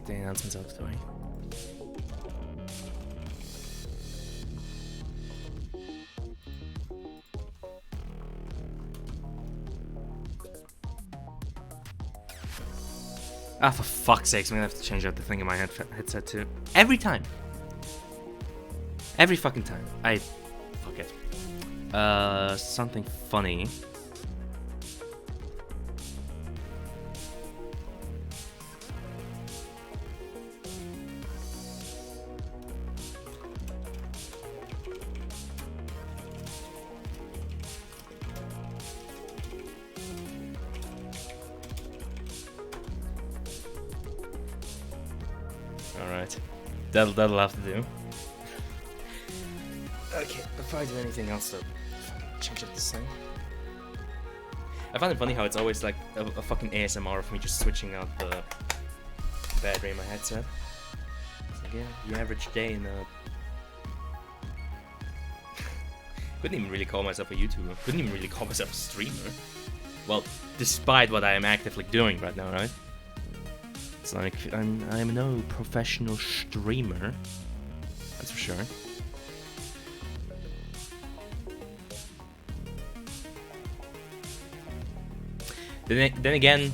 get the announcements out of the way. Ah, for fuck's sakes, I'm gonna have to change out the thing in my headset too. Every time. Every fucking time. Fuck it. Something funny. Alright. That'll have to do. Okay, before I do anything else though, change up this thing. I find it funny how it's always like a fucking ASMR of me just switching out the battery in my headset. It's like, yeah, the average day in a... Couldn't even really call myself a YouTuber. Couldn't even really call myself a streamer. Well, despite what I am actively doing right now, right? It's like, I'm no professional streamer. That's for sure. Then again,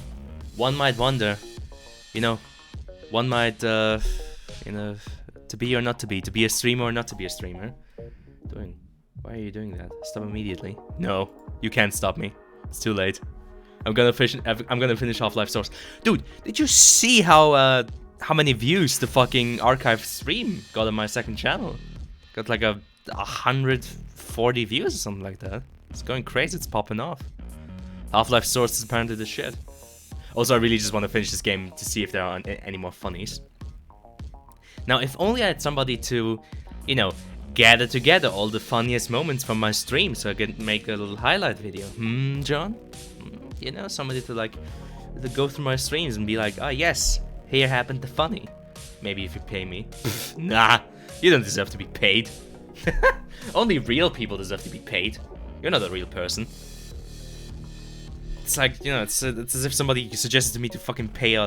one might wonder, you know, one might, you know, to be or not to be a streamer or not to be a streamer. Why are you doing that? Stop immediately. No, you can't stop me. It's too late. I'm gonna finish Half-Life Sorse. Dude, did you see how many views the fucking archive stream got on my second channel? Got like 140 views or something like that. It's going crazy, it's popping off. Half-Life Sorse is apparently the shit. Also, I really just want to finish this game to see if there are any more funnies. Now, if only I had somebody to, you know, gather together all the funniest moments from my stream so I could make a little highlight video. John? You know, somebody to like, to go through my streams and be like, oh yes, here happened the funny. Maybe if you pay me. Nah, you don't deserve to be paid. Only real people deserve to be paid. You're not a real person. It's like, you know, it's as if somebody suggested to me to fucking pay a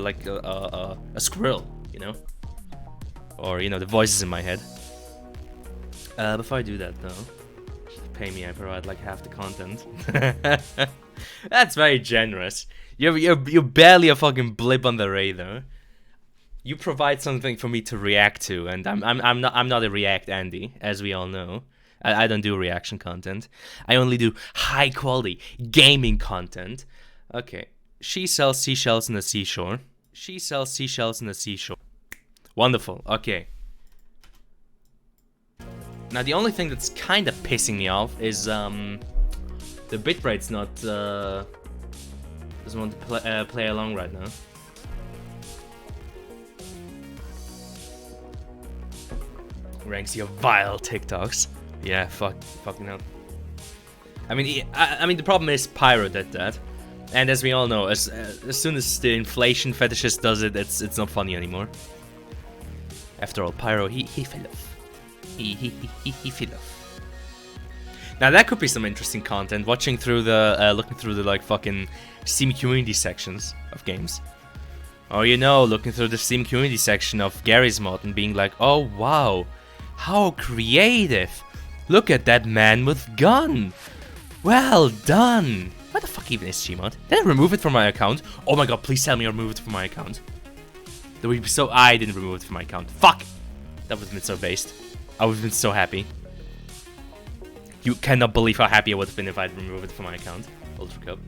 squirrel, you know? Or, you know, the voices in my head. Before I do that, though, pay me, I provide like half the content. That's very generous. You're barely a fucking blip on the radar. You provide something for me to react to, and I'm not a React Andy, as we all know. I don't do reaction content. I only do high quality gaming content. Okay. She sells seashells in the seashore. She sells seashells in the seashore. Wonderful. Okay. Now the only thing that's kind of pissing me off is the bitrate's not doesn't want to play along right now. Ranks your vile TikToks. Yeah, fucking hell. I mean, the problem is Pyro did that, and as we all know, as soon as the inflation fetishist does it, it's not funny anymore. After all, Pyro, he fell off. He fell off. Now that could be some interesting content. Watching through the, looking through the like fucking Steam community sections of games. Or you know, looking through the Steam community section of Gary's mod and being like, oh wow, how creative. Look at that man with gun! Well done! Where the fuck even is Gmod? Did I remove it from my account? Oh my god, please tell me I removed it from my account. That would be so... I didn't remove it from my account. Fuck! That would have been so based. I would have been so happy. You cannot believe how happy I would have been if I'd removed it from my account. Ultra Cup.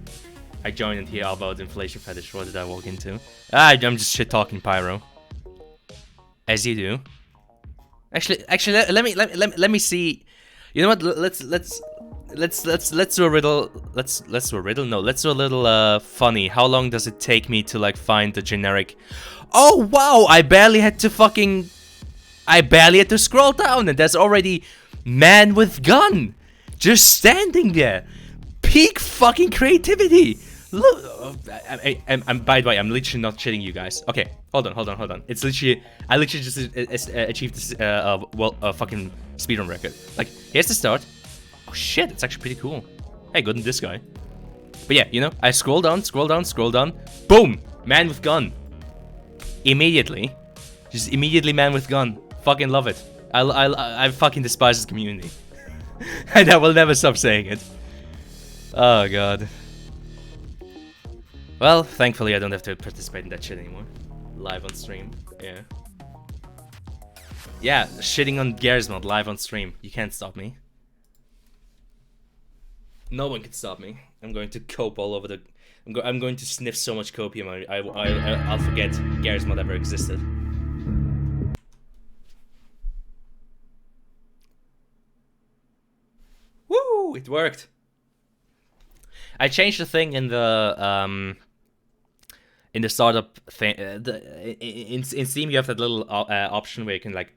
I joined and hear about inflation fetish. What did I walk into? I'm just shit-talking Pyro. As you do. Actually, let me see... You know what? Let's do a riddle. Let's do a riddle. No, let's do a little funny. How long does it take me to like find the generic? Oh wow! I barely had to scroll down, and there's already man with gun just standing there. Peak fucking creativity. Look, I'm by the way, I'm literally not shitting you guys. Okay, hold on. It's literally, I literally just achieved this fucking speedrun record. Like, here's the start. Oh shit, it's actually pretty cool. Hey, good in this guy. But yeah, you know, I scroll down. Boom! Man with gun. Immediately, Just immediately man with gun. Fucking love it. I fucking despise this community. And I will never stop saying it. Oh god. Well, thankfully I don't have to participate in that shit anymore. Live on stream. Yeah. Yeah, shitting on Gears mod live on stream. You can't stop me. No one can stop me. I'm going to cope all over the... I'm going to sniff so much copium I'll forget Gears mod ever existed. Woo! It worked. I changed the thing in the startup thing. In Steam, you have that little option where you can like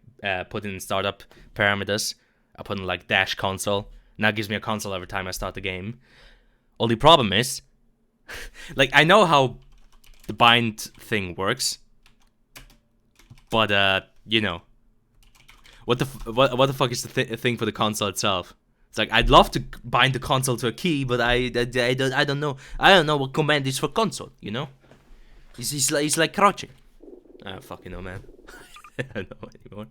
put in startup parameters. I put in like dash console. Now it gives me a console every time I start the game. Only problem is, like I know how the bind thing works, but you know, what the fuck is the thing for the console itself? It's like I'd love to bind the console to a key, but I don't know. I don't know what command is for console. You know, he's like crouching. I don't fucking know, man. I don't know anymore.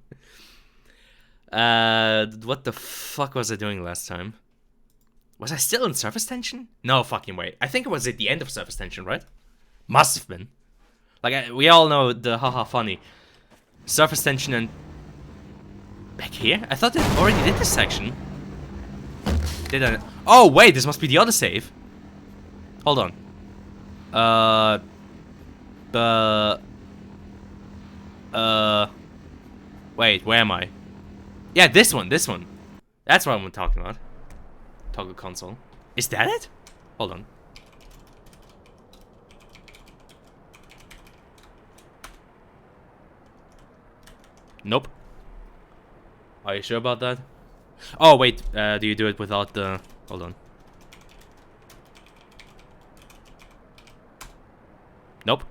What the fuck was I doing last time? Was I still in surface tension? No fucking way. I think it was at the end of surface tension, right? Must have been. Like we all know the haha funny surface tension and back here. I thought I already did this section. Did I? Oh wait, this must be the other save. Hold on. Wait, where am I? Yeah, this one. That's what I'm talking about. Toggle console. Is that it? Hold on. Nope. Are you sure about that? Oh, wait. Do you do it without the... Hold on. Nope.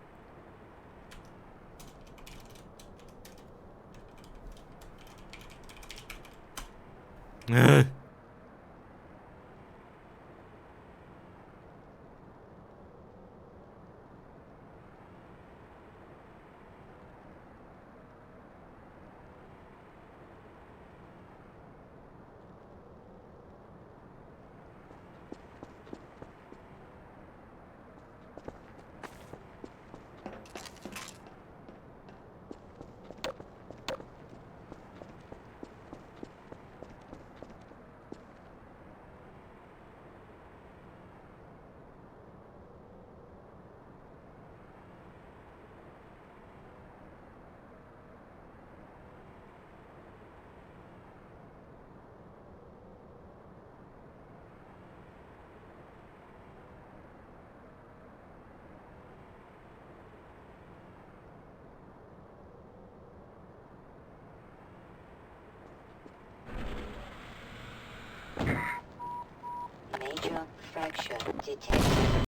Major fracture detected.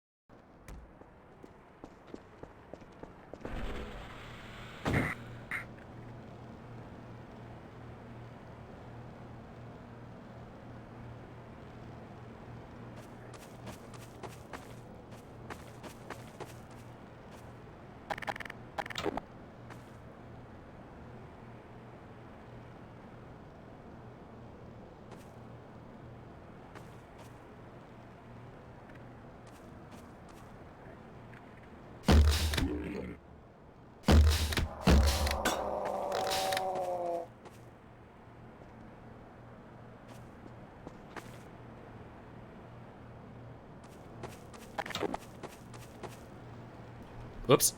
Whoops.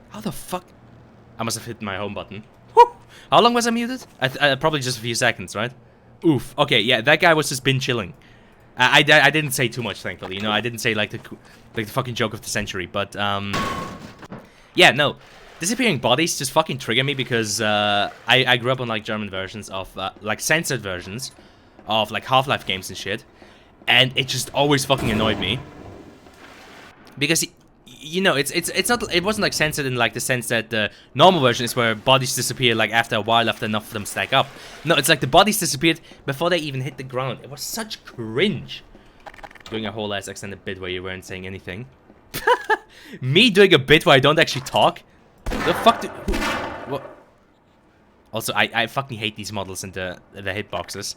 How the fuck? I must have hit my home button. Woo! How long was I muted? Probably just a few seconds, right? Oof. Okay, yeah, that guy was just been chilling. I didn't say too much, thankfully. You know, I didn't say like the fucking joke of the century, but yeah, no. Disappearing bodies just fucking trigger me because I grew up on like German versions of like censored versions of like Half-Life games and shit, and it just always fucking annoyed me because you know it wasn't like censored in like the sense that the normal version is where bodies disappear like after a while, after enough of them stack up. No, it's like the bodies disappeared before they even hit the ground. It was such cringe. Doing a whole ass extended bit where you weren't saying anything. Me doing a bit where I don't actually talk. The fuck do... What? Also, I fucking hate these models in the hitboxes.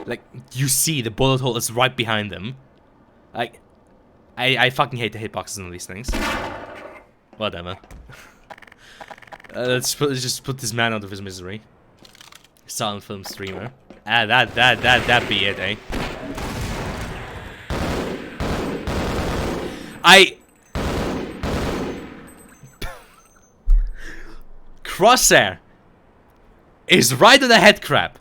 Like, you see the bullet hole is right behind them. Like, I fucking hate the hitboxes on these things. Whatever. Let's just put this man out of his misery. Silent film streamer. Ah, that be it, eh? Crosshair is right on the head crab.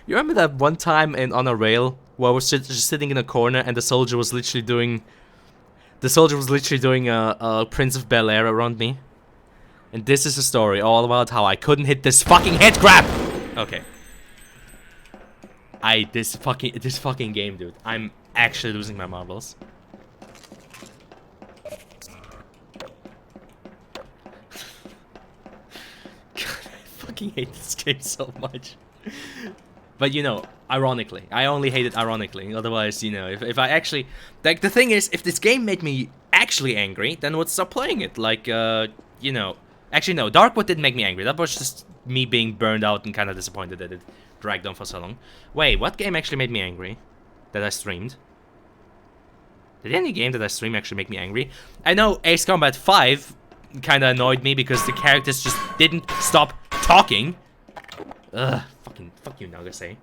You remember that one time on a rail where I was just sitting in a corner and the soldier was literally doing a Prince of Bel-Air around me? And this is a story all about how I couldn't hit this fucking head crab. Okay. This fucking game, dude. I'm actually losing my marbles. God, I fucking hate this game so much. But you know, ironically, I only hate it ironically. Otherwise, you know, if I actually, like, the thing is, if this game made me actually angry, then I would stop playing it. Like, you know, actually no, Darkwood didn't make me angry. That was just me being burned out and kind of disappointed that it dragged on for so long. Wait, what game actually made me angry? That I streamed? Did any game that I streamed actually make me angry? I know Ace Combat 5 kind of annoyed me because the characters just didn't stop talking. Ugh, fuck you, Nagase.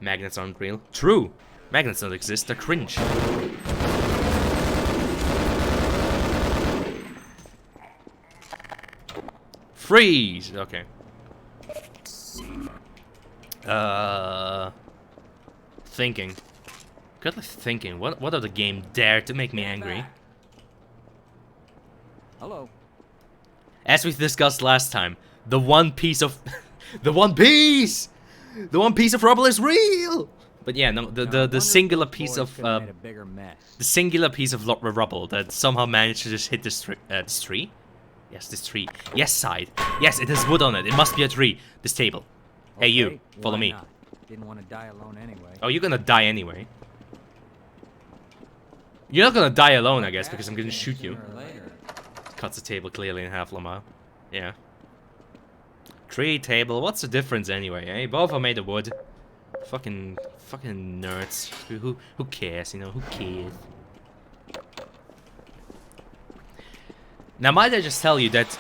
Magnets aren't real. True. Magnets don't exist, they're cringe. Freeze! Okay. Thinking. Good luck thinking. What other game dared to make me angry? Hello. As we discussed last time, the one piece of the one piece of rubble is real. But yeah, no, the singular piece of the singular piece of rubble that somehow managed to just hit this tree. Yes, this tree. Yes, side. Yes, it has wood on it. It must be a tree. This table. Okay, hey, you. Follow me. Not? Didn't want to die alone anyway. Oh, you're gonna die anyway. You're not gonna die alone, I guess, because I'm gonna shoot you. Cuts the table clearly in half, Lamar. Yeah. Tree, table, what's the difference anyway, eh? Both are made of wood. Fucking nerds. Who cares, you know, who cares? Now, might I just tell you that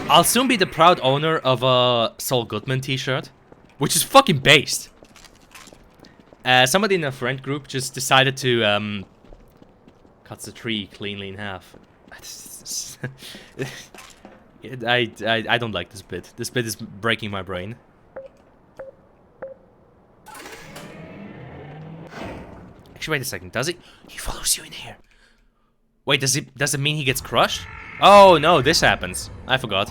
I'll soon be the proud owner of a Saul Goodman t-shirt, which is fucking based. Somebody in a friend group just decided to cut the tree cleanly in half. I don't like this bit. This bit is breaking my brain. Actually, wait a second. Does it? He follows you in here. Wait, does it mean he gets crushed? Oh no, this happens. I forgot.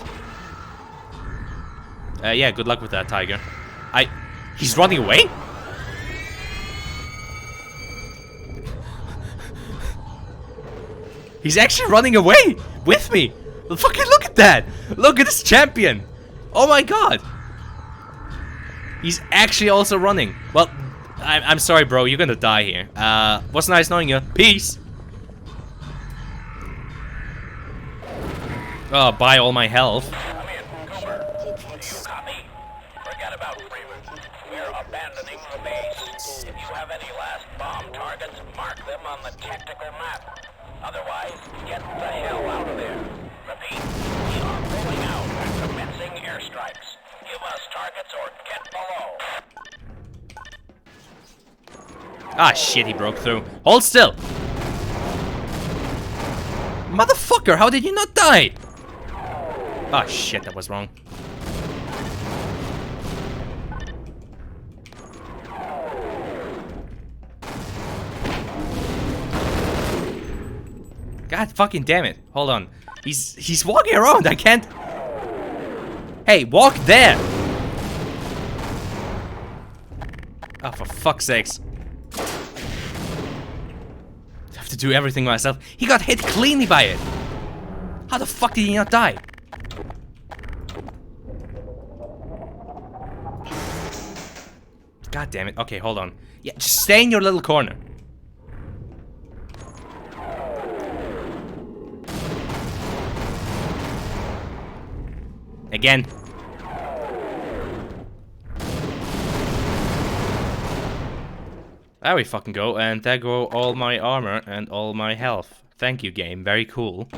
Yeah, good luck with that, Tiger. He's running away? He's actually running away with me. Fucking look at that. Look at this champion. Oh my god. He's actually also running. Well, I'm sorry, bro. You're gonna die here. Was nice knowing you. Peace. Oh, buy all my health. Come in, Cooper. Do you copy? Forget about Freeman. We're abandoning the base. If you have any last bomb targets, mark them on the tactical map. Otherwise, get the hell out of there. Repeat, we are rolling out and commencing airstrikes. Give us targets or get below. Ah, shit, he broke through. Hold still. Motherfucker, how did you not die? Ah, shit, that was wrong. God fucking damn it. Hold on. He's walking around. I can't. Hey, walk there. Oh, for fuck's sakes. I have to do everything myself. He got hit cleanly by it. How the fuck did he not die? God damn it. Okay, hold on. Yeah, just stay in your little corner. again. There we fucking go, and there go all my armor and all my health. Thank you, game. Very cool.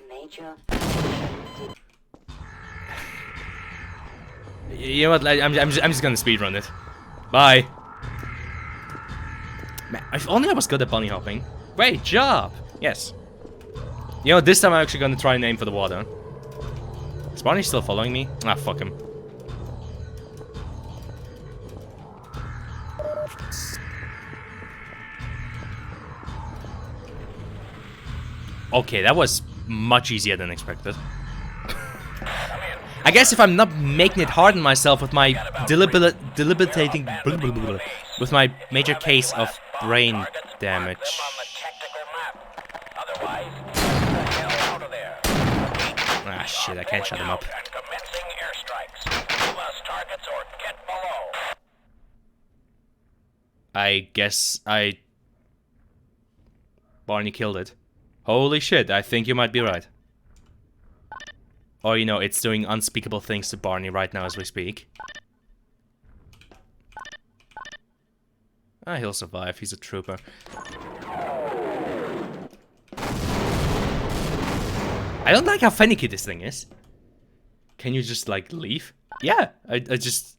Major. You know what? I'm just gonna speedrun it. Bye. Man, if only I was good at bunny hopping. Great job. Yes. You know, this time I'm actually gonna try and aim for the water. Is Barney still following me? Ah, fuck him. Okay, that was much easier than expected. I guess if I'm not making it hard on myself with my debilitating with my major case of brain damage. Ah shit, I can't shut him up. I guess Barney killed it. Holy shit, I think you might be right. Or, you know, it's doing unspeakable things to Barney right now as we speak. Ah, he'll survive. He's a trooper. I don't like how finicky this thing is. Can you just, like, leave? Yeah, I just,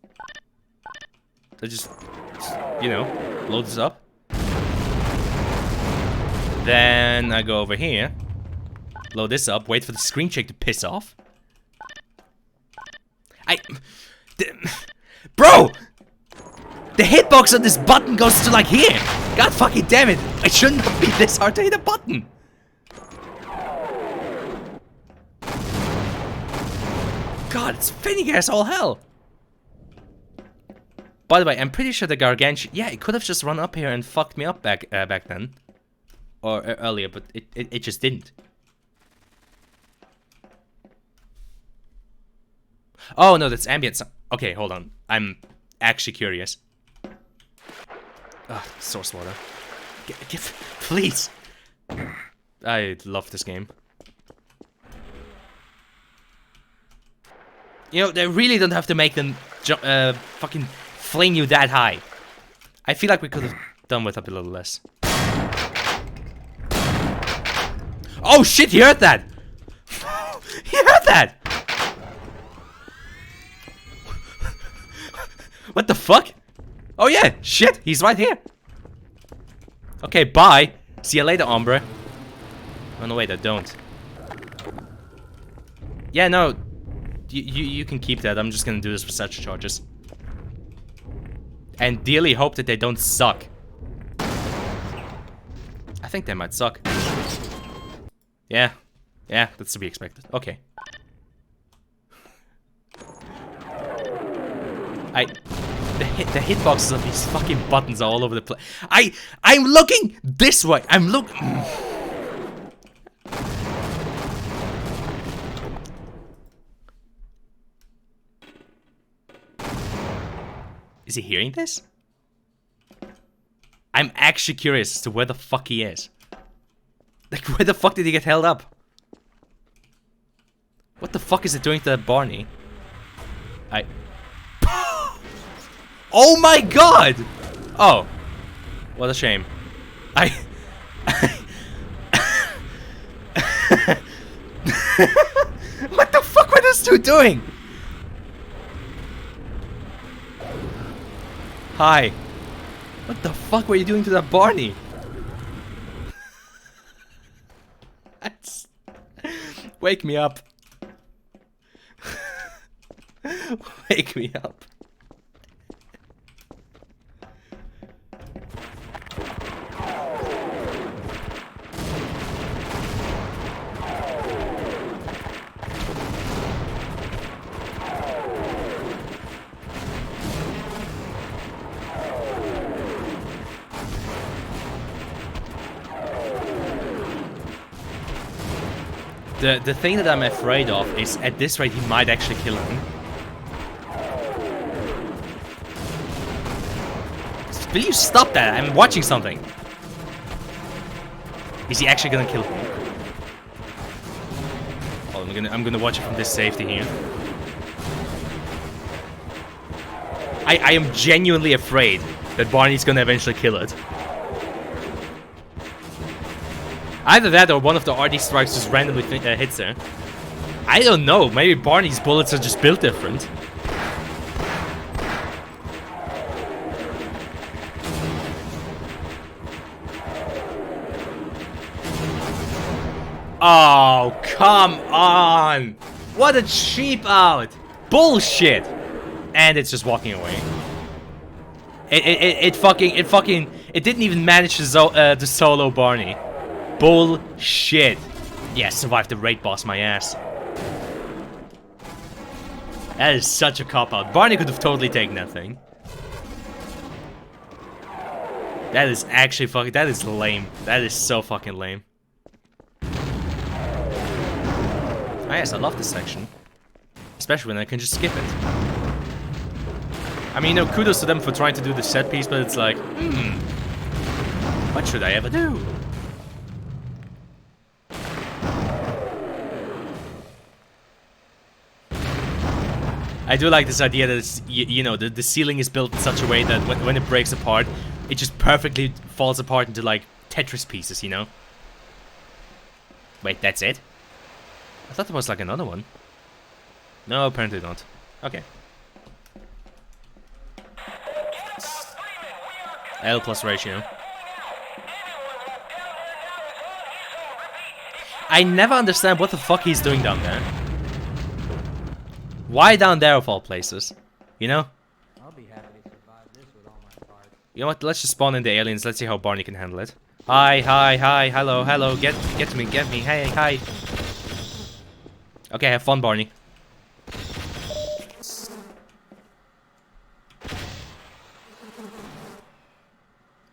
you know, load this up. Then I go over here, load this up, wait for the screen check to piss off. Bro! The hitbox on this button goes to like here! God fucking damn it! It shouldn't be this hard to hit a button! God, it's finicky as all hell! By the way, I'm pretty sure the gargantuan... Yeah, it could have just run up here and fucked me up back then. Or earlier, but it just didn't. Oh no, that's ambient sound. Okay, hold on. I'm actually curious. Ugh, source water. Please. I love this game. You know, they really don't have to make them fucking fling you that high. I feel like we could have done with a little less. Oh shit, he heard that! He heard that! What the fuck? Oh yeah, shit, he's right here. Okay, bye. See you later, hombre. Oh no, wait, I don't. Yeah, no. You can keep that. I'm just gonna do this for such charges. And dearly hope that they don't suck. I think they might suck. Yeah, that's to be expected. Okay. The hitboxes of these fucking buttons are all over the place. I'm looking this way. I'm looking. Is he hearing this? I'm actually curious as to where the fuck he is. Like, where the fuck did he get held up? What the fuck is it doing to that Barney? Oh my god! Oh. What a shame. What the fuck were those two doing? Hi. What the fuck were you doing to that Barney? Wake me up. Wake me up. The thing that I'm afraid of is, at this rate, he might actually kill him. Will you stop that? I'm watching something. Is he actually gonna kill him? Oh, let me I'm gonna watch it from this safety here. I am genuinely afraid that Barney's gonna eventually kill it. Either that or one of the RD strikes just randomly hits her. I don't know. Maybe Barney's bullets are just built different. Oh, come on! What a cheap out! Bullshit! And it's just walking away. It didn't even manage to solo Barney. Bullshit. Yeah, survived the raid boss, my ass. That is such a cop-out. Barney could have totally taken that thing. That is actually fucking... That is lame. That is so fucking lame. Oh yes, I love this section. Especially when I can just skip it. I mean, you know, kudos to them for trying to do the set piece, but it's like, what should I ever do? I do like this idea that it's, you know, the ceiling is built in such a way that when it breaks apart, it just perfectly falls apart into like Tetris pieces, you know? Wait, that's it? I thought there was like another one. No, apparently not. Okay. L plus ratio. I never understand what the fuck he's doing down there. Why down there of all places? You know? I'll be happy to survive this with all my parts. You know what? Let's just spawn in the aliens. Let's see how Barney can handle it. Hi, hello. Get to me, get me. Hey, hi. Okay, have fun, Barney.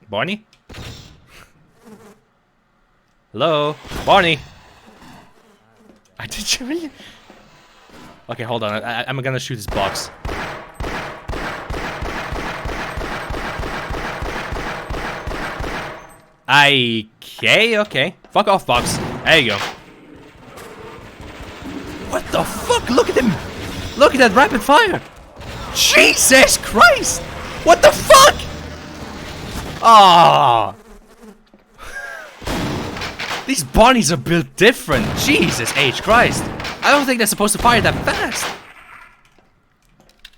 Barney? Hello? Barney! Did you really? Okay, hold on. I'm gonna shoot this box. Okay. Fuck off, box. There you go. What the fuck? Look at him! Look at that rapid fire! Jesus Christ! What the fuck? Ah! These Barneys are built different. Jesus H Christ! I don't think they're supposed to fire that fast.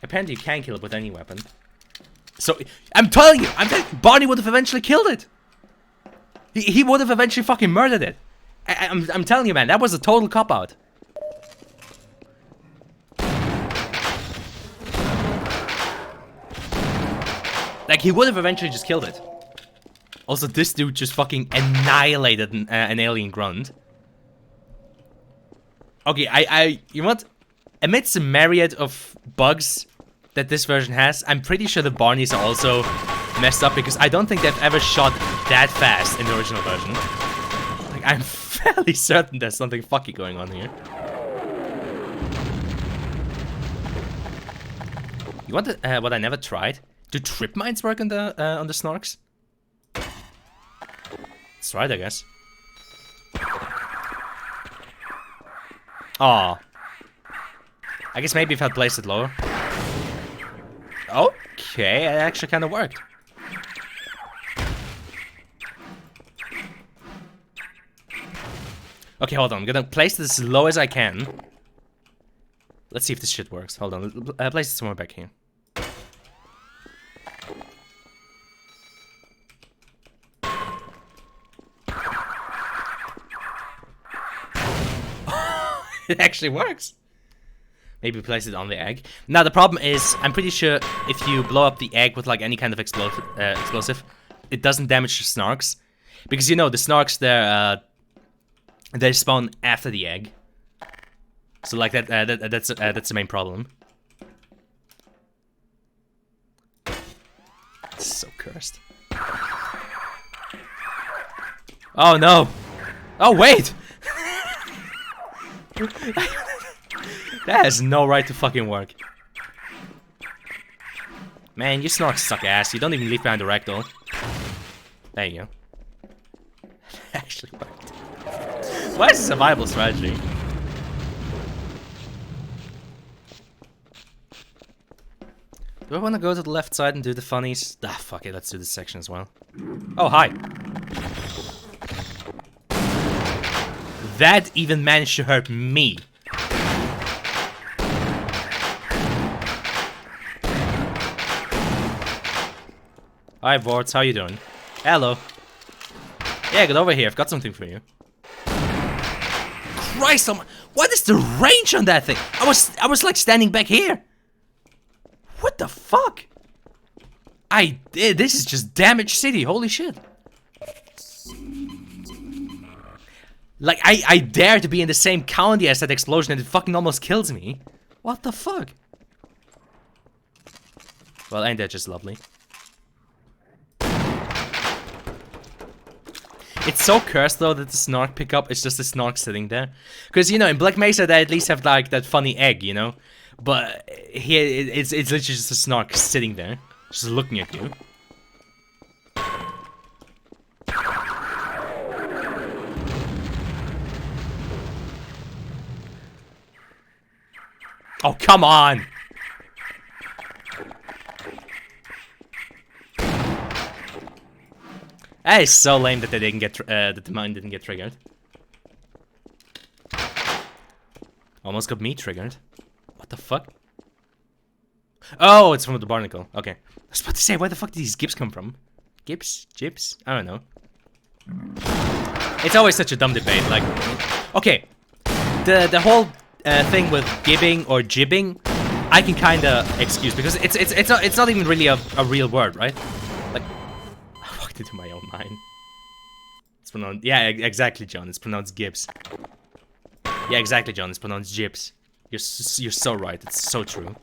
Apparently, you can kill it with any weapon. So I'm telling you, Barney would have eventually killed it. He would have eventually fucking murdered it. I'm telling you, man, that was a total cop out. Like, he would have eventually just killed it. Also, this dude just fucking annihilated an alien grunt. Okay, you know what? Amidst the myriad of bugs that this version has, I'm pretty sure the Barneys are also messed up because I don't think they've ever shot that fast in the original version. Like, I'm fairly certain there's something fucky going on here. You want what I never tried? Do trip mines work on the Snarks? Let's try it, I guess. Aw. I guess maybe if I placed it lower. Okay, it actually kind of worked. Okay, hold on. I'm gonna place this as low as I can. Let's see if this shit works. Hold on. Place it somewhere back here. It actually works. Maybe place it on the egg. Now the problem is, I'm pretty sure if you blow up the egg with like any kind of explosive, it doesn't damage the Snarks, because you know the Snarks they spawn after the egg. So like that's the main problem. It's so cursed. Oh no! Oh wait! That has no right to fucking work. Man, you Snarks suck ass. You don't even leave behind the ragdoll. There you go. Actually worked. Why is it a survival strategy? Do I want to go to the left side and do the funnies? Ah, fuck it, let's do this section as well. Oh, hi. That even managed to hurt me. Hi, Vorts, how you doing? Hello. Yeah, get over here, I've got something for you. Christ, what is the range on that thing? I was like standing back here. What the fuck? This is just damaged city, holy shit. Like, I dare to be in the same county as that explosion and it fucking almost kills me. What the fuck? Well, ain't that just lovely? It's so cursed though that the snark pickup is just a snark sitting there. Because, you know, in Black Mesa they at least have like that funny egg, you know? But here it's literally just a snark sitting there, just looking at you. Oh, come on! That is so lame that they didn't get that the mine didn't get triggered. Almost got me triggered. What the fuck? Oh, it's from the barnacle. Okay. I was about to say, where the fuck did these gips come from? Gips? Gyps? I don't know. It's always such a dumb debate. Like, okay, the whole thing with gibbing or jibbing, I can kind of excuse because it's not even really a real word, right? Like, I walked into my own mind. It's pronounced, yeah, exactly, John. It's pronounced gibbs. Yeah, exactly, John. It's pronounced jibs. You're so right. It's so true.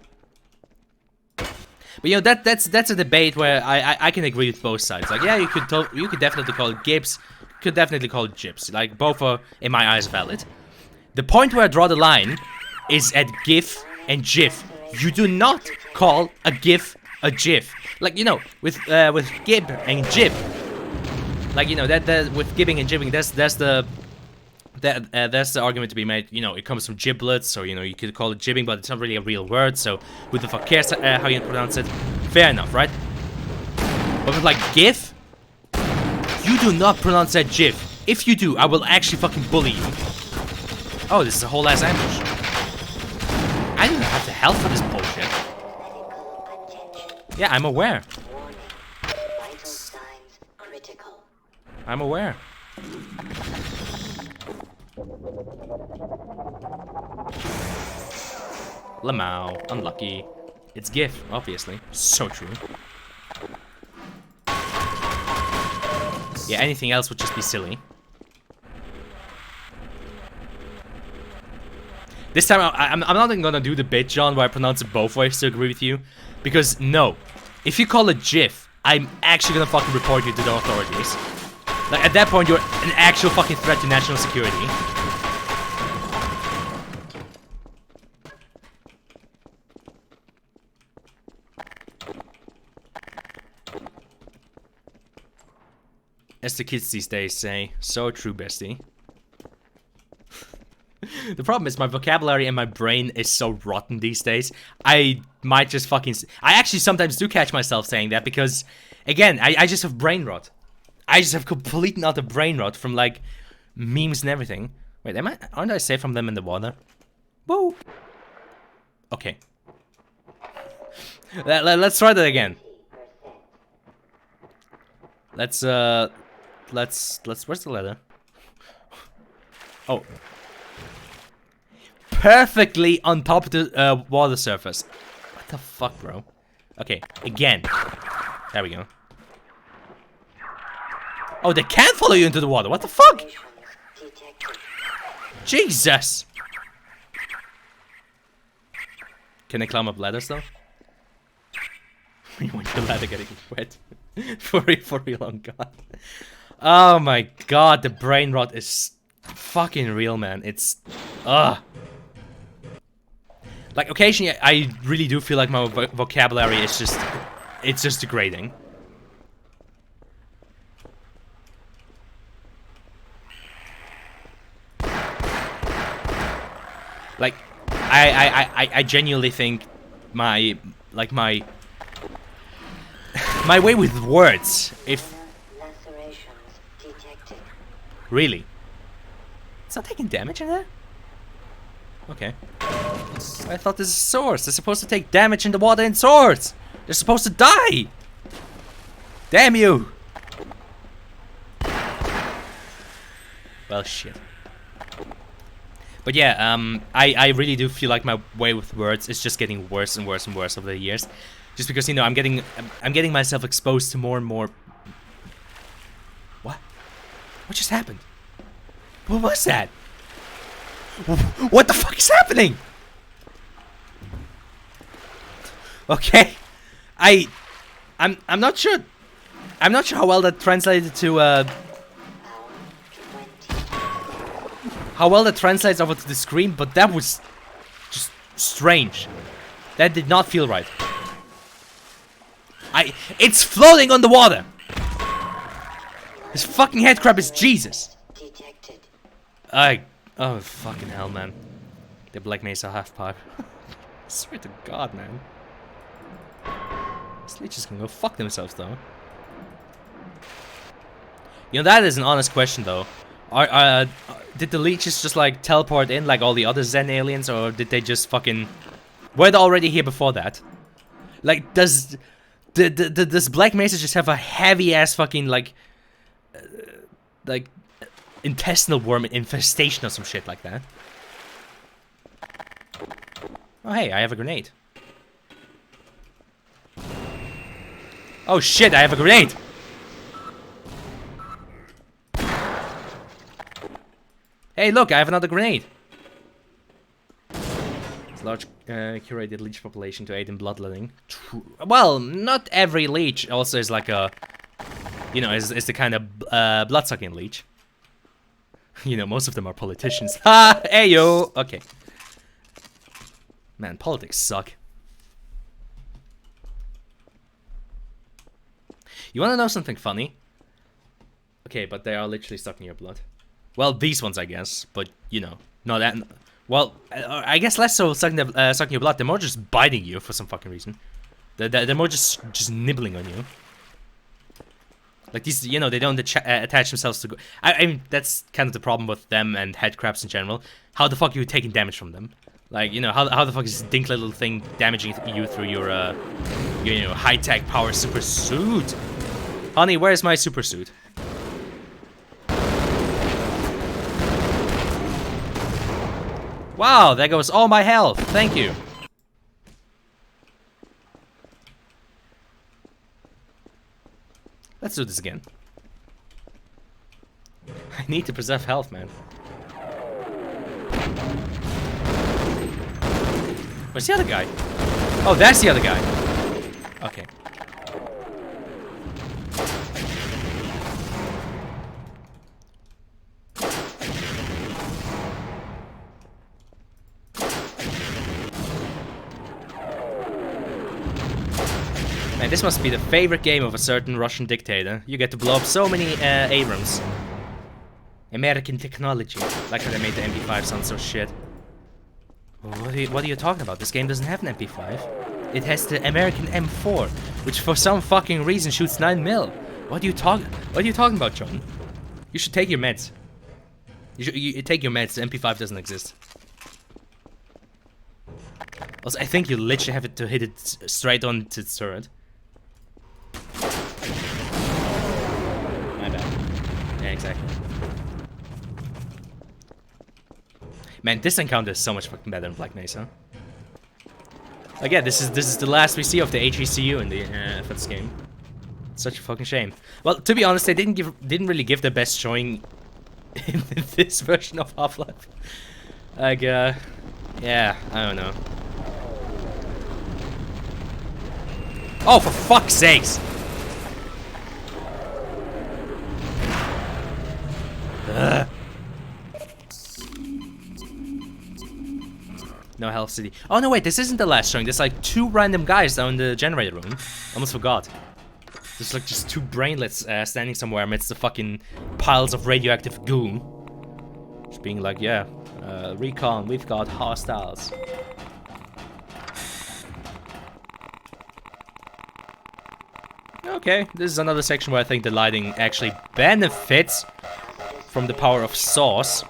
But you know that's a debate where I can agree with both sides. Like, yeah, you could definitely call it gibbs. Could definitely call it jibs. Like, both are in my eyes valid. The point where I draw the line is at gif and gif. You do not call a gif a gif. Like, you know, with gib and jib. Like, you know, that with gibbing and jibbing, that's the argument to be made. You know, it comes from giblets, or, you know, you could call it jibbing, but it's not really a real word, so who the fuck cares how you pronounce it? Fair enough, right? But with, like, gif, you do not pronounce that gif. If you do, I will actually fucking bully you. Oh, this is a whole ass ambush. I don't have the health for this bullshit. Yeah, I'm aware. Vital signs critical. I'm aware. Lamau, unlucky. It's GIF, obviously. So true. Yeah, anything else would just be silly. This time, I'm not even gonna do the bit, John, where I pronounce it both ways to agree with you. Because, no. If you call it GIF, I'm actually gonna fucking report you to the authorities. Like, at that point, you're an actual fucking threat to national security. As the kids these days say, so true, bestie. The problem is my vocabulary and my brain is so rotten these days. I might just fucking... I actually sometimes do catch myself saying that because, again, I just have brain rot. I just have complete and utter brain rot from, like, memes and everything. Wait, aren't I safe from them in the water? Whoa! Okay. Let's try that again. Let's, where's the ladder? Oh. Perfectly on top of the water surface. What the fuck, bro? Okay, again. There we go. Oh, they can follow you into the water. What the fuck? Jesus. Can I climb up ladders though? You want your ladder getting wet? for real, oh god. Oh my god, the brain rot is fucking real, man. It's... Like, occasionally, I really do feel like my vocabulary is just... It's just degrading. Like, I genuinely think my My way with words. If Lacerations detected. really, it's not taking damage in there. Okay. I thought this is Sorse. They're supposed to take damage in the water in Sorse. They're supposed to die. Damn you. Well, shit. But yeah, I really do feel like my way with words is just getting worse and worse and worse over the years. Just because, you know, I'm getting myself exposed to more and more. What? What just happened? What was that? What the fuck is happening? Okay. I'm not sure. I'm not sure how well that translated to how well that translates over to the screen, but that was just strange. That did not feel right. It's floating on the water. This fucking headcrab is Jesus. Detected. Oh fucking hell, man. The Black Mesa half pipe. I swear to God, man. These leeches can go fuck themselves, though. You know, that is an honest question, though. Did the leeches just like teleport in like all the other Zen aliens, or did they just fucking were they already here before that? Like, does Black Mesa just have a heavy ass fucking like intestinal worm infestation or some shit like that? Oh hey, I have a grenade. Oh shit, I have a grenade. Hey, look, I have another grenade. It's a large curated leech population to aid in bloodletting. Well, not every leech also is like a, you know, is the kind of blood-sucking leech. You know, most of them are politicians. Ha! Hey yo! Okay. Man, politics suck. You wanna know something funny? Okay, but they are literally sucking your blood. Well, these ones, I guess, but you know, not that. Well, I guess less so sucking your blood. They're more just biting you for some fucking reason. They're more just nibbling on you. Like these, you know, they don't attach themselves to. I mean, that's kind of the problem with them and headcrabs in general. How the fuck are you taking damage from them? Like, you know, how the fuck is this dink little thing damaging you through your you know, high-tech power super suit? Honey, where's my super suit? Wow, there goes all my health. Thank you. Let's do this again. I need to preserve health, man. Where's the other guy? Oh, that's the other guy. Okay. Man, this must be the favorite game of a certain Russian dictator. You get to blow up so many Abrams. American technology. Like how they made the MP5 sound so shit. What are you talking about? This game doesn't have an MP5. It has the American M4, which for some fucking reason shoots 9mm. What are you talking about, John? You should take your meds. You take your meds. The MP5 doesn't exist. Also, I think you literally have to hit it straight on to its turret. My bad. Yeah, exactly. Man, this encounter is so much fucking better than Black Mesa. Like, yeah, this is the last we see of the HECU in the for this game. Such a fucking shame. Well, to be honest, they didn't really give the best showing in this version of Half-Life. Like, yeah, I don't know. Oh, for fuck's sakes! Ugh. No health city. Oh no, wait, this isn't the last showing. There's like 2 random guys down in the generator room. Almost forgot. There's like just 2 brainlets standing somewhere amidst the fucking piles of radioactive goo. Just being like, yeah, recon, we've got hostiles. Okay, this is another section where I think the lighting actually benefits from the power of Sorse.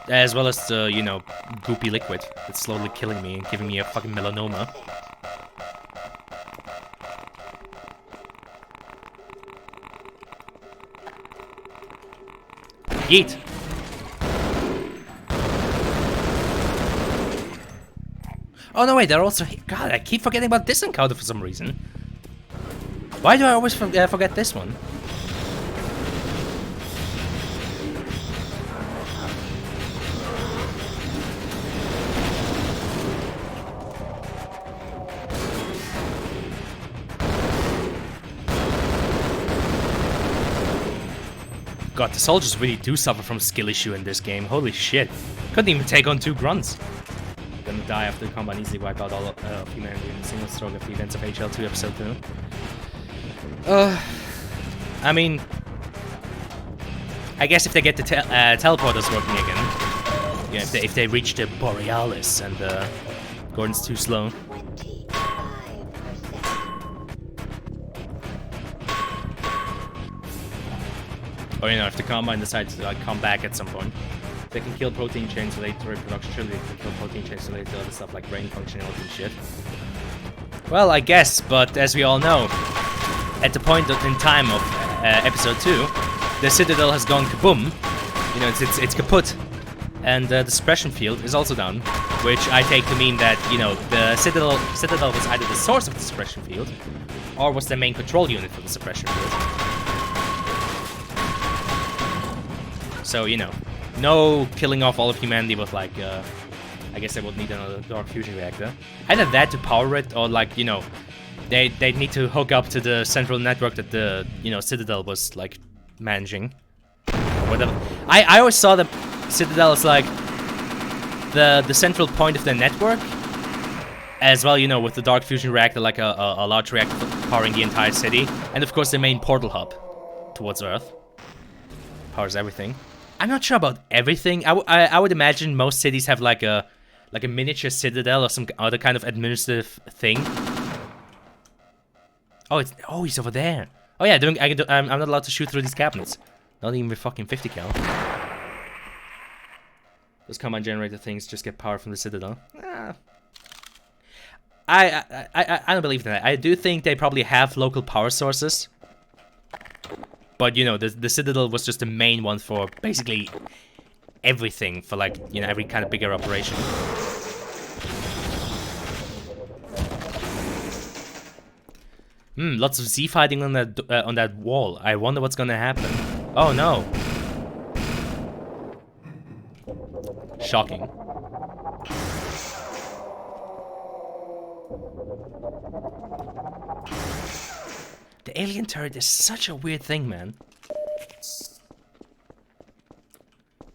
As well as the, you know, goopy liquid that's slowly killing me and giving me a fucking melanoma. Yeet! Oh no, wait, they're also... God, I keep forgetting about this encounter for some reason. Why do I always forget this one? God, the soldiers really do suffer from skill issue in this game. Holy shit. Couldn't even take on 2 grunts. Gonna die after the combat, easily wipe out all of humanity in a single stroke of the events of HL2 episode 2. I mean... I guess if they get the teleporters working again. Yeah, if they reach the Borealis and Gordon's too slow. 25%. Or, you know, if the Combine decides to, like, come back at some point. They can kill protein chains related to reproduction, surely they can kill protein chains related to other stuff like brain functionality and shit. Well, I guess, but as we all know, at the point in time of episode 2, the Citadel has gone kaboom. You know, it's kaput. And the suppression field is also down, which I take to mean that, you know, the Citadel was either the source of the suppression field, or was the main control unit for the suppression field. So, you know, no killing off all of humanity with, like, I guess they would need another dark fusion reactor. Either that to power it, or, like, you know, they'd need to hook up to the central network that the, you know, Citadel was, like, managing. Whatever. I always saw the Citadel as, like, the central point of the network. As well, you know, with the dark fusion reactor, like a large reactor powering the entire city. And, of course, the main portal hub towards Earth. Powers everything. I'm not sure about everything. I would imagine most cities have like a miniature citadel or some other kind of administrative thing. Oh, he's over there. Oh yeah, I'm not allowed to shoot through these cabinets. Not even with fucking 50 cal. Those combine generator things just get power from the citadel. I don't believe in that. I do think they probably have local power sources. But, you know, the Citadel was just the main one for basically everything, for, like, you know, every kind of bigger operation. Lots of Z fighting on that wall. I wonder what's gonna happen. Oh no. Shocking. The alien turret is such a weird thing, man.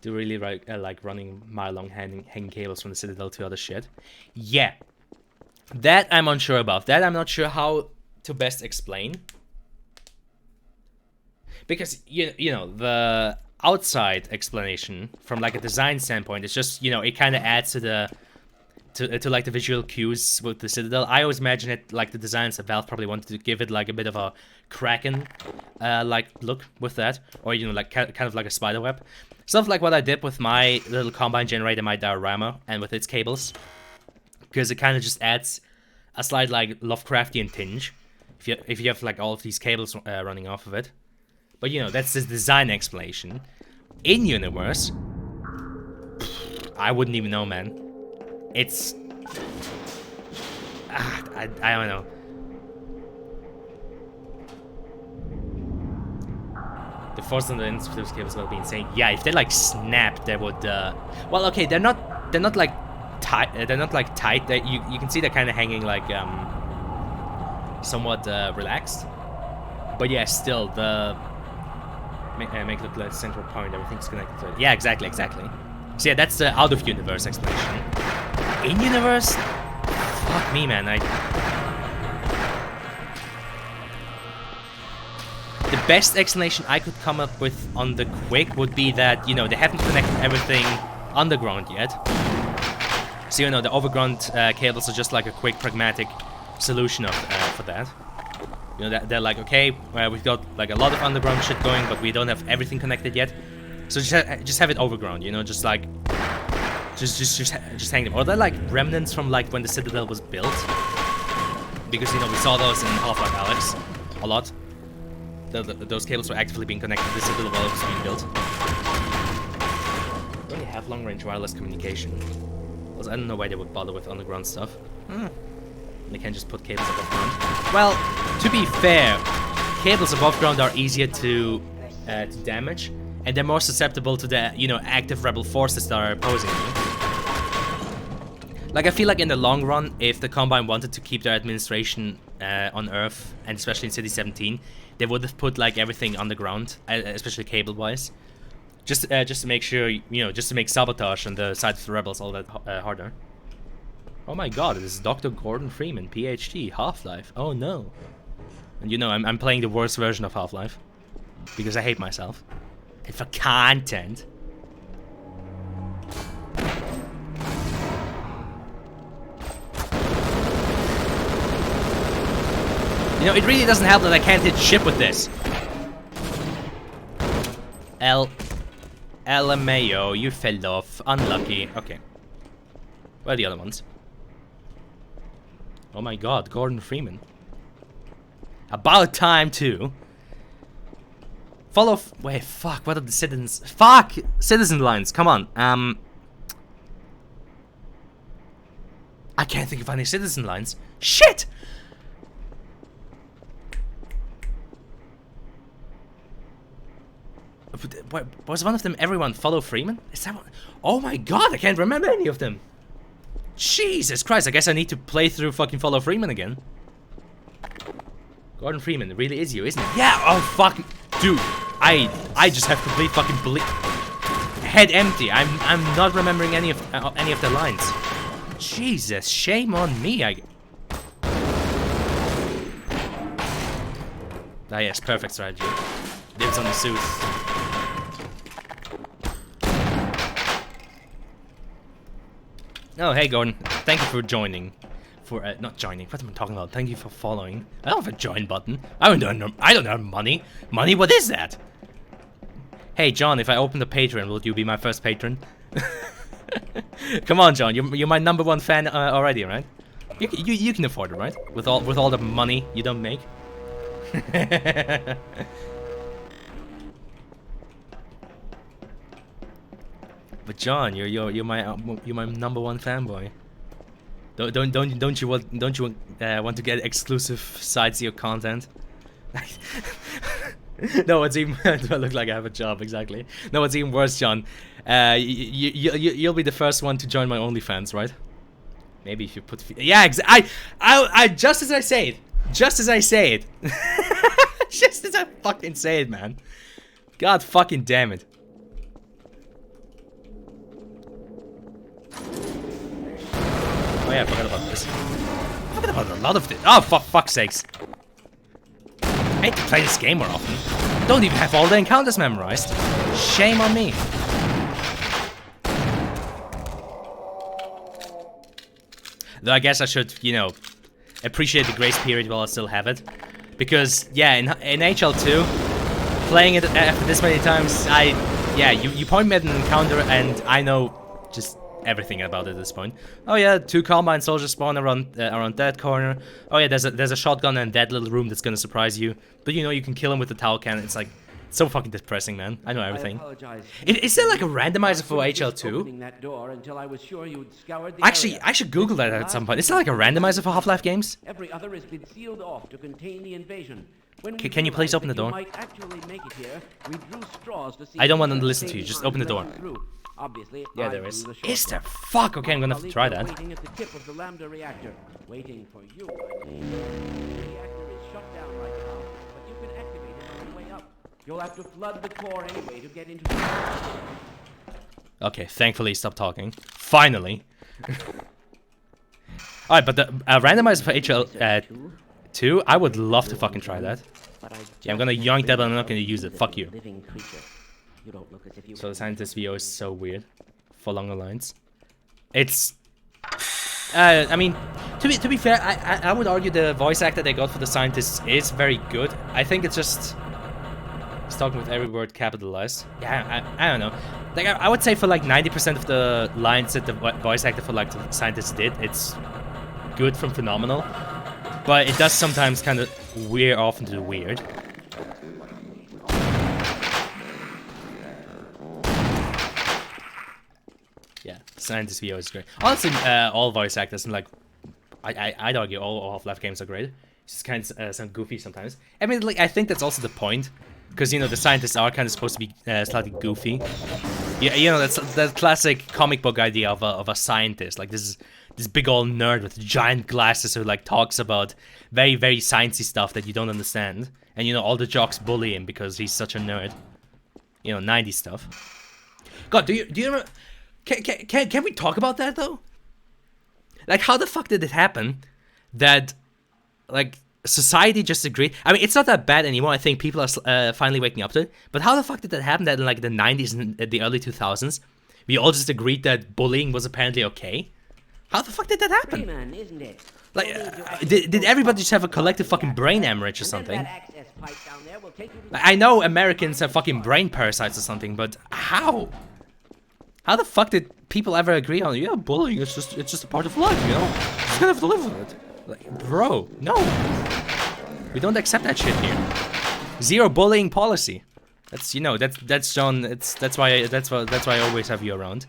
Do really like running mile-long hanging cables from the Citadel to other shit? Yeah. That I'm unsure about. That I'm not sure how to best explain. Because, you know, the outside explanation from like a design standpoint is just, you know, it kind of adds to the to like the visual cues with the Citadel. I always imagine it like the designs that Valve probably wanted to give it like a bit of a Kraken like look with that, or, you know, like kind of like a spider web. Stuff like what I did with my little combine generator, my diorama, and with its cables, because it kind of just adds a slight like Lovecraftian tinge if you have like all of these cables running off of it. But, you know, that's the design explanation. In universe, I wouldn't even know, man. It's... I don't know. The force on the ends of those cables will be insane. Yeah, if they like snap, they would. Well, okay, they're not like tight. They're not like tight. You can see they're kind of hanging like somewhat relaxed. But yeah, still the make it look like the central point. Everything's connected to it. Yeah, exactly. So yeah, that's the out of universe explanation. In universe, fuck me, man. The best explanation I could come up with on the quick would be that, you know, they haven't connected everything underground yet. So, you know, the overground cables are just like a quick pragmatic solution for that. You know, they're like, okay, we've got like a lot of underground shit going, but we don't have everything connected yet. So just have it overground, you know, just like, just hang them. Or they're like remnants from like when the Citadel was built, because you know we saw those in Half-Life Alyx a lot. Those cables were actively being connected to the Citadel while it was being built. They only have long-range wireless communication. I don't know why they would bother with underground stuff. They can't just put cables above ground. Well, to be fair, cables above ground are easier to damage, and they're more susceptible to the, you know, active rebel forces that are opposing you. Like, I feel like in the long run, if the Combine wanted to keep their administration on Earth, and especially in City 17, they would have put like everything underground, especially cable-wise, just to make sure, you know, just to make sabotage on the side of the rebels all that harder. Oh my god, this is Dr. Gordon Freeman, PhD, Half-Life. Oh no. And you know, I'm playing the worst version of Half-Life. Because I hate myself. And for content. You know, it really doesn't help that I can't hit ship with this. LMAO, you fell off. Unlucky. Okay. Where are the other ones? Oh my god, Gordon Freeman. About time too. Follow. Wait, fuck. What are the citizens? Fuck! Citizen lines. Come on. I can't think of any citizen lines. Shit! Was one of them everyone follow Freeman? Is that one? Oh my god, I can't remember any of them. Jesus Christ, I guess I need to play through fucking Follow Freeman again. Gordon Freeman, it really is you, isn't it? Yeah, oh fuck. Dude, I just have complete fucking head empty. I'm not remembering any of the lines. Jesus, shame on me. Ah yes, perfect strategy. Dibs on the suit. Oh, hey Gordon. Thank you for joining. Not joining. What am I talking about? Thank you for following. I don't have a join button. I don't have money. Money? What is that? Hey John, if I open the Patreon, will you be my first patron? Come on, John. You're my #1 fan already, right? You can afford it, right? With all the money you don't make. But John, you're my #1 fanboy. Don't you want to get exclusive side SEO content? No, it's even. Do I look like I have a job? Exactly. No, it's even worse, John. You'll be the first one to join my OnlyFans, right? Maybe if you put. Yeah, I just as I say it. Just as I say it. Just as I fucking say it, man. God fucking damn it. Oh yeah, I forgot about this. I forgot about a lot of this. Oh, for fuck's sakes. I hate to play this game more often. I don't even have all the encounters memorized. Shame on me. Though I guess I should, you know, appreciate the grace period while I still have it. Because, yeah, in HL2, playing it after this many times, you point me at an encounter and I know just everything about it at this point. Oh yeah, 2 Combine soldiers spawn around that corner. Oh yeah, there's a shotgun in that little room that's gonna surprise you. But you know, you can kill him with the towel cannon. It's like, it's so fucking depressing, man. I know everything. Is there like a randomizer for HL2? Actually, I should Google that at some point. Is there like a randomizer for Half-Life games? Every other has been sealed off to contain the invasion. Can you please open the door? I don't want to listen to you. Just open the door. Obviously, yeah, there is. Is there? Fuck. Okay, I'm gonna have to try that. Waiting at the tip of the Lambda reactor, waiting for you. The reactor is shut down right now, but you can activate it on the way up. You'll have to flood the core anyway to get into the... Okay, thankfully, stop talking. Finally. Alright, but the randomizer for HL2, I would love to fucking try that. Yeah, I'm gonna yoink that, but I'm not gonna use it. Fuck you. So the scientist VO is so weird. For longer lines. It's... I mean, to be fair, I would argue the voice actor they got for the scientists is very good. I think it's just he's talking with every word capitalized. Yeah, I don't know. Like I would say for like 90% of the lines that the voice actor for like the scientists did, it's good from phenomenal. But it does sometimes kind of veer off into the weird. Yeah, scientist VO is great. Honestly, all voice actors and like, I'd argue all Half-Life games are great. It's just kind of sound goofy sometimes. I mean, like I think that's also the point, because you know the scientists are kind of supposed to be slightly goofy. Yeah, you know that's the classic comic book idea of a scientist. Like this big old nerd with giant glasses who like talks about very very sciencey stuff that you don't understand, and you know all the jocks bully him because he's such a nerd. You know, 90s stuff. God, do you ever? Can we talk about that though? Like, how the fuck did it happen that, like, society just agreed? I mean, it's not that bad anymore. I think people are finally waking up to it. But how the fuck did that happen that in, like, the 90s and the early 2000s, we all just agreed that bullying was apparently okay? How the fuck did that happen? Freeman, isn't it? Like, did everybody just have a collective fucking brain hemorrhage or something? Like, I know Americans have fucking brain parasites or something, but how? How the fuck did people ever agree on, yeah, bullying, it's just a part of life, you know? You're just gonna have to live with it. Like, bro, no. We don't accept that shit here. Zero bullying policy. That's, you know, that's John, that's why I always have you around.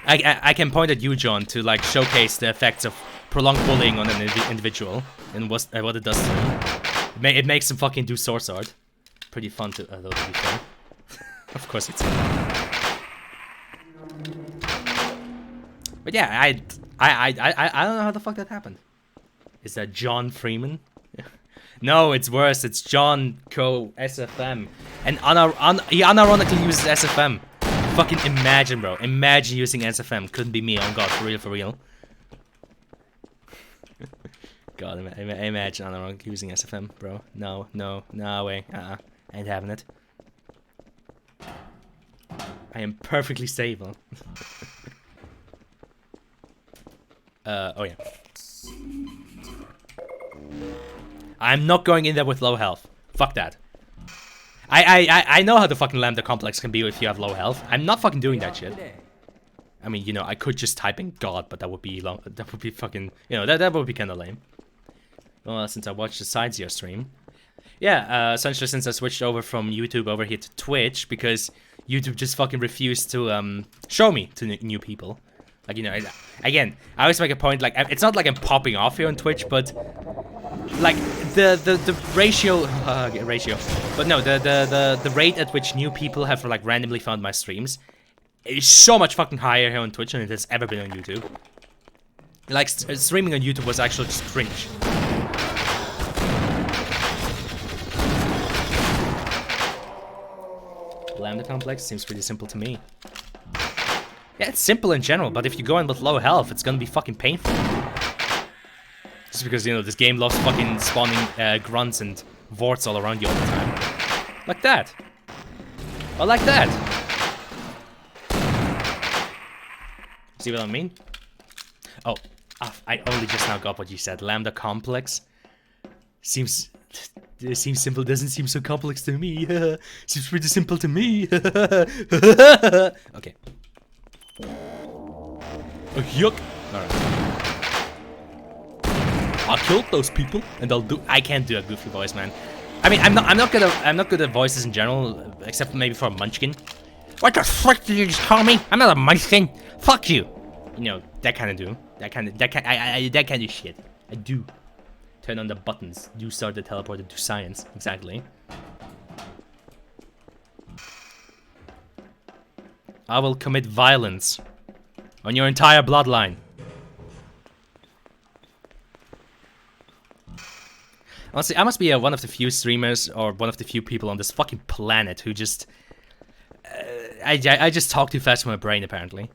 I can point at you, John, to like showcase the effects of prolonged bullying on an individual and what it does to them. It makes them fucking do Sorse art. Pretty fun to be fair. Of course it's. But yeah, I don't know how the fuck that happened. Is that John Freeman? No, it's worse. It's John Co SFM, and he unironically uses SFM. Fucking imagine, bro. Imagine using SFM. Couldn't be me. On God, for real. God, imagine unironically using SFM, bro. No way. Ain't having it. I am perfectly stable. Oh yeah. I'm not going in there with low health. Fuck that. I know how the fucking Lambda complex can be if you have low health. I'm not fucking doing that shit. I mean, you know, I could just type in God, but that would be long. That would be fucking, you know, that would be kind of lame. Well, since I watched the Sidezero stream, yeah, essentially since I switched over from YouTube over here to Twitch because YouTube just fucking refused to show me to new people. Like, you know, again, I always make a point, like, it's not like I'm popping off here on Twitch, but like the ratio, but no, the rate at which new people have like randomly found my streams is so much fucking higher here on Twitch than it has ever been on YouTube. Like, streaming on YouTube was actually just cringe. Lambda complex seems pretty simple to me. Yeah, it's simple in general, but if you go in with low health, it's gonna be fucking painful. Just because, you know, this game loves fucking spawning grunts and vorts all around you all the time. Like that. Or like that. See what I mean? Oh, I only just now got what you said. Lambda complex. Seems simple, doesn't seem so complex to me. Seems pretty simple to me. Okay. Oh, yuck. Alright. I'll kill those people and I can't do a goofy voice, man. I mean, I'm not good at voices in general, except maybe for a munchkin. What the frick did you just call me? I'm not a munchkin. Fuck you. You know, that kind of do. That kind of shit. I do. Turn on the buttons. Do start the teleporter to science. Exactly. I will commit violence on your entire bloodline. Honestly, I must be one of the few streamers or one of the few people on this fucking planet who just... I just talk too fast for my brain, apparently.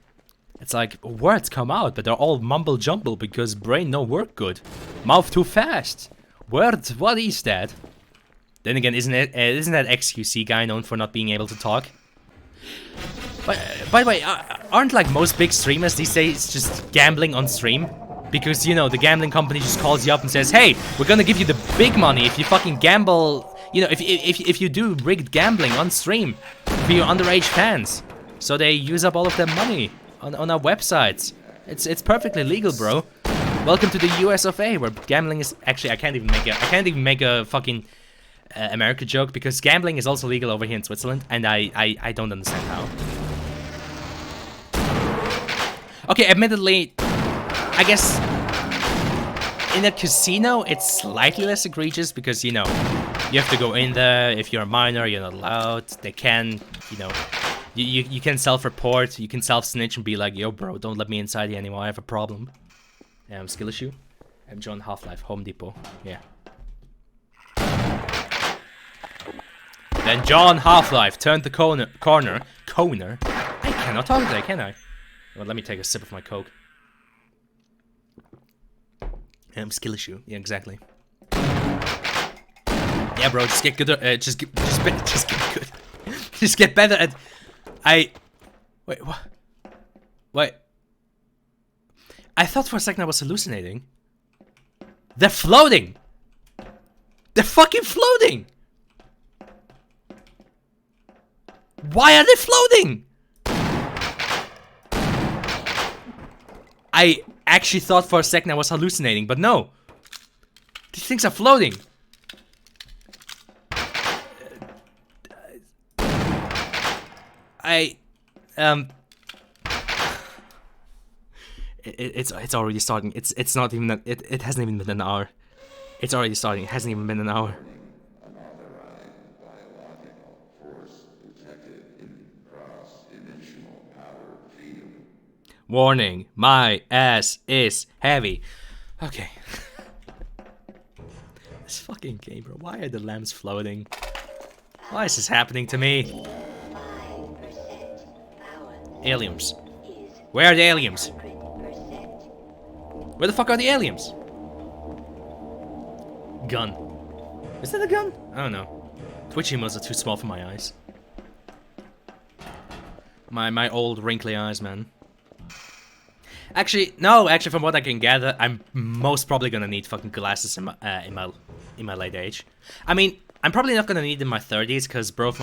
It's like, words come out, but they're all mumble-jumble because brain no work good. Mouth too fast. Words, what is that? Then again, isn't that XQC guy known for not being able to talk? By the way, aren't like most big streamers these days just gambling on stream? Because, you know, the gambling company just calls you up and says, hey, we're gonna give you the big money if you fucking gamble, you know, if you do rigged gambling on stream for your underage fans. So they use up all of their money on our websites. It's perfectly legal, bro. Welcome to the US of A, where gambling is actually I can't even make a fucking America joke because gambling is also legal over here in Switzerland, and I don't understand how. Okay, admittedly, I guess in a casino it's slightly less egregious because, you know, you have to go in there. If you're a minor, you're not allowed. They can, you know, you can self-report, you can self-snitch and be like, yo, bro, don't let me inside here anymore. I have a problem. Skill issue. I'm John Half-Life, Home Depot. Yeah. Then John Half-Life turned the corner. I cannot talk today, can I? Well, let me take a sip of my Coke. Skill issue. Yeah, exactly. Yeah, bro, just get good. Just get good. Just get better at. Wait, what? Wait. I thought for a second I was hallucinating. They're floating. They're fucking floating. Why are they floating? I actually thought for a second I was hallucinating, but no. These things are floating. It's already starting. It's not even that. It hasn't even been an hour. It's already starting. It hasn't even been an hour. Warning, my ass is heavy. Okay. This fucking game, bro. Why are the lamps floating? Why is this happening to me? Aliens. Where are the aliens? Where the fuck are the aliens? Gun. Is that a gun? I don't know. Twitch emotes are too small for my eyes. My old wrinkly eyes, man. Actually, no. Actually, from what I can gather, I'm most probably gonna need fucking glasses in my late age. I mean, I'm probably not gonna need them in my 30s because both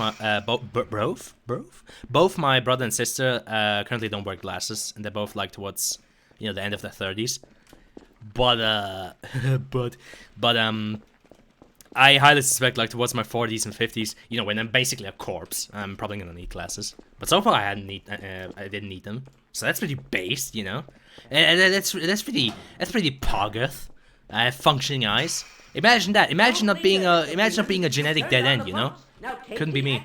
my brother and sister currently don't wear glasses, and they're both like towards, you know, the end of their 30s. But I highly suspect like towards my 40s and 50s, you know, when I'm basically a corpse, I'm probably gonna need glasses. But so far I didn't need them. So that's pretty based, you know. And that's pretty poggeth. I have functioning eyes. Imagine that. Imagine not being a genetic dead end, you know. Couldn't be me.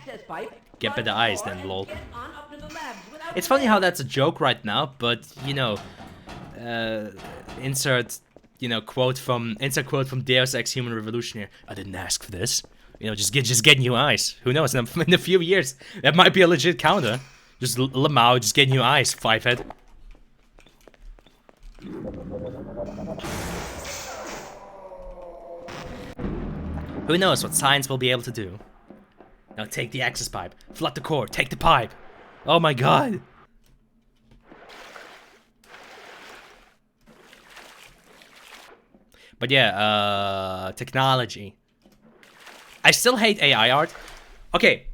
Get better eyes then, lol. It's funny how that's a joke right now, but you know, insert quote from Deus Ex Human Revolution here. I didn't ask for this. You know, just get new eyes. Who knows? In a few years, that might be a legit counter. Just Lamau, just get new eyes, Fivehead. Who knows what science will be able to do? Now take the access pipe, flood the core, take the pipe. Oh my god. But yeah, technology. I still hate AI art. Okay.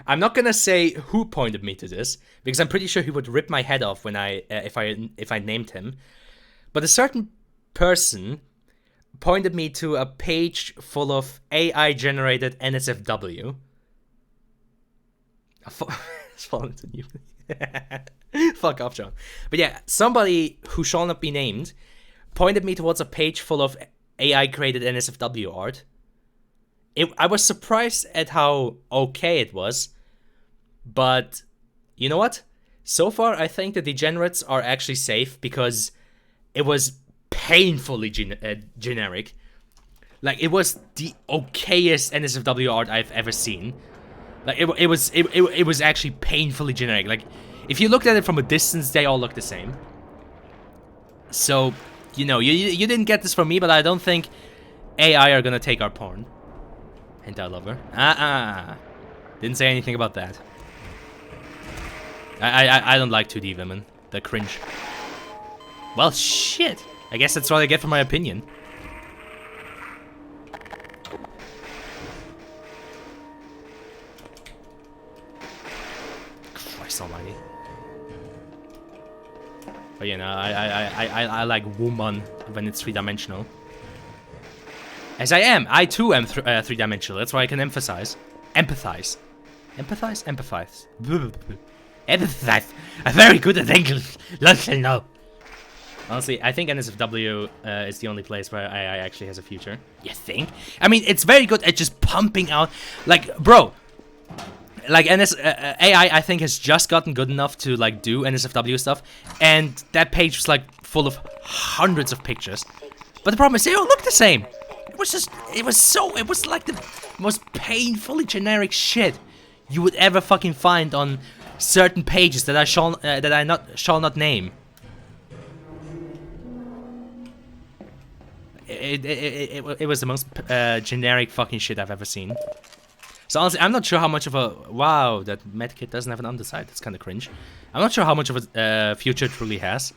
I'm not gonna say who pointed me to this, because I'm pretty sure he would rip my head off when if I named him. But a certain person pointed me to a page full of AI-generated NSFW. It's fallen to you. Fuck off, John. But yeah, somebody who shall not be named pointed me towards a page full of AI-created NSFW art. I was surprised at how okay it was, but you know what? So far, I think the degenerates are actually safe because it was painfully generic. Like, it was the okayest NSFW art I've ever seen. Like, it was actually painfully generic. Like, if you looked at it from a distance, they all look the same. So, you know, you didn't get this from me, but I don't think AI are gonna take our porn. Hentai lover. Didn't say anything about that. I don't like 2D women. They're cringe. Well, shit. I guess that's what I get for my opinion. Christ almighty. But you know, I like woman when it's 3-dimensional. As I am. I too am 3-dimensional. That's why I can emphasize. Empathize. Empathize? Empathize. Empathize. I'm very good at English. Let's know. Honestly, I think NSFW is the only place where AI actually has a future. You think? I mean, it's very good at just pumping out... Like, bro... Like, AI, I think, has just gotten good enough to, like, do NSFW stuff. And that page was, like, full of hundreds of pictures. But the problem is, they all look the same. It was like the most painfully generic shit you would ever fucking find on certain pages that I shall not name. It was the most generic fucking shit I've ever seen. So honestly, I'm not sure how much of a... Wow, that medkit doesn't have an underside. That's kind of cringe. I'm not sure how much of a future it truly has.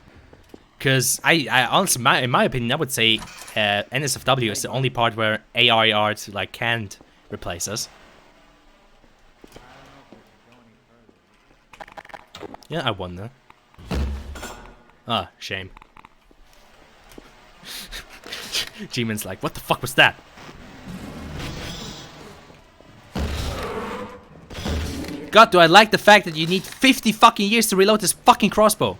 Because I honestly, in my opinion, I would say NSFW is the only part where AI art like can't replace us. Yeah, I wonder. Ah, shame. G-Man's like, what the fuck was that? God, do I like the fact that you need 50 fucking years to reload this fucking crossbow.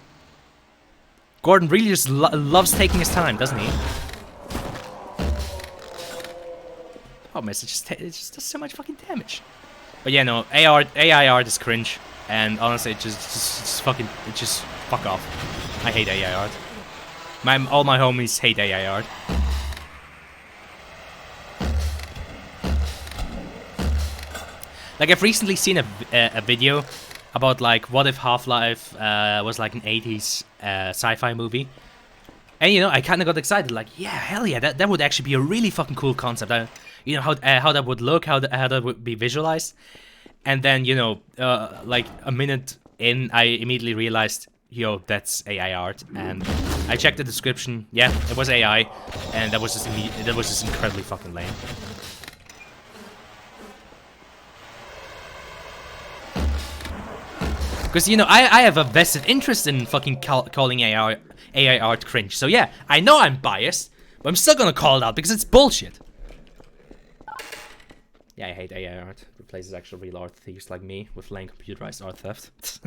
Gordon really just loves taking his time, doesn't he? Oh, man, it just does so much fucking damage. But yeah, no, AI art is cringe. And honestly, it just fuck off. I hate AI art. All my homies hate AI art. Like, I've recently seen a video about, like, what if Half-Life was like an 80s sci-fi movie. And, you know, I kind of got excited, like, yeah, hell yeah, that would actually be a really fucking cool concept. You know, how that would look, how that would be visualized. And then, you know, like, a minute in, I immediately realized, yo, that's AI art. And I checked the description, yeah, it was AI. And that was just incredibly fucking lame. Because, you know, I have a vested interest in fucking calling AI art cringe. So yeah, I know I'm biased, but I'm still gonna call it out because it's bullshit. Yeah, I hate AI art. Replaces actual real art thieves like me with lame computerized art theft.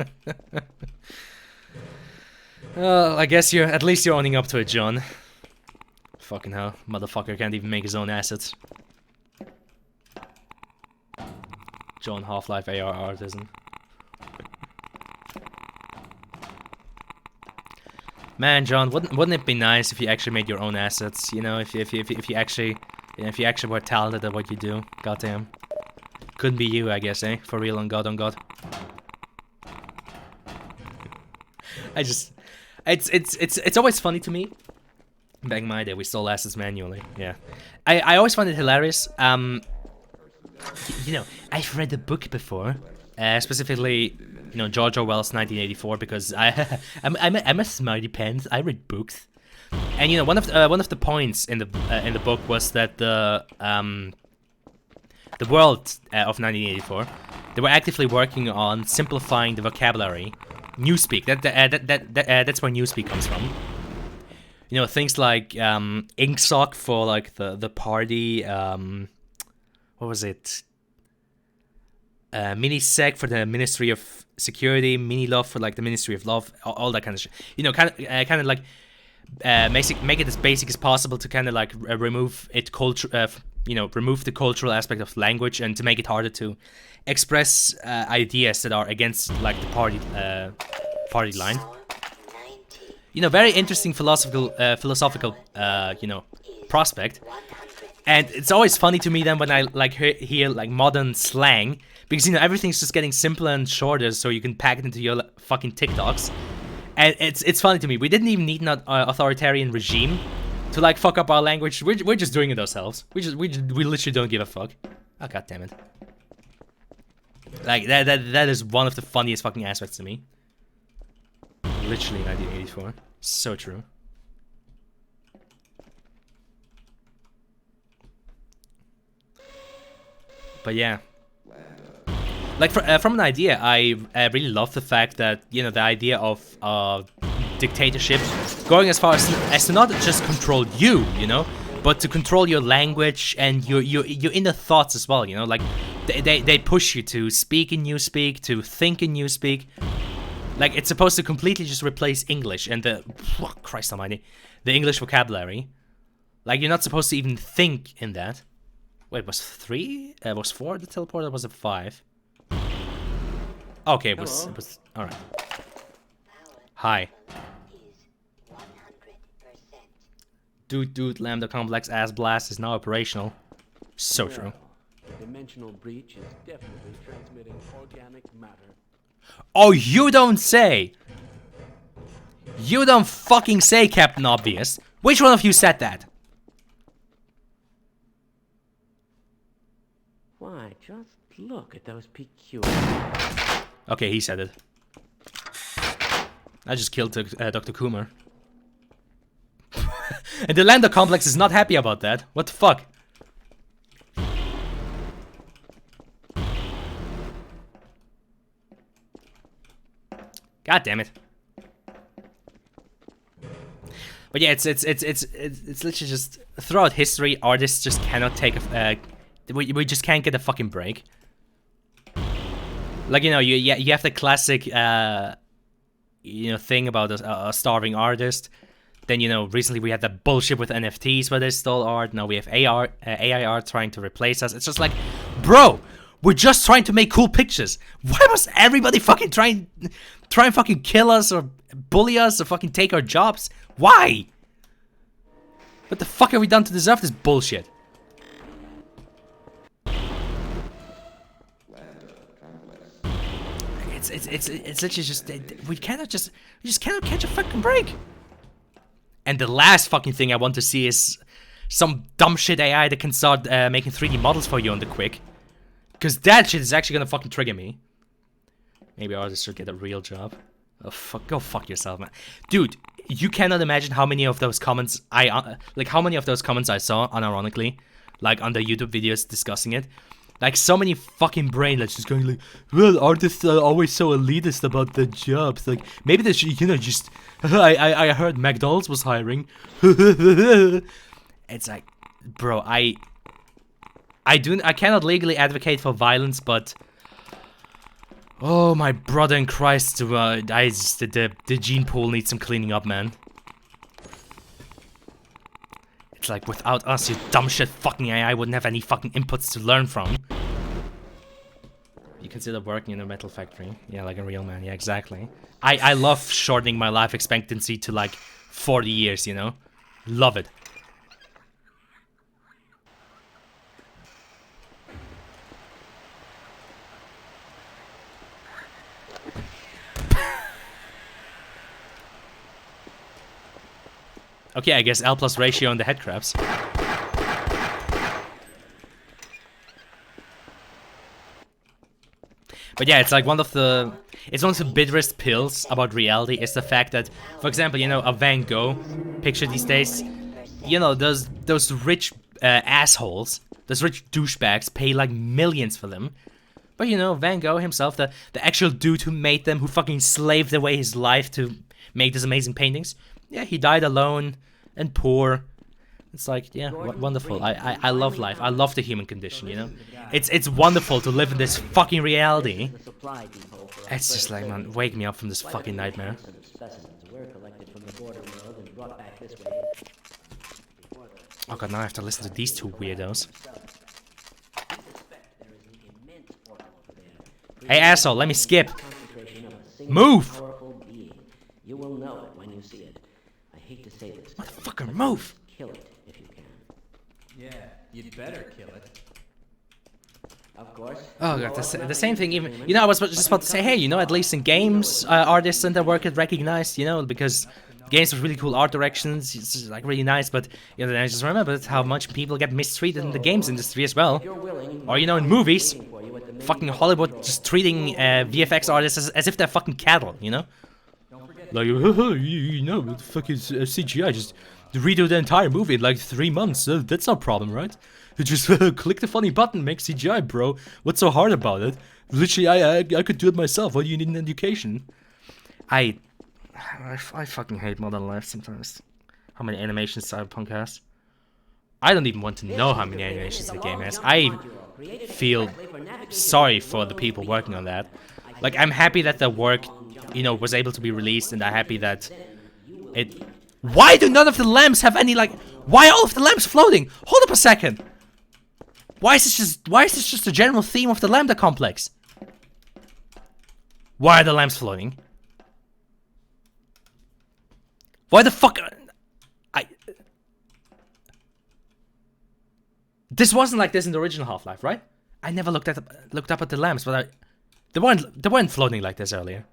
Well, I guess at least you're owning up to it, John. Fucking hell, motherfucker can't even make his own assets. John Half-Life AR artisan. Man, John, wouldn't it be nice if you actually made your own assets? You know, if you actually, you know, if you actually were talented at what you do. Goddamn, couldn't be you, I guess, eh? For real, on God, on God. It's always funny to me. Back in my day, we stole assets manually. Yeah, I always find it hilarious. You know, I've read the book before, specifically. You know, George Orwell's 1984, because I'm a smarty pants. I read books, and you know, one of the points in the book was that the world of 1984, they were actively working on simplifying the vocabulary, newspeak. That's where newspeak comes from. You know, things like inksock for like the party. What was it? Minisec for the Ministry of Security, Mini-Love for like the Ministry of Love, all that kind of shit. You know, kind of like make it as basic as possible to kind of like remove it you know, remove the cultural aspect of language and to make it harder to express ideas that are against like the party line. You know, very interesting philosophical you know, prospect. And it's always funny to me then when I like hear like modern slang, because you know everything's just getting simpler and shorter, so you can pack it into your fucking TikToks. And it's funny to me. We didn't even need an authoritarian regime to like fuck up our language. We're just doing it ourselves. We literally don't give a fuck. Oh, god damn it! Like that is one of the funniest fucking aspects to me. Literally 1984. So true. But yeah. Like, from an idea, I really love the fact that, you know, the idea of dictatorship going as far as to not just control you, you know, but to control your language and your inner thoughts as well, you know, like they push you to speak in newspeak, to think in newspeak. Like, it's supposed to completely just replace English and the Christ almighty, the English vocabulary. Like, you're not supposed to even think in that. Wait, was 3? Was 4 the teleporter? Was it 5? Okay, it was all right. Hi. Dude, Lambda Complex ass blast is now operational. So true. Dimensional breach is definitely transmitting organic matter. Oh, you don't say! You don't fucking say, Captain Obvious. Which one of you said that? Why, just look at those peculiar... Okay, he said it. I just killed Dr. Coomer. And the Lambda Complex is not happy about that. What the fuck? God damn it. But yeah, it's literally just throughout history, artists just cannot take a we just can't get a fucking break. Like, you know, you have the classic you know, thing about a starving artist. Then, you know, recently we had that bullshit with NFTs where they stole art. Now we have AI art trying to replace us. It's just like, bro, we're just trying to make cool pictures. Why must everybody fucking try and fucking kill us or bully us or fucking take our jobs? Why? What the fuck have we done to deserve this bullshit? It's literally just we just cannot catch a fucking break. And the last fucking thing I want to see is some dumb shit AI that can start making 3D models for you on the quick. Because that shit is actually gonna fucking trigger me. Maybe artists should get a real job. Oh fuck, go fuck yourself, man. Dude, you cannot imagine how many of those comments I saw unironically, like on the YouTube videos discussing it. Like, so many fucking brainlets just going like, well, artists are always so elitist about their jobs. Like, maybe they should, you know, just... I heard McDonald's was hiring. It's like, bro, I cannot legally advocate for violence, but... Oh, my brother in Christ, the gene pool needs some cleaning up, man. It's like, without us, you dumb shit fucking AI wouldn't have any fucking inputs to learn from. You consider working in a metal factory? Yeah, like a real man. Yeah, exactly. I love shortening my life expectancy to like 40 years, you know? Love it. Okay, I guess L plus ratio on the head crabs. But yeah, it's like one of the bitterest pills about reality is the fact that, for example, you know, a Van Gogh picture these days, you know, those rich assholes, those rich douchebags pay like millions for them. But you know, Van Gogh himself, the actual dude who made them, who fucking slaved away his life to make these amazing paintings, yeah, he died alone and poor. It's like, yeah, wonderful. I love life. I love the human condition, you know? It's wonderful to live in this fucking reality. It's just like, man, wake me up from this fucking nightmare. Oh god, now I have to listen to these two weirdos. Hey asshole, let me skip. Move! You will know it when you see it. I hate to say this. Motherfucker, move! Kill it if you can. Yeah, you'd better kill it. Of course. Oh god, the same thing even... You know, I was just about to say, hey, you know, at least in games, artists and their work get recognized, you know, because games with really cool art directions, it's just, like, really nice, but, you know, then I just remembered how much people get mistreated in the games industry as well. Or, you know, in movies. Fucking Hollywood just treating VFX artists as if they're fucking cattle, you know? Like, you know, what the fuck is CGI? Just redo the entire movie in like 3 months. That's no problem, right? You just click the funny button, make CGI, bro. What's so hard about it? Literally, I could do it myself. Why do you need an education? I fucking hate Modern Life sometimes. How many animations Cyberpunk has? I don't even want to know how many animations the game has. I feel sorry for the people working on that. Like, I'm happy that the work, you know, was able to be released, and I'm happy that it... Why do none of the lamps have any, like... Why are all of the lamps floating? Hold up a second! Why is this just a general theme of the Lambda complex? Why are the lamps floating? Why the fuck... This wasn't like this in the original Half-Life, right? I never looked up at the lamps, but they weren't floating like this earlier.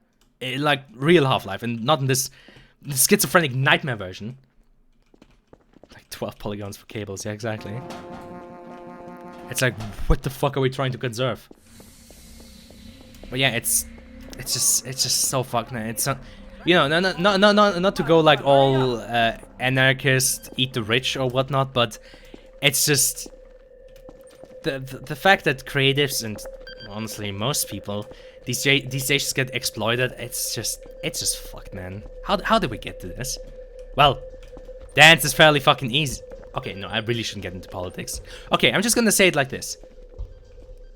Like real Half-Life, and not in this schizophrenic nightmare version. Like 12 polygons for cables, yeah, exactly. It's like, what the fuck are we trying to conserve? But yeah, it's just so fucked, man. It's not, you know, not to go like all anarchist, eat the rich or whatnot, but it's just the fact that creatives and honestly most people these days just get exploited. It's just fucked, man. How did we get to this? Well, the answer is fairly fucking easy. Okay, no, I really shouldn't get into politics. Okay, I'm just gonna say it like this.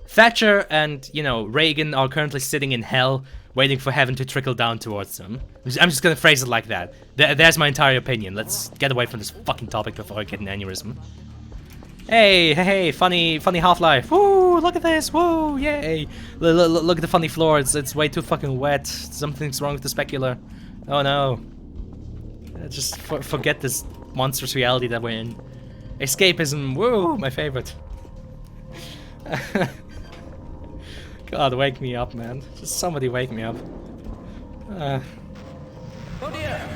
Thatcher and, you know, Reagan are currently sitting in hell, waiting for heaven to trickle down towards them. I'm just gonna phrase it like that. There's my entire opinion. Let's get away from this fucking topic before I get an aneurysm. Hey, funny Half-Life. Woo, look at this, woo, yay. Look at the funny floor, it's way too fucking wet. Something's wrong with the specular. Oh no. Just forget this monstrous reality that we're in. Escapism, woo, my favorite. God, wake me up, man. Just somebody wake me up. Oh dear!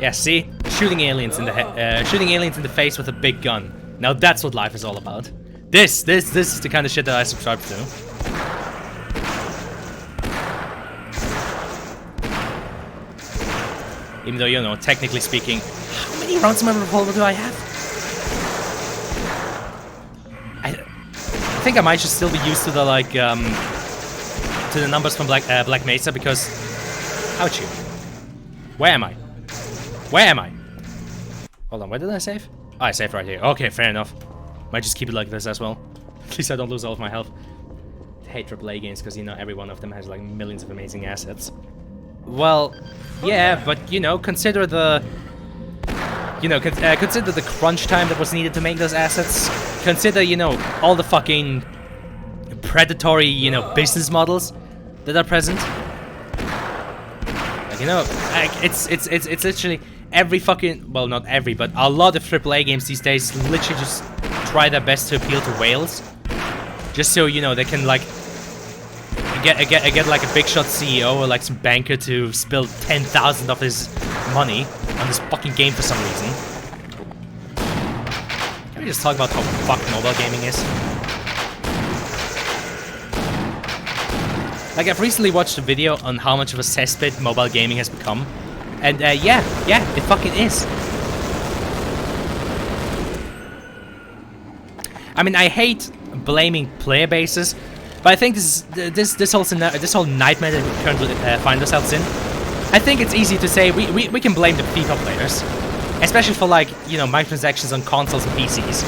Yeah, see? Shooting aliens in the face with a big gun. Now that's what life is all about. This is the kind of shit that I subscribe to. Even though, you know, technically speaking, how many rounds of my revolver do I have? I think I might just still be used to the, like, to the numbers from Black Mesa, because... Ouch you. Where am I? Where am I? Hold on, where did I save? Oh, I saved right here. Okay, fair enough. Might just keep it like this as well. At least I don't lose all of my health. I hate AAA games, because, you know, every one of them has, like, millions of amazing assets. Well, yeah, but, you know, consider the... You know, consider the crunch time that was needed to make those assets. Consider, you know, all the fucking predatory, you know, business models that are present. Like, you know, like, it's literally every fucking... Well, not every, but a lot of AAA games these days literally just try their best to appeal to whales. Just so, you know, they can, like... Get like a big shot CEO or like some banker to spill 10,000 of his money on this fucking game for some reason. Can we just talk about how fucked mobile gaming is? Like, I've recently watched a video on how much of a cesspit mobile gaming has become. And yeah, it fucking is. I mean, I hate blaming player bases, but I think this whole nightmare that we currently find ourselves in, I think it's easy to say we can blame the FIFA players, especially for, like, you know, microtransactions on consoles and PCs.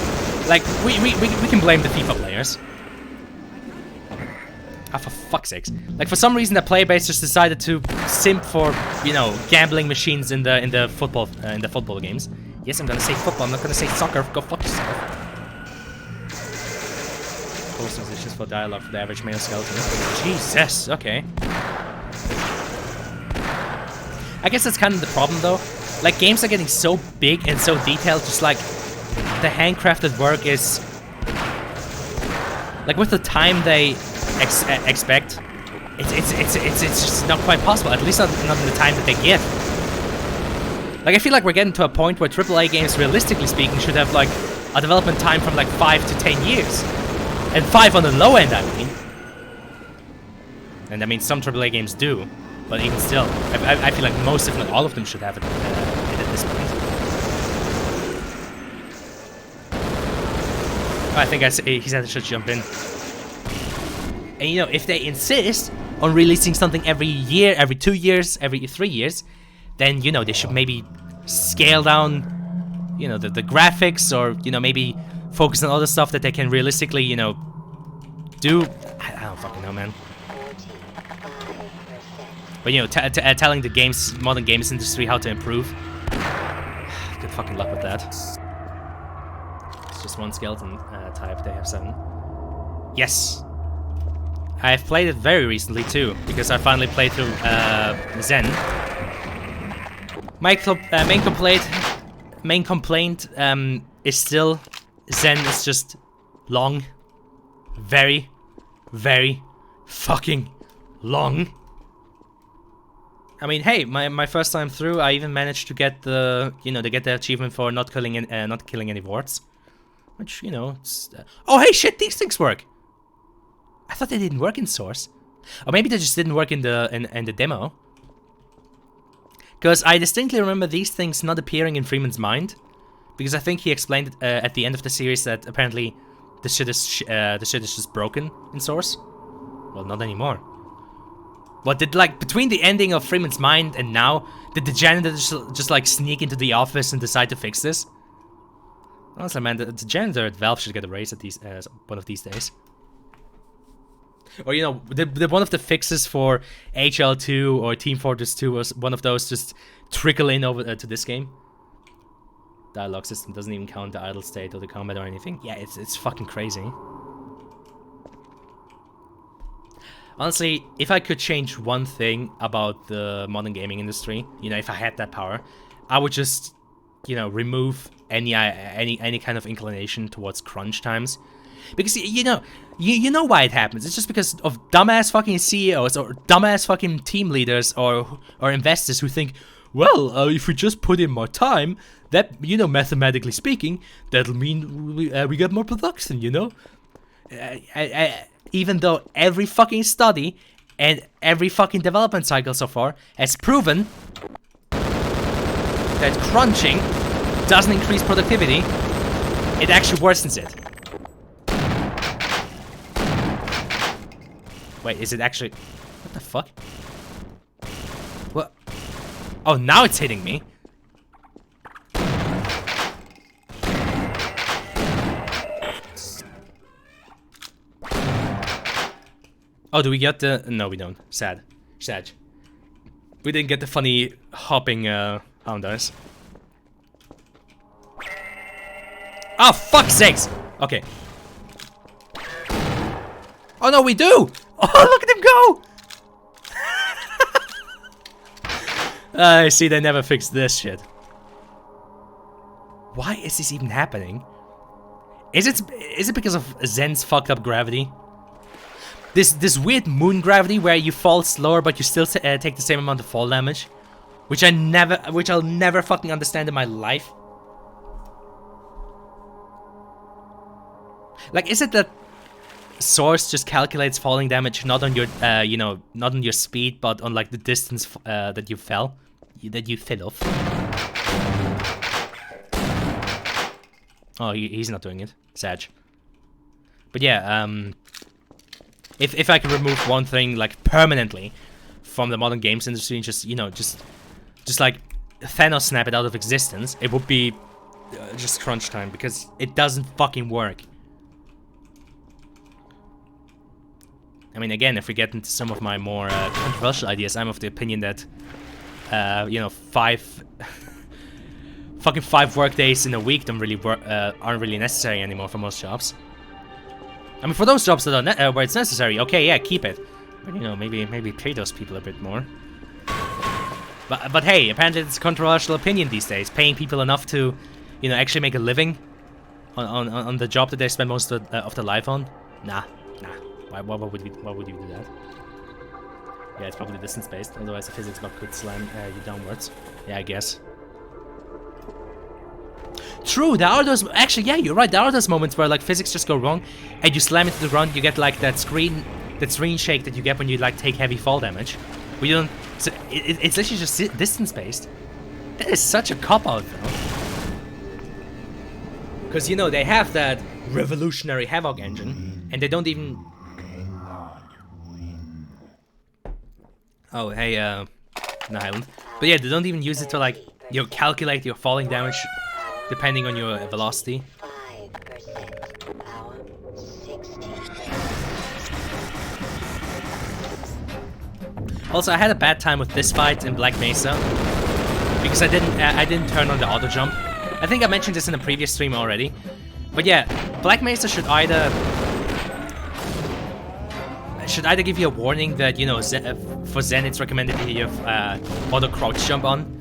Like, we can blame the FIFA players. Ah, for fuck's sakes! Like, for some reason, the player base just decided to simp for, you know, gambling machines in the football games. Yes, I'm gonna say football. I'm not gonna say soccer. Go fuck yourself. Positions for dialogue for the average male skeleton. Jesus, okay. I guess that's kind of the problem, though. Like, games are getting so big and so detailed, just like the handcrafted work is... Like, with the time they expect, it's just not quite possible. At least not in the time that they give. Like, I feel like we're getting to a point where AAA games, realistically speaking, should have, like, a development time from, like, 5 to 10 years. And 5 on the low end, I mean. And I mean, some AAA games do. But even still, I feel like most, if not all of them, should have it at this point. I think he said I should jump in. And you know, if they insist on releasing something every year, every 2 years, every 3 years, then, you know, they should maybe scale down, you know, the graphics, or, you know, maybe focus on other stuff that they can realistically, you know, do. I don't fucking know, man. But, you know, telling the modern games industry how to improve. Good fucking luck with that. It's just one skeleton type, they have 7. Yes! I've played it very recently too, because I finally played through Zen. My main complaint is still Zen is just long. Very, very fucking long. I mean, hey, my first time through, I even managed to get the, you know, to get the achievement for not killing any wards, which, you know, it's, oh hey shit, these things work. I thought they didn't work in Sorse, or maybe they just didn't work in the demo. Because I distinctly remember these things not appearing in Freeman's mind, because I think he explained at the end of the series that apparently the shit is just broken in Sorse. Well, not anymore. What did, like, between the ending of Freeman's mind and now, did the janitor just like sneak into the office and decide to fix this? Honestly, man, the janitor at Valve should get a raise at these one of these days. Or, you know, the one of the fixes for HL2 or Team Fortress 2 was one of those just trickle in over to this game. Dialogue system doesn't even count the idle state or the combat or anything. Yeah, it's fucking crazy. Honestly, if I could change one thing about the modern gaming industry, you know, if I had that power, I would just, you know, remove any kind of inclination towards crunch times. Because, you know why it happens. It's just because of dumbass fucking CEOs or dumbass fucking team leaders or investors who think, well, if we just put in more time, that, you know, mathematically speaking, that'll mean we get more production, you know? Even though every fucking study and every fucking development cycle so far has proven that crunching doesn't increase productivity, it actually worsens it. Wait, is it actually... What the fuck? What? Oh, now it's hitting me. Oh, do we get the... No, we don't. Sad. We didn't get the funny hopping hounders. Oh, fuck's sakes! Okay. Oh no, we do! Oh, look at him go! I see, they never fixed this shit. Why is this even happening? Is it because of Zen's fucked up gravity? This weird moon gravity where you fall slower but you still take the same amount of fall damage, which I'll never fucking understand in my life. Like, is it that Sorse just calculates falling damage not on your you know, not on your speed, but on like the distance that you fell off? Oh, he's not doing it. Sag. But yeah, if I could remove one thing like permanently from the modern games industry and just, you know, just like Thanos snap it out of existence, it would be just crunch time, because it doesn't fucking work. I mean, again, if we get into some of my more controversial ideas, I'm of the opinion that you know, 5 work days in a week don't really aren't really necessary anymore for most jobs. I mean, for those jobs that are where it's necessary, okay, yeah, keep it. But, you know, maybe pay those people a bit more. But hey, apparently it's a controversial opinion these days. Paying people enough to, you know, actually make a living on the job that they spend most of their life on. Nah. Why would you do that? Yeah, it's probably distance based. Otherwise, the physics bug could slam you downwards. Yeah, I guess. True, there are those. Actually, yeah, you're right. There are those moments where like physics just go wrong, and you slam into the ground. You get like that screen shake that you get when you like take heavy fall damage. We don't. So it's literally just distance based. That is such a cop out, though. Because you know they have that revolutionary Havoc engine, and they don't even. Oh hey, Nyland. But yeah, they don't even use it to like calculate your falling damage depending on your velocity. 5% power, 60. Also, I had a bad time with this fight in Black Mesa because I didn't turn on the auto jump. I think I mentioned this in a previous stream already. But yeah, Black Mesa should either give you a warning that, you know, for Zen it's recommended that you have auto crouch jump on.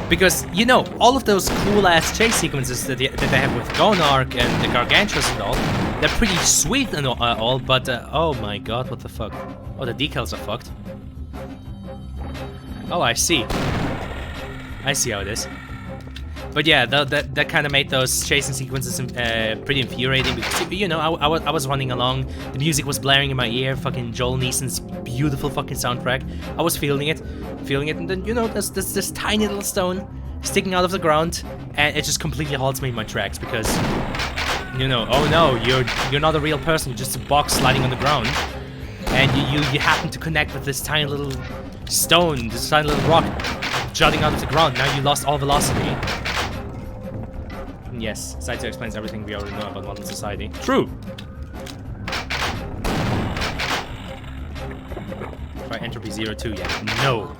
Because, you know, all of those cool-ass chase sequences that they have with Gonark and the Gargantuas and all, they're pretty sweet and all, but, oh my god, what the fuck? Oh, the decals are fucked. Oh, I see. I see how it is. But yeah, that kind of made those chasing sequences pretty infuriating because, you know, I was running along, the music was blaring in my ear, fucking Joel Neeson's beautiful fucking soundtrack. I was feeling it, and then, you know, there's this tiny little stone sticking out of the ground, and it just completely halts me in my tracks because, you know, oh no, you're not a real person, you're just a box sliding on the ground, and you happen to connect with this tiny little stone, this tiny little rock jutting out of the ground. Now you lost all velocity. Yes, Saito explains everything we already know about modern society. True! Try Entropy 02 yet? No.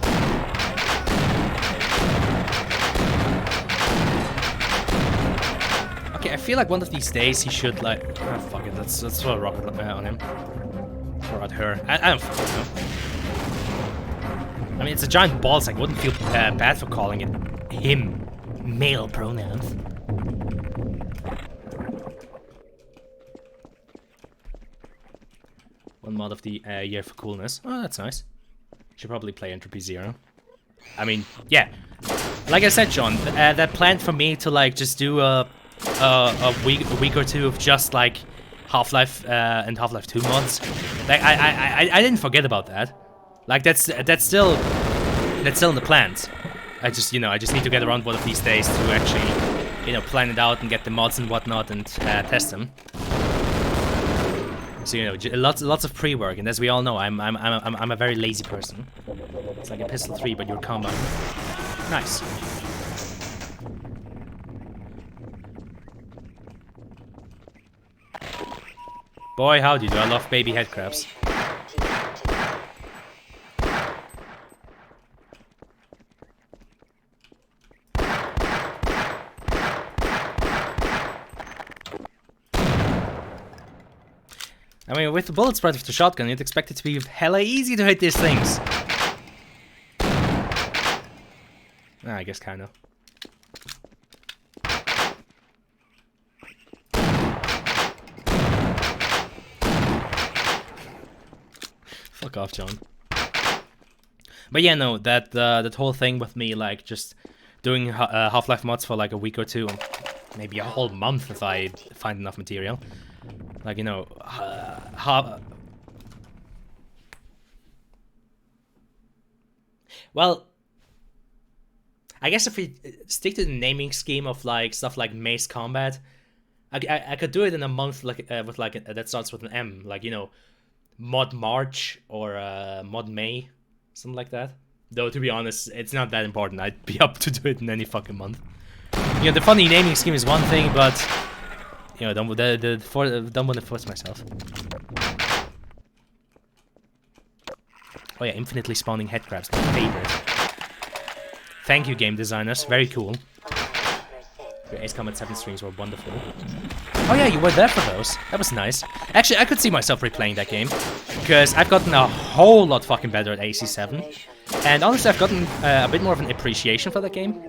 Okay, I feel like one of these days he should like... Oh, fuck it, let's throw a rocket on him. Or at her. I don't fucking know. I mean, it's a giant ball, so I wouldn't feel bad for calling it him. Male pronouns. One mod of the year for coolness. Oh, that's nice. Should probably play Entropy 0. I mean, yeah. Like I said, John, that plan for me to like just do a week or two of just like Half-Life and Half-Life 2 mods. Like I didn't forget about that. Like that's still in the plans. I just need to get around one of these days to actually, you know, plan it out and get the mods and whatnot and test them. So, you know, lots of pre-work, and as we all know, I'm a very lazy person. It's like a Pistol 3, but you're combine. Nice. Boy, howdy do I love baby headcrabs. I mean, with the bullet spread of the shotgun, you'd expect it to be hella easy to hit these things. I guess kinda. Fuck off, John. But yeah, no, that whole thing with me, like, just doing Half-Life mods for like a week or two, or maybe a whole month if I find enough material. Like, you know, well, I guess if we stick to the naming scheme of like stuff like Maze Combat, I could do it in a month, like with like that starts with an M, like, you know, Mod March or Mod May, something like that. Though to be honest, it's not that important. I'd be up to do it in any fucking month. You know, the funny naming scheme is one thing, but you know, don't want to force myself. Oh yeah, infinitely spawning headcrabs, my favorite. Thank you, game designers. Very cool. Your Ace Combat 7 streams were wonderful. Oh yeah, you were there for those. That was nice. Actually, I could see myself replaying that game, because I've gotten a whole lot fucking better at AC7. And honestly, I've gotten a bit more of an appreciation for that game.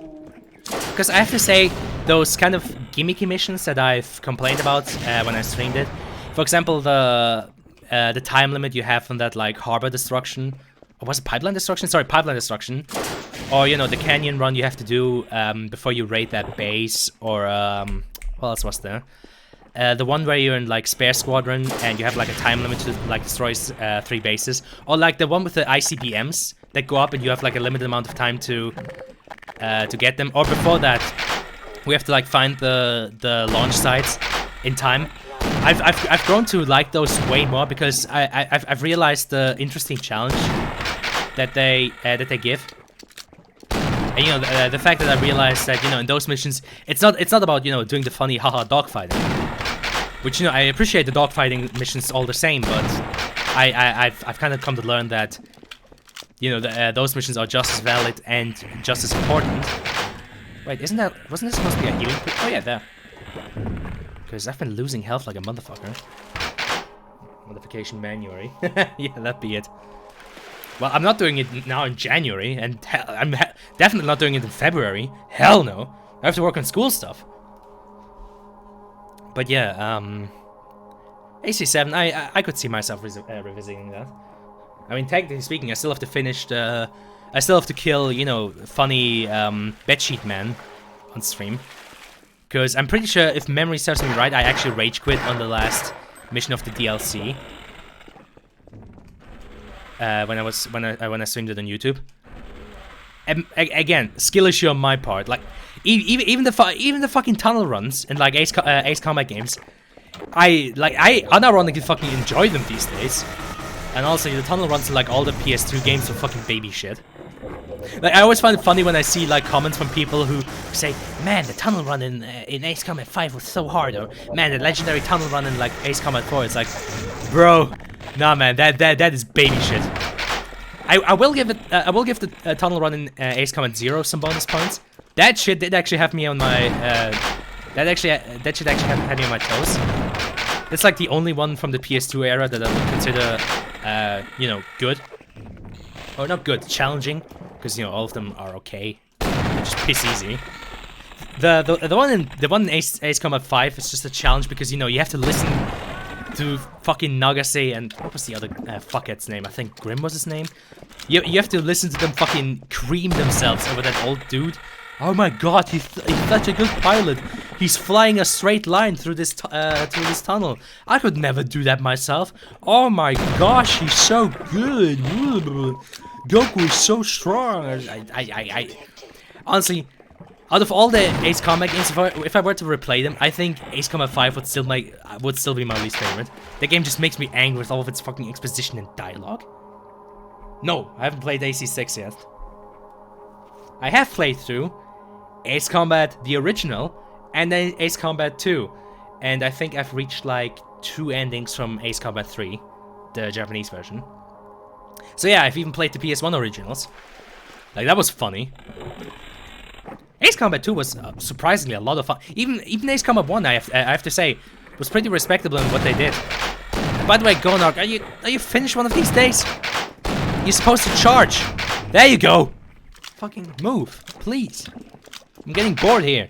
Because I have to say, those kind of gimmicky missions that I've complained about when I streamed it, for example, the time limit you have on that like harbor destruction, or was it pipeline destruction? Sorry, pipeline destruction. Or, you know, the canyon run you have to do before you raid that base, or, what else was there? The one where you're in, like, Spare Squadron, and you have, like, a time limit to, like, destroy 3 bases. Or, like, the one with the ICBMs that go up, and you have, like, a limited amount of time to get them. Or before that, we have to, like, find the launch sites in time. I've grown to like those way more because I've realized the interesting challenge that they give. And, you know, the fact that I realized that, you know, in those missions, it's not about, you know, doing the funny haha dogfighting, which, you know, I appreciate the dogfighting missions all the same, but I've kind of come to learn that, you know, those missions are just as valid and just as important. Wait, wasn't this supposed to be a healing point? Oh yeah, there. Because I've been losing health like a motherfucker. Modification manuary. Yeah, that'd be it. Well, I'm not doing it now in January, and I'm definitely not doing it in February. Hell no. I have to work on school stuff. But yeah, AC7, I could see myself revisiting that. I mean, technically speaking, I still have to finish the... I still have to kill, you know, funny bedsheet man on stream. Because I'm pretty sure, if memory serves me right, I actually rage quit on the last mission of the DLC. When I streamed it on YouTube. Again, skill issue on my part. Like, even the fucking tunnel runs in like Ace Combat games, I unironically fucking enjoy them these days. And also, the tunnel runs in like all the PS2 games are fucking baby shit. Like, I always find it funny when I see like comments from people who say, "Man, the tunnel run in Ace Combat 5 was so hard," or "Man, the legendary tunnel run in like Ace Combat 4." It's like, bro, nah, man, that is baby shit. I will give the tunnel run in Ace Combat 0 some bonus points. That shit did actually have me on my that shit actually had me on my toes. It's like the only one from the PS2 era that I would consider you know, good. Or not good, challenging, because, you know, all of them are okay. They're just piss easy. The one in Ace Combat 5 is just a challenge because, you know, you have to listen to fucking Nagase and what was the other fuckhead's name? I think Grim was his name. You have to listen to them fucking cream themselves over that old dude. Oh my god, he's such a good pilot. He's flying a straight line through this tunnel. I could never do that myself. Oh my gosh, he's so good. Goku is so strong. I honestly, out of all the Ace Combat games, if I were to replay them, I think Ace Combat 5 would still be my least favorite. The game just makes me angry with all of its fucking exposition and dialogue. No, I haven't played AC6 yet. I have played through Ace Combat the original and then Ace Combat 2, and I think I've reached like 2 endings from Ace Combat 3, the Japanese version. So yeah, I've even played the PS1 originals. Like, that was funny. Ace Combat 2 was surprisingly a lot of fun. Even Ace Combat 1, I have to say, was pretty respectable in what they did. And by the way, Gonark, are you finished one of these days? You're supposed to charge. There you go. Fucking move, please. I'm getting bored here.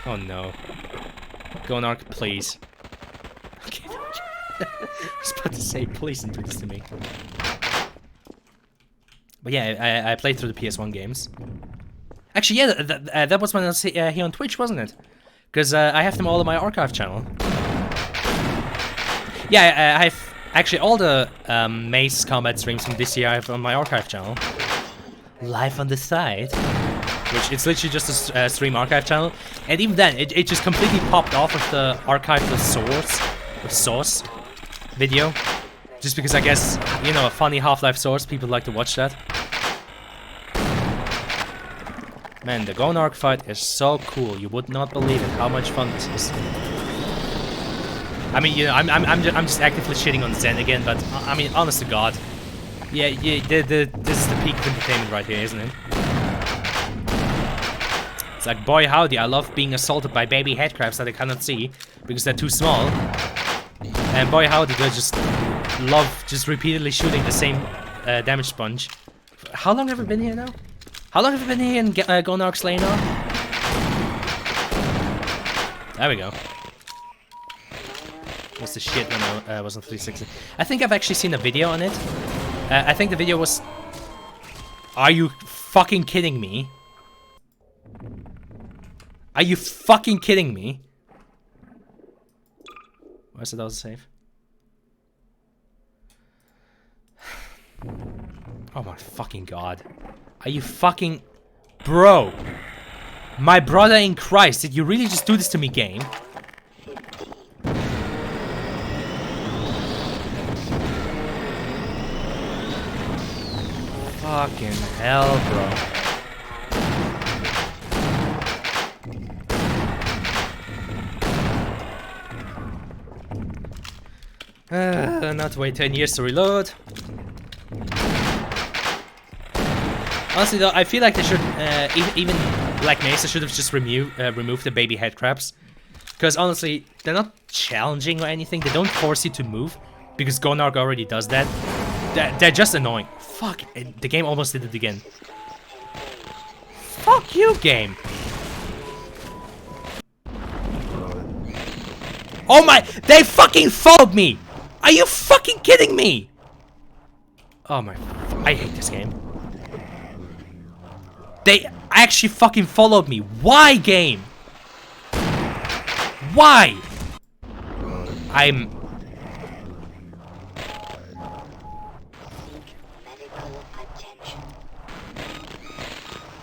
Oh no. Gonark, please. Okay. I was about to say, please don't do this to me. But yeah, I played through the PS1 games. Actually, yeah, that was when I was here on Twitch, wasn't it? Because I have them all on my archive channel. Yeah, I have actually all the Mace Combat streams from this year I have on my archive channel. Live on the side. Which, it's literally just a stream archive channel. And even then, it just completely popped off of the archive with Sorse video. Just because I guess, you know, a funny Half-Life Source, people like to watch that. Man, the Gonark fight is so cool. You would not believe it, how much fun this is. I mean, you know, I'm just actively shitting on Zen again, but I mean, honest to God, yeah, this is the peak of entertainment right here, isn't it? It's like, boy howdy, I love being assaulted by baby headcrabs that I cannot see because they're too small. And boy howdy, do I just love just repeatedly shooting the same damage sponge. How long have we been here now? How long have we been here in Gonark's Lane now? There we go. What's the shit when I was on 360? I think I've actually seen a video on it. I think the video was Are you fucking kidding me? Are you fucking kidding me? Where's it all safe? Oh my fucking god. Are you fucking... Bro! My brother in Christ, did you really just do this to me, game? Fucking hell, bro. Not wait 10 years to reload. Honestly though, I feel like they should, even Black Mesa should have just removed the baby headcrabs. Because honestly, they're not challenging or anything, they don't force you to move. Because Gonarg already does that. They're just annoying. Fuck, the game almost did it again. Fuck you, game. Oh my, they fucking followed me! Are you fucking kidding me? Oh my, I hate this game. They actually fucking followed me. Why, game? Why? I'm...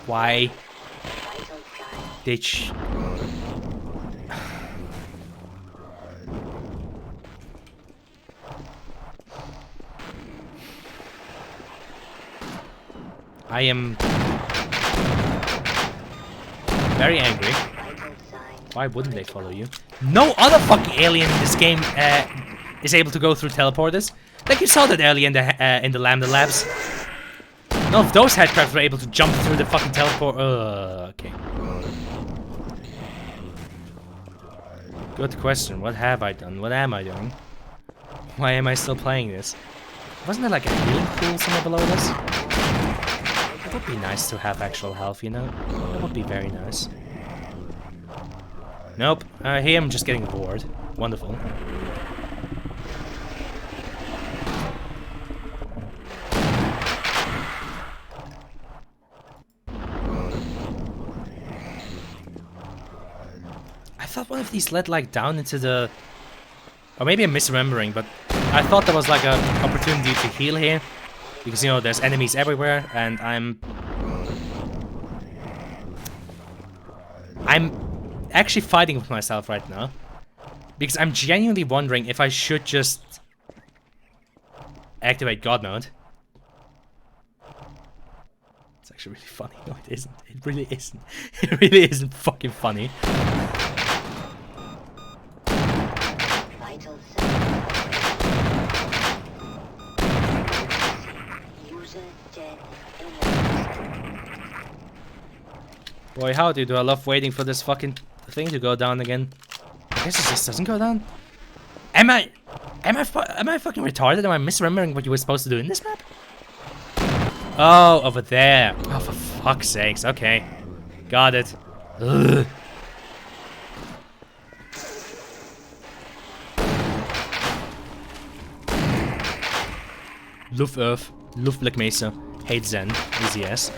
Why did she... I am very angry. Why wouldn't they follow you? No other fucking alien in this game is able to go through teleporters. Like you saw that earlier in the Lambda Labs. None of those headcrabs were able to jump through the fucking teleport. Okay. Good question. What have I done? What am I doing? Why am I still playing this? Wasn't there like a healing pool somewhere below this? It would be nice to have actual health, you know? That would be very nice. Nope. Here I'm just getting bored. Wonderful. I thought one of these led like down into the... Or maybe I'm misremembering, but I thought there was like an opportunity to heal here. Because, you know, there's enemies everywhere, and I'm actually fighting with myself right now. Because I'm genuinely wondering if I should just activate God mode. It's actually really funny. No, it isn't. It really isn't. It really isn't fucking funny. Boy, howdy, do I love waiting for this fucking thing to go down again. I guess it just doesn't go down. Am I fucking retarded? Am I misremembering what you were supposed to do in this map? Oh, over there. Oh, for fuck's sakes. Okay. Got it. Ugh. Love Earth. Love Black Mesa. Hate Zen. Easy as.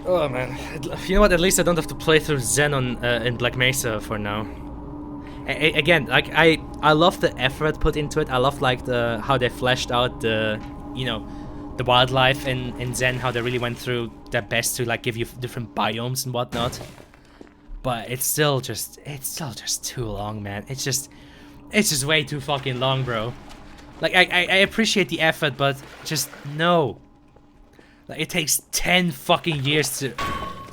Oh man, you know what? At least I don't have to play through Zen on in Black Mesa for now. Again, like I love the effort put into it. I love like how they fleshed out the, you know, the wildlife in Zen. How they really went through their best to like give you different biomes and whatnot. But it's still just too long, man. It's just way too fucking long, bro. Like I appreciate the effort, but just no. Like, it takes 10 fucking years to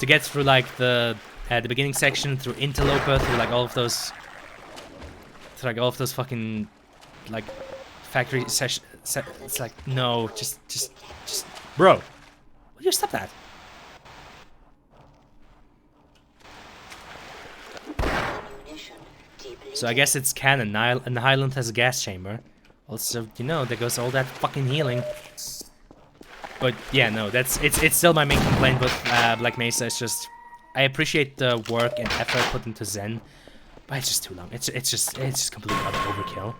get through like the beginning section, through Interloper, through like all of those fucking like factory session. It's like no, just bro, will you stop that? So I guess it's canon. And the Highland has a gas chamber. Also, you know, there goes all that fucking healing. But yeah, no, it's still my main complaint with Black Mesa. It's just I appreciate the work and effort put into Zen, but it's just too long. It's just completely utter overkill.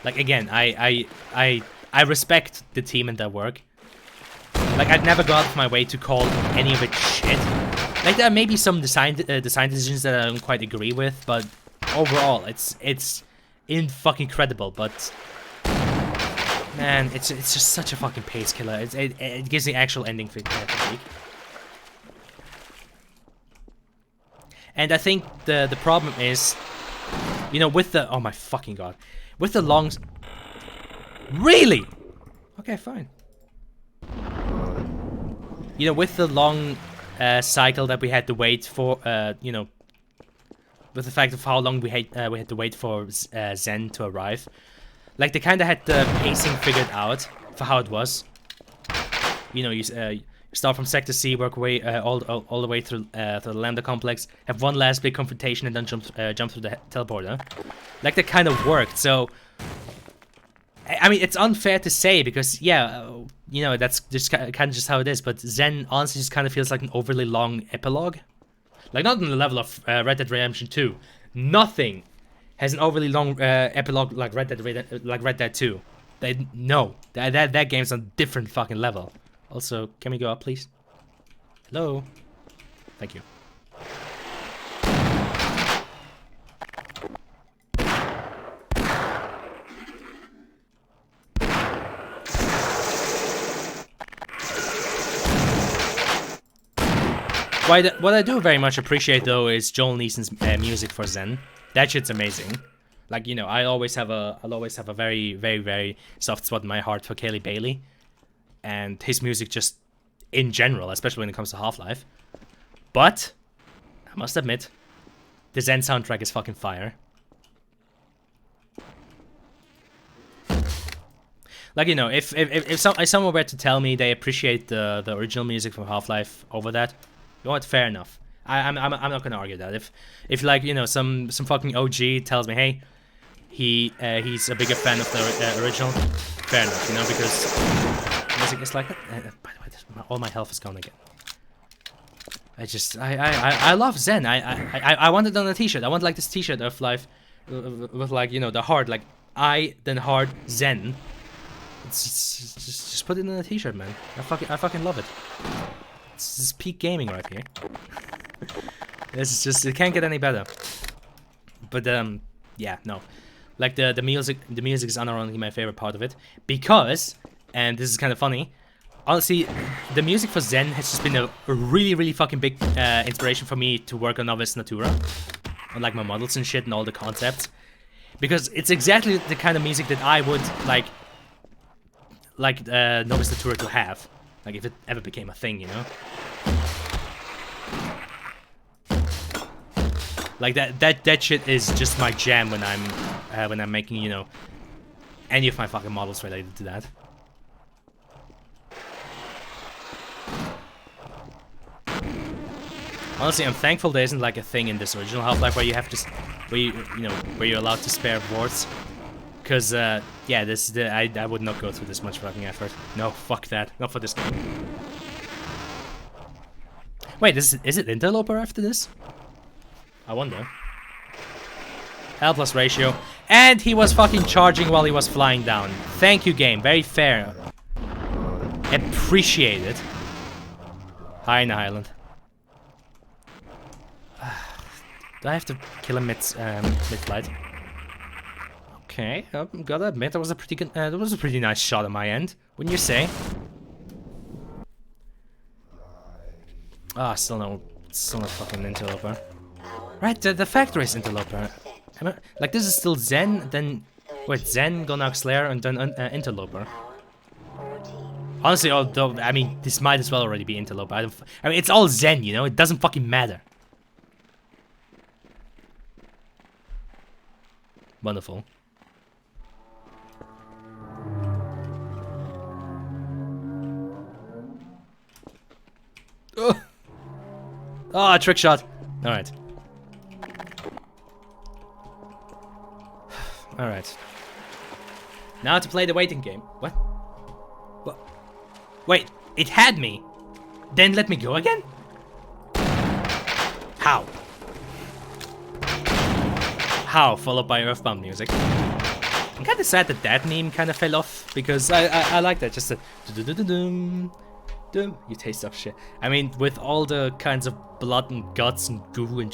Like again, I I respect the team and their work. Like, I'd never go out of my way to call any of it shit. Like, there may be some design decisions that I don't quite agree with, but overall, it's in fucking credible. But man, it's just such a fucking pace killer. It gives the actual ending fatigue. And I think the problem is, you know, with the, oh my fucking god, with the long, really? Okay, fine. You know, with the long cycle that we had to wait for, you know, with the fact of how long we had to wait for Zen to arrive, like they kind of had the pacing figured out for how it was. You know, you start from Sector C, work away all the way through the Lambda complex, have one last big confrontation, and then jump through the teleporter. Like that kind of worked. So, I mean, it's unfair to say because yeah, you know, that's just kind of just how it is. But Zen honestly just kind of feels like an overly long epilogue. Like not on the level of Red Dead Redemption 2. Nothing has an overly long epilogue like Red Dead 2. That game's on a different fucking level. Also, can we go up, please? Hello? Thank you. What I do very much appreciate, though, is Joel Neeson's music for Zen. That shit's amazing. Like, you know, I'll always have a very, very, very soft spot in my heart for Kaylee Bailey. And his music just in general, especially when it comes to Half-Life. But I must admit, the Zen soundtrack is fucking fire. Like, you know, if someone were to tell me they appreciate the original music from Half-Life over that, you know what? Fair enough. I'm not gonna argue that. If like, you know, some fucking OG tells me, hey, he's a bigger fan of the original, fair enough, you know, because music is like that. By the way, all my health is gone again. I love Zen. I want it on a t-shirt. I want like this t-shirt of life with like, you know, the heart, like I then heart Zen. It's just put it in a t-shirt, man. I fucking love it. This is peak gaming right here. This is just, it can't get any better. But yeah, no. Like the music is unironically my favorite part of it because, and this is kind of funny, honestly, the music for Zen has just been a really fucking big inspiration for me to work on Novice Natura, on like my models and shit and all the concepts, because it's exactly the kind of music that I would like Novice Natura to have, like if it ever became a thing, you know. Like that shit is just my jam when I'm making, you know, any of my fucking models related to that. Honestly, I'm thankful there isn't like a thing in this original Half-Life where you have to, where you're allowed to spare boards, because yeah, I would not go through this much fucking effort. No, fuck that, not for this game. Wait, is it Interloper after this? I wonder. L plus ratio. And he was fucking charging while he was flying down. Thank you, game. Very fair. Appreciate it. Hi in the Highland. Do I have to kill him mid-flight? Okay, gotta admit that was a pretty good, that was a pretty nice shot on my end, wouldn't you say? Ah, still no fucking Interloper. Right, the factory is Interloper. Like, this is still Zen, then... Wait, Zen, Gonarch Slayer, and then Interloper. Honestly, although, I mean, this might as well already be Interloper. I mean, it's all Zen, you know? It doesn't fucking matter. Wonderful. Oh, oh, trick shot. All right. All right. Now to play the waiting game. What? What? Wait, it had me. Then let me go again? How? How? Followed by Earthbound music. I'm kind of sad that that meme kind of fell off, because I like that, just the dum. You taste of shit. I mean, with all the kinds of blood and guts and goo and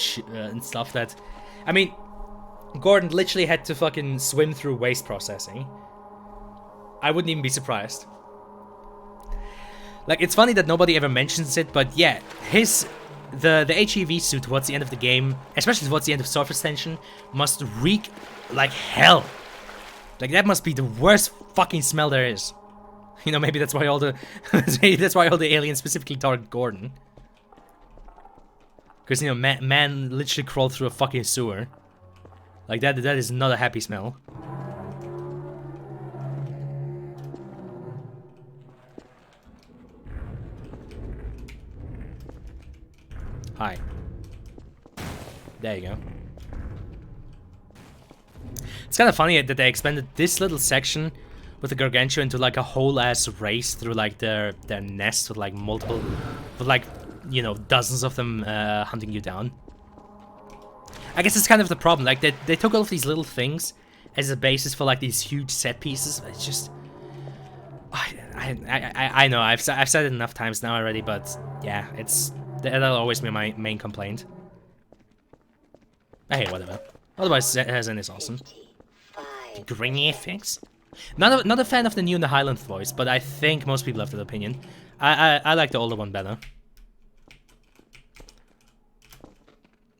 stuff that, I mean, Gordon literally had to fucking swim through waste processing. I wouldn't even be surprised. Like, it's funny that nobody ever mentions it, but yeah, the HEV suit towards the end of the game, especially towards the end of Surface Tension, must reek like hell. Like, that must be the worst fucking smell there is. You know, maybe that's why all the aliens specifically target Gordon. Because, you know, man literally crawled through a fucking sewer. Like, that is not a happy smell. Hi. There you go. It's kind of funny that they expanded this little section with the Gargantua into like a whole ass race through like their nest with like multiple, with like, you know, dozens of them hunting you down. I guess it's kind of the problem. Like they took all of these little things as a basis for like these huge set pieces. It's just, I know I've said it enough times now already, but yeah, that'll always be my main complaint. Hey, whatever. Otherwise, Zen is awesome. Grainy effects. Not a fan of the new in the Highland voice, but I think most people have that opinion. I like the older one better.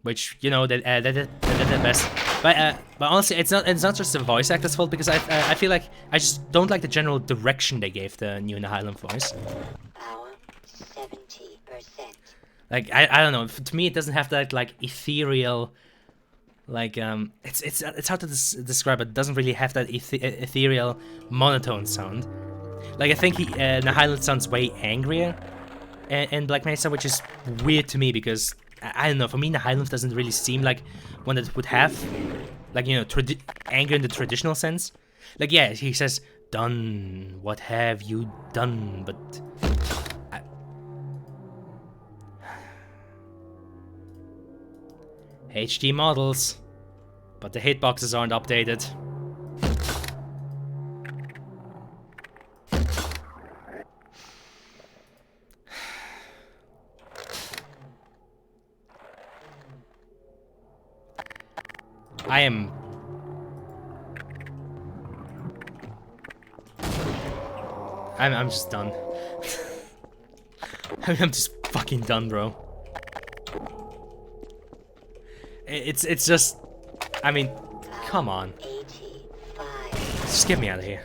Which, you know, they did the best. But honestly, it's not just the voice actor's fault, because I feel like I just don't like the general direction they gave the new in the Highland voice. Power 70%. Like I don't know. To me, it doesn't have that like ethereal. Like it's hard to describe. It doesn't really have that ethereal monotone sound. Like I think the Highland sounds way angrier in Black Mesa, which is weird to me because I don't know. For me, the Highland doesn't really seem like one that would have, like, you know, anger in the traditional sense. Like, yeah, he says, "Done. What have you done?" But HD models, but the hitboxes aren't updated. I'm just done. I'm just fucking done, bro. It's just, I mean, come on. 85. Just get me out of here.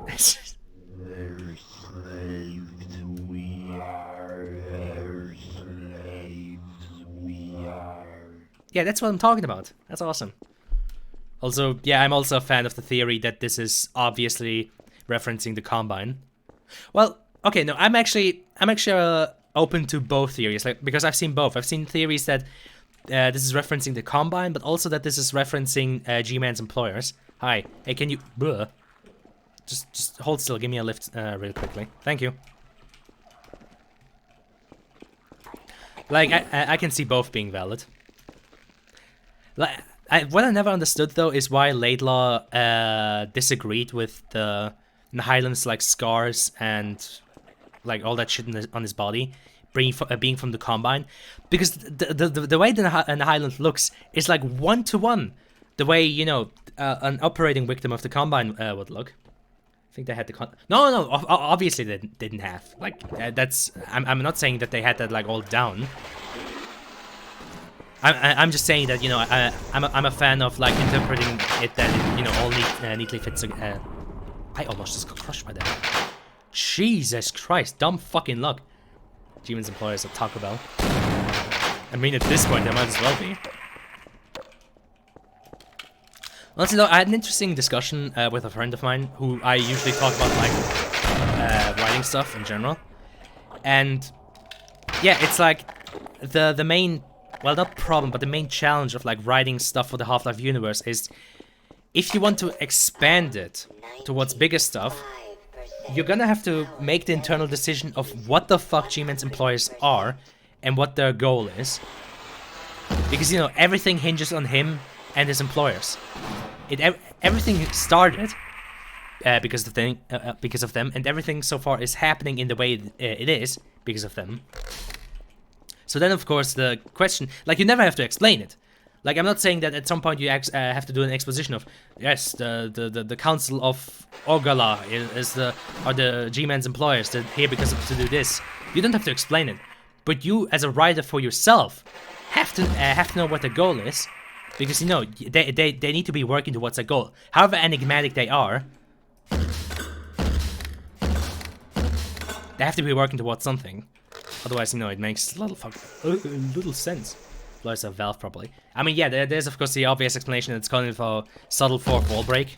Their slaves we are, their slaves we are. Yeah, that's what I'm talking about. That's awesome. Also, yeah, I'm also a fan of the theory that this is obviously referencing the Combine. Well, okay, no, I'm actually open to both theories, like, because I've seen both. I've seen theories that this is referencing the Combine, but also that this is referencing G-Man's employers. Hi, hey, can you... Bleh. Just hold still, give me a lift real quickly. Thank you. Like, I can see both being valid. Like, what I never understood, though, is why Laidlaw disagreed with the Highlands, like, scars and, like, all that shit on his body being from the Combine. Because the way the Highland looks is, like, one-to-one the way, you know, an operating victim of the Combine would look. I think they had the No, obviously they didn't have. Like, that's... I'm not saying that they had that, like, all down. I'm just saying that, you know, I'm a fan of, like, interpreting it that it, you know, all neatly fits. I almost just got crushed by that. Jesus Christ, dumb fucking luck. G-Man's employers at Taco Bell. I mean, at this point, they might as well be. Honestly, though, I had an interesting discussion with a friend of mine who I usually talk about, like, writing stuff in general. And, yeah, it's like the main... Well, not problem, but the main challenge of, like, writing stuff for the Half-Life universe is if you want to expand it towards bigger stuff, you're gonna have to make the internal decision of what the fuck G-Man's employers are and what their goal is. Because, you know, everything hinges on him and his employers. everything started because of them, and everything so far is happening in the way it is because of them. So then, of course, the question, like, you never have to explain it. Like, I'm not saying that at some point you have to do an exposition of, yes, the Council of Orgala are the G-Man's employers. They're here because to do this. You don't have to explain it, but you, as a writer for yourself, have to know what the goal is, because you know they need to be working towards a goal, however enigmatic they are. They have to be working towards something. Otherwise, you know, it makes little sense. Plus a valve, probably. I mean, yeah, there's of course the obvious explanation that's calling for subtle fourth wall break.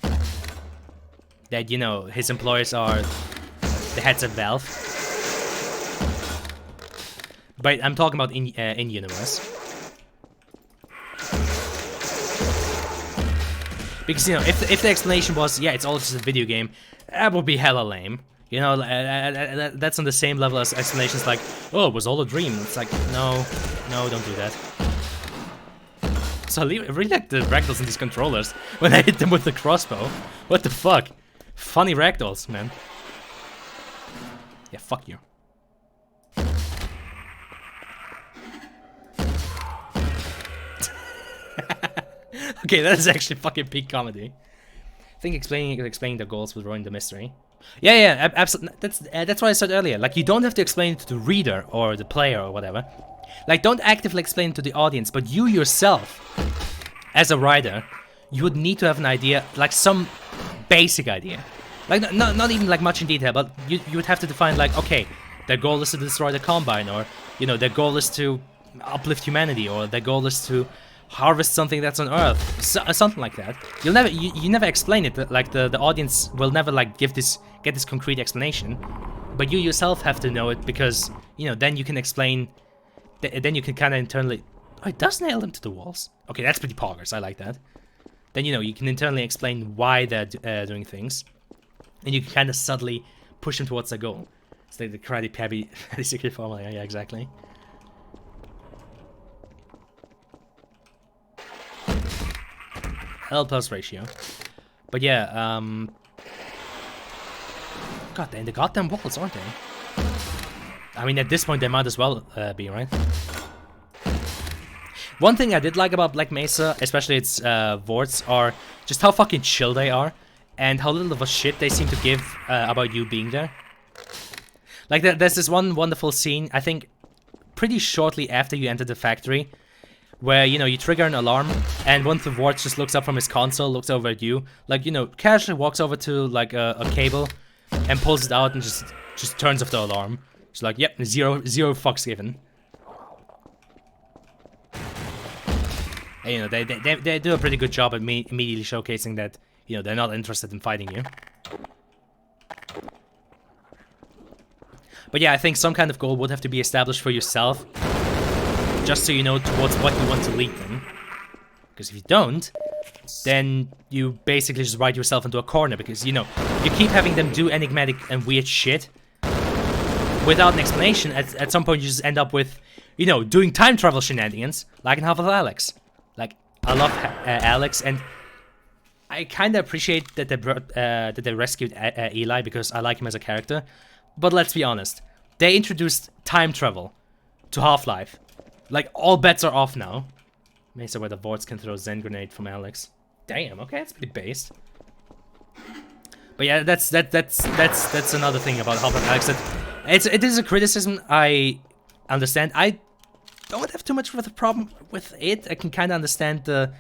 That, you know, his employers are the heads of Valve. But I'm talking about in universe. Because, you know, if the explanation was, yeah, it's all just a video game, that would be hella lame. You know, that's on the same level as explanations like, oh, it was all a dream. It's like, no, don't do that. So I really like the ragdolls in these controllers when I hit them with the crossbow. What the fuck? Funny ragdolls, man. Yeah, fuck you. Okay, that is actually fucking peak comedy. I think explaining the goals would ruin the mystery. Yeah, absolutely. That's what I said earlier. Like, you don't have to explain it to the reader or the player or whatever. Like, don't actively explain it to the audience, but you yourself, as a writer, you would need to have an idea, like some basic idea. Like, not even like much in detail, but you would have to define, like, okay, their goal is to destroy the Combine, or, you know, their goal is to uplift humanity, or their goal is to harvest something that's on Earth, something like that. You never explain it. Like, the audience will never like get this concrete explanation, but you yourself have to know it, because, you know, then you can explain. Then you can kind of internally. Oh, it does nail them to the walls. Okay, that's pretty poggers. I like that. Then, you know, you can internally explain why they're doing things, and you can kind of subtly push them towards their goal. It's like the Karate Pabby secret formula. Yeah, exactly. L plus ratio. But yeah, God damn, the goddamn walls, aren't they? I mean, at this point, they might as well be, right? One thing I did like about Black Mesa, especially its wards, are just how fucking chill they are, and how little of a shit they seem to give about you being there. Like, there's this one wonderful scene, I think, pretty shortly after you enter the factory, where, you know, you trigger an alarm, and one of the wards just looks up from his console, looks over at you, like, you know, casually walks over to, like, a cable, and pulls it out and just turns off the alarm. It's like, yep, zero fucks given. And, you know, they do a pretty good job at immediately showcasing that, you know, they're not interested in fighting you. But yeah, I think some kind of goal would have to be established for yourself, just so you know towards what you want to lead them. Because if you don't, then you basically just write yourself into a corner, because, you know, you keep having them do enigmatic and weird shit without an explanation. At some point you just end up with, you know, doing time travel shenanigans, like in Half-Life Alex. Like, I love Alex, and I kind of appreciate that they rescued Eli, because I like him as a character. But let's be honest, they introduced time travel to Half-Life. Like, all bets are off now. Mesa where the boards can throw Zen grenade from Alex. Damn, okay, that's pretty based. But yeah, that's another thing about Half-Life Alex. That it is a criticism I understand. I don't have too much of a problem with it. I can kind of understand the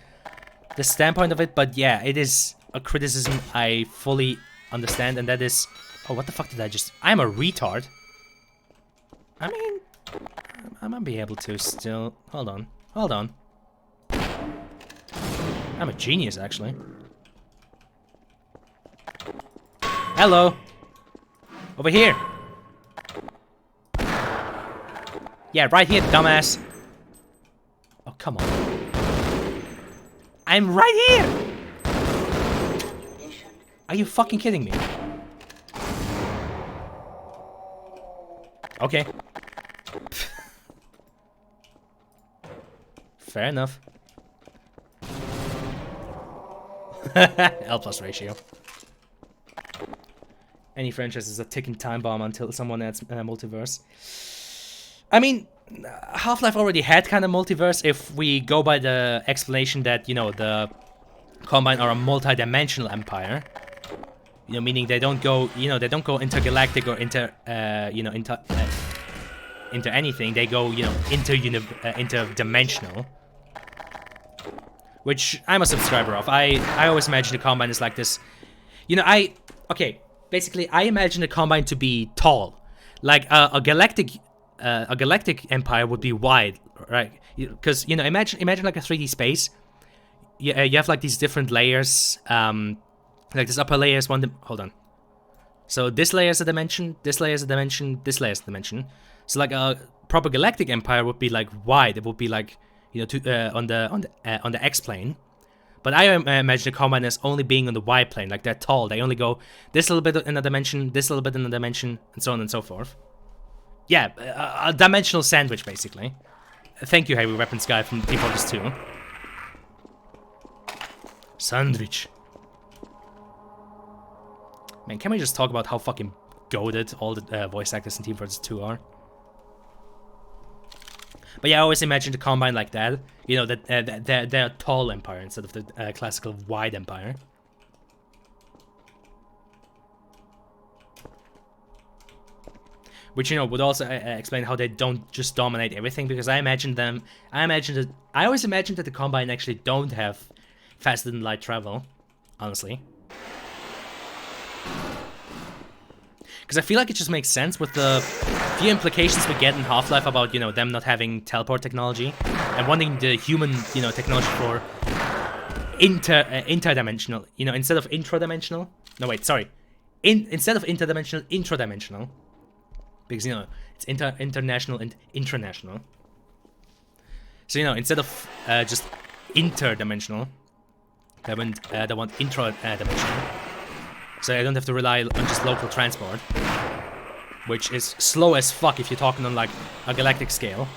standpoint of it, but yeah, it is a criticism I fully understand, and that is... Oh, what the fuck did I just... I'm a retard. I mean... I might be able to still... Hold on. I'm a genius, actually. Hello! Over here! Yeah, right here, dumbass! Oh, come on. I'm right here! Are you fucking kidding me? Okay. Fair enough. L plus ratio. Any franchise is a ticking time bomb until someone adds multiverse. I mean, Half-Life already had kind of multiverse if we go by the explanation that, you know, the Combine are a multi-dimensional empire. You know, meaning they don't go, you know, they don't go intergalactic or into anything. They go, you know, interdimensional. Which I'm a subscriber of. I always imagine the Combine is like this. You know, basically, I imagine the Combine to be tall, like a galactic empire would be wide, right? Because you know, imagine like a 3D space. Yeah, you have like these different layers. Like this upper layer is one. Hold on. So this layer is a dimension. This layer is a dimension. This layer is a dimension. So like a proper galactic empire would be like wide. It would be like, you know, on the X plane. But I imagine the Combine as only being on the Y plane, like they're tall. They only go this little bit in a dimension, this little bit in a dimension, and so on and so forth. Yeah, a dimensional sandwich, basically. Thank you, Heavy Weapons guy from Team Fortress 2. Sandwich. Man, can we just talk about how fucking goated all the voice actors in Team Fortress 2 are? But yeah, I always imagine the Combine like that. You know, that they're a tall empire instead of the classical wide empire. Which, you know, would also explain how they don't just dominate everything, because I always imagined that the Combine actually don't have faster than light travel, honestly. Because I feel like it just makes sense with the few implications we get in Half-Life about, you know, them not having teleport technology and wanting the human, you know, technology for interdimensional, you know, instead of intradimensional. No, wait, sorry. Instead of interdimensional, intradimensional. Because, you know, it's international and intranational. So, you know, instead of just interdimensional, they want intradimensional. So I don't have to rely on just local transport, which is slow as fuck if you're talking on like a galactic scale.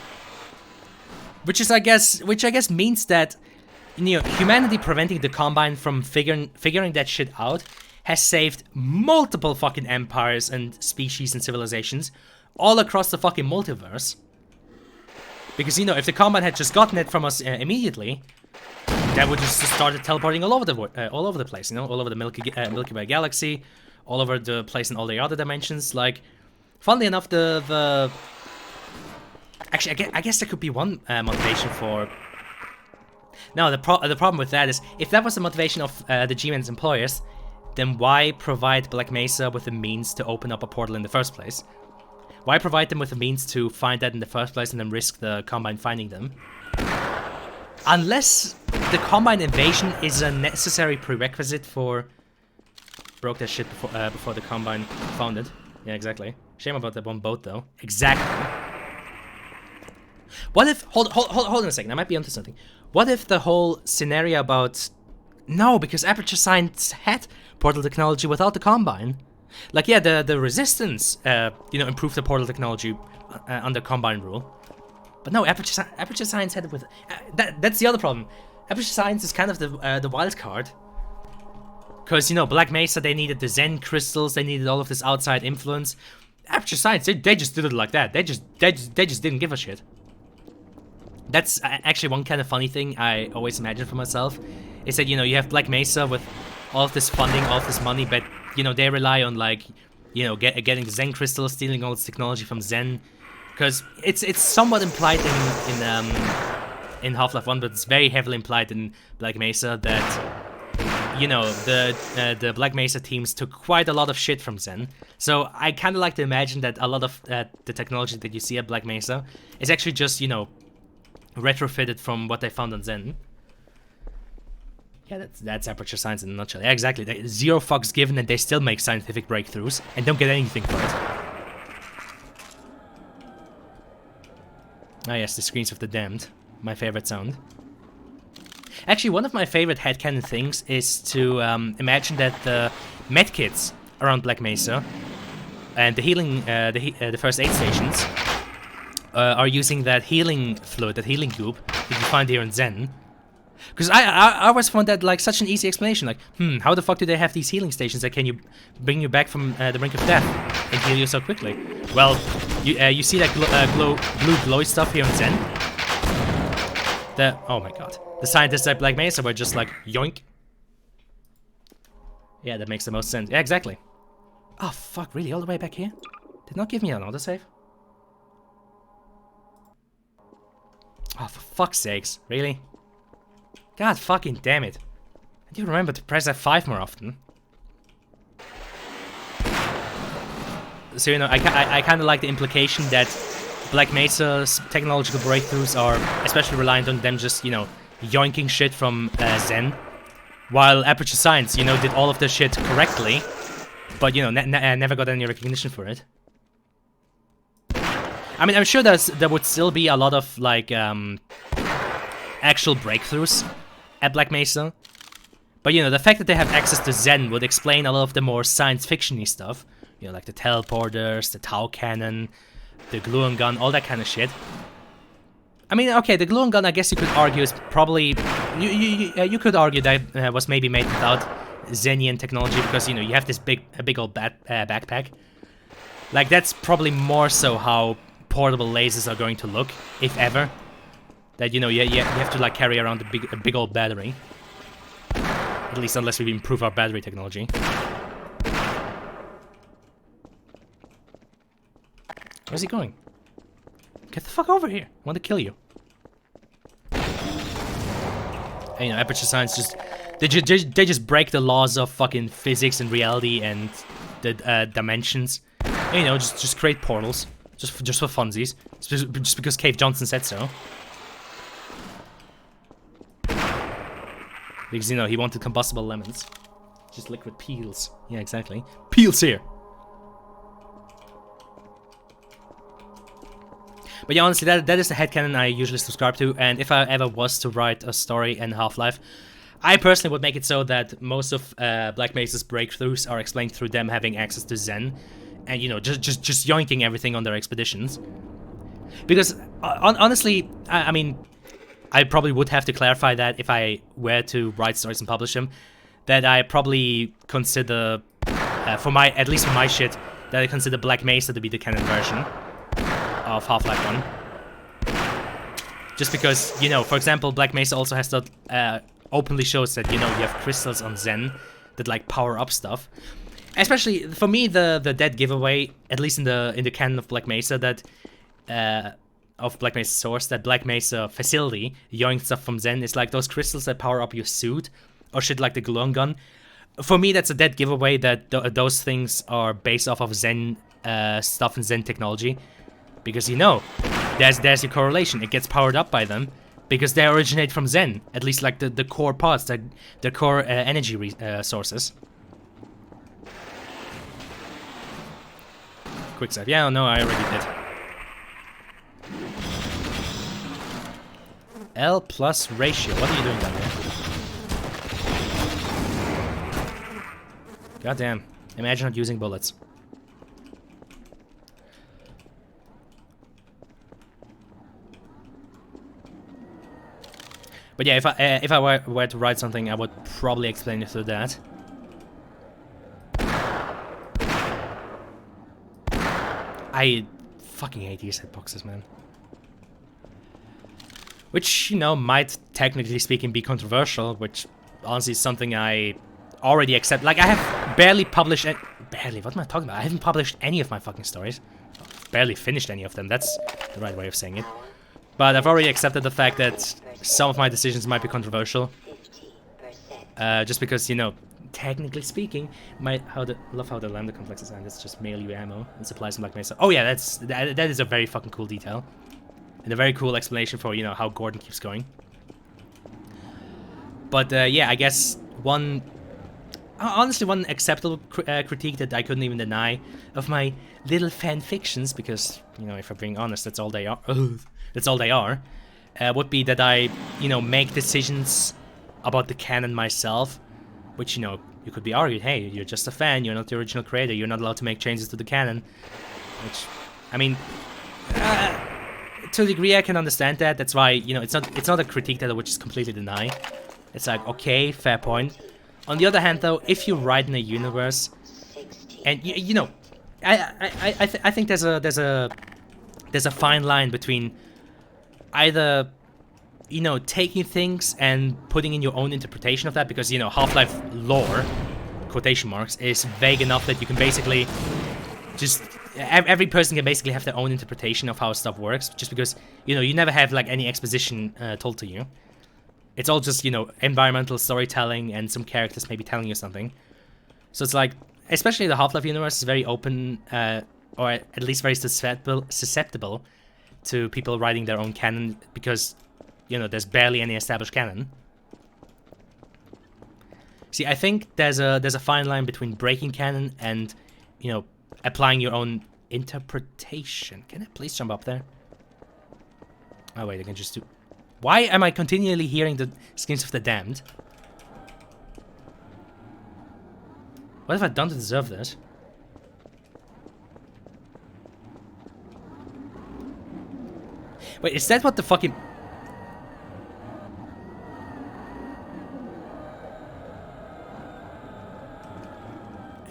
Which I guess means that, you know, humanity preventing the Combine from figuring that shit out has saved multiple fucking empires and species and civilizations all across the fucking multiverse. Because, you know, if the Combine had just gotten it from us immediately, that would just started teleporting all over the place, you know, all over the Milky Way galaxy, all over the place in all the other dimensions. Like, funnily enough, actually, I guess there could be one motivation for. No, the problem with that is if that was the motivation of the G-Men's employers, then why provide Black Mesa with the means to open up a portal in the first place? Why provide them with the means to find that in the first place and then risk the Combine finding them? Unless the Combine invasion is a necessary prerequisite for... Broke that shit before the Combine founded. Yeah, exactly. Shame about that one boat, though. Exactly. What if... Hold on a second, I might be onto something. What if the whole scenario about... No, because Aperture Science had portal technology without the Combine. Like, yeah, the Resistance, you know, improved the portal technology under Combine rule. But no, Aperture Science had it with... that's the other problem. Aperture Science is kind of the wild card. Because, you know, Black Mesa, they needed the Zen crystals, they needed all of this outside influence. Aperture Science, they just did it like that. They just didn't give a shit. That's actually one kind of funny thing I always imagine for myself. Is that, you know, you have Black Mesa with all of this funding, all of this money, but, you know, they rely on, like, you know, getting the Zen crystals, stealing all this technology from Zen. Because it's somewhat implied in Half-Life 1, but it's very heavily implied in Black Mesa that, you know, the Black Mesa teams took quite a lot of shit from Zen. So I kind of like to imagine that a lot of the technology that you see at Black Mesa is actually just, you know, retrofitted from what they found on Zen. Yeah, that's Aperture Science in a nutshell. Yeah, exactly. Zero fucks given and they still make scientific breakthroughs and don't get anything for it. Ah yes, the Screams of the Damned. My favorite sound. Actually, one of my favorite headcanon things is to imagine that the medkits around Black Mesa and the healing, the first aid stations are using that healing fluid, that healing goop that you find here in Zen. Because I always found that like such an easy explanation. Like, how the fuck do they have these healing stations that can you bring you back from the brink of death and heal you so quickly? Well, you see that blue glowy stuff here in Zen? Oh my god. The scientists at Black Mesa were just like, yoink. Yeah, that makes the most sense. Yeah, exactly. Oh fuck, really? All the way back here? Did not give me an autosave? Oh, for fuck's sakes. Really? God fucking damn it. I do remember to press F5 more often. So, you know, I kind of like the implication that Black Mesa's technological breakthroughs are especially reliant on them just, you know, yoinking shit from Zen. While Aperture Science, you know, did all of the shit correctly. But, you know, never got any recognition for it. I mean, I'm sure there would still be a lot of, like, actual breakthroughs at Black Mesa. But, you know, the fact that they have access to Zen would explain a lot of the more science fiction-y stuff. You know, like the teleporters, the Tau cannon, the gluon gun, all that kind of shit. I mean, okay, the gluon gun, I guess you could argue is probably... You could argue that was maybe made without Zenian technology because, you know, you have this big old backpack. Like, that's probably more so how portable lasers are going to look, if ever. That, you know, you have to, like, carry around a big old battery. At least unless we improve our battery technology. Where's he going? Get the fuck over here. I want to kill you. And, you know, Aperture Science just... They just break the laws of fucking physics and reality and the dimensions. And, you know, just create portals. Just for funsies. Just because Cave Johnson said so. Because, you know, he wanted combustible lemons. Just liquid peels. Yeah, exactly. Peels here! But yeah, honestly, that is the headcanon I usually subscribe to, and if I ever was to write a story in Half-Life, I personally would make it so that most of Black Mesa's breakthroughs are explained through them having access to Zen, and, you know, just yoinking everything on their expeditions. Because, honestly, I mean, I probably would have to clarify that if I were to write stories and publish them, that I probably consider, at least for my shit, that I consider Black Mesa to be the canon version of Half-Life 1. Just because, you know, for example, Black Mesa also has that, openly shows that, you know, you have crystals on Zen that, like, power up stuff. Especially, for me, the dead giveaway, at least in the canon of Black Mesa, that, of Black Mesa Sorse, that Black Mesa facility, yoink stuff from Zen, is like those crystals that power up your suit, or shit like the gluon gun. For me, that's a dead giveaway that those things are based off of Zen, stuff and Zen technology. Because, you know, there's your correlation. It gets powered up by them because they originate from Zen. At least, like, the core parts, the core energy sources. Quick save. Yeah, no, I already did. L plus ratio. What are you doing down there? Goddamn. Imagine not using bullets. But yeah, if I were to write something, I would probably explain it through that. I fucking hate these hitboxes, man. Which, you know, might, technically speaking, be controversial, which, honestly, is something I already accept. Like, I have barely published... Barely? What am I talking about? I haven't published any of my fucking stories. Barely finished any of them. That's the right way of saying it. But I've already accepted the fact that some of my decisions might be controversial. Just because, you know, technically speaking, love how the lambda complexes and it's just mail you ammo and supplies from Black Mesa. Oh yeah, that is a very fucking cool detail. And a very cool explanation for, you know, how Gordon keeps going. But yeah, I guess honestly, one acceptable critique that I couldn't even deny of my little fan fictions, because, you know, if I'm being honest, that's all they are. That's all they are. Would be that I, you know, make decisions about the canon myself, which, you know, you could be argued, hey, you're just a fan, you're not the original creator, you're not allowed to make changes to the canon. Which, I mean, to a degree I can understand that. That's why, you know, it's not a critique that I would just completely deny. It's like, okay, fair point. On the other hand, though, if you write in a universe, 16. and you know, I think there's a fine line between either, you know, taking things and putting in your own interpretation of that, because, you know, Half-Life lore, quotation marks, is vague enough that you can basically just every person can basically have their own interpretation of how stuff works, just because, you know, you never have like any exposition told to you. It's all just, you know, environmental storytelling and some characters maybe telling you something. So it's like, especially the Half-Life universe is very open, or at least very susceptible to people writing their own canon, because, you know, there's barely any established canon. See, I think there's a fine line between breaking canon and, you know, applying your own interpretation. Can I please jump up there? Oh wait, I can just do... Why am I continually hearing the screams of the damned? What have I done to deserve this? Wait, is that what the fucking...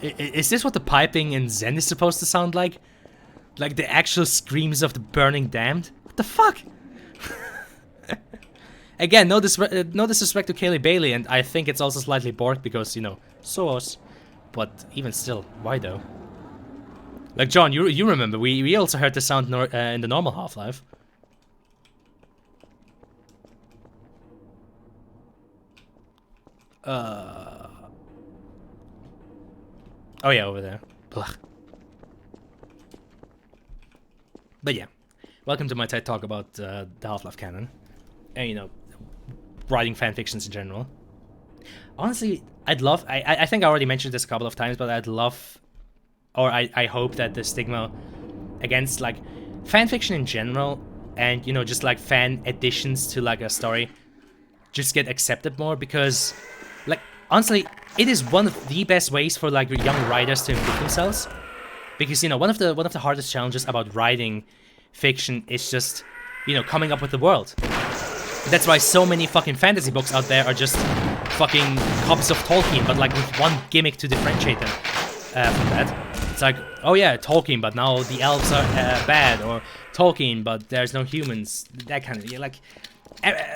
Is this what the piping in Zen is supposed to sound like? Like the actual screams of the burning damned? What the fuck? Again, no disrespect to Kaylee Bailey, and I think it's also slightly Borg because, you know, Sorse. But even still, why though? Like, John, you remember, we also heard the sound in the normal Half-Life. Oh yeah, over there. Blah. But yeah, welcome to my TED Talk about the Half-Life canon. And, you know, writing fanfictions in general. Honestly, I'd love... I think I already mentioned this a couple of times, but I'd love... Or I hope that the stigma against, like, fanfiction in general, and, you know, just, like, fan additions to, like, a story, just get accepted more, because, like, honestly, it is one of the best ways for, like, young writers to improve themselves. Because, you know, one of the hardest challenges about writing fiction is just, you know, coming up with the world. That's why so many fucking fantasy books out there are just fucking copies of Tolkien, but like with one gimmick to differentiate them from that. It's like, oh yeah, Tolkien, but now the elves are bad, or Tolkien, but there's no humans. That kind of, like,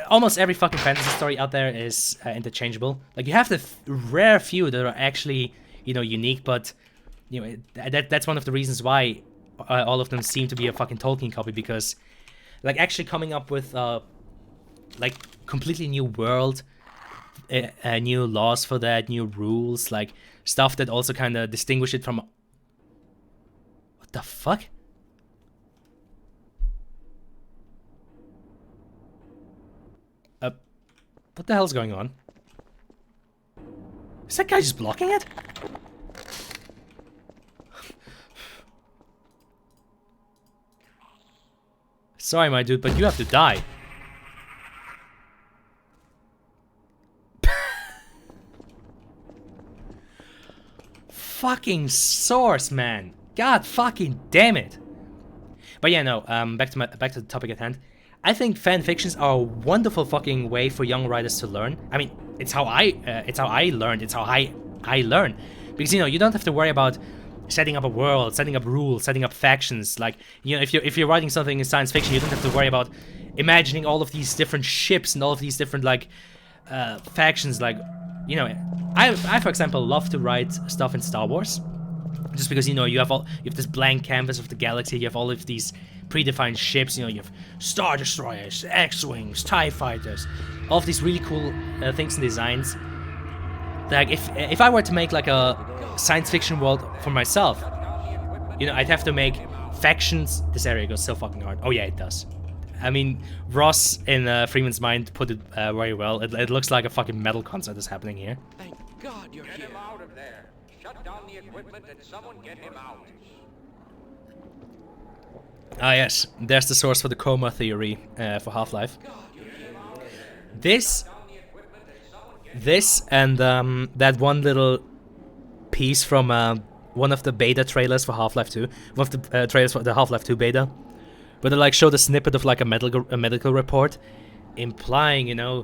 almost every fucking fantasy story out there is interchangeable. Like, you have the rare few that are actually, you know, unique, but, you know, that's one of the reasons why all of them seem to be a fucking Tolkien copy, because, like, actually coming up with like, completely new world, new laws for that, new rules, like, stuff that also kind of distinguish it from... What the fuck? What the hell's going on? Is that guy just blocking it? Sorry, my dude, but you have to die. Fucking Sorse, man. God fucking damn it. But yeah, no, back to the topic at hand. I think fan fictions are a wonderful fucking way for young writers to learn. I mean, it's how I learned. It's how I learn. Because, you know, you don't have to worry about setting up a world, setting up rules, setting up factions. Like, you know, if you're writing something in science fiction, you don't have to worry about imagining all of these different ships and all of these different, like, factions. Like, you know, I for example love to write stuff in Star Wars, just because, you know, you have this blank canvas of the galaxy. You have all of these predefined ships. You know, you have Star Destroyers, X-wings, TIE fighters, all of these really cool things and designs. Like, if I were to make like a science fiction world for myself, you know, I'd have to make factions. This area goes so fucking hard. Oh yeah, it does. I mean, Ross in Freeman's Mind put it very well. It looks like a fucking metal concert is happening here. Thank God you're Get here. him out of there. Shut down the equipment and someone get him out. Ah yes, there's the source for the coma theory for Half-Life. This and that one little piece from one of the beta trailers for Half-Life 2, one of the trailers for the Half-Life 2 beta, where they like showed a snippet of like a medical report, implying, you know,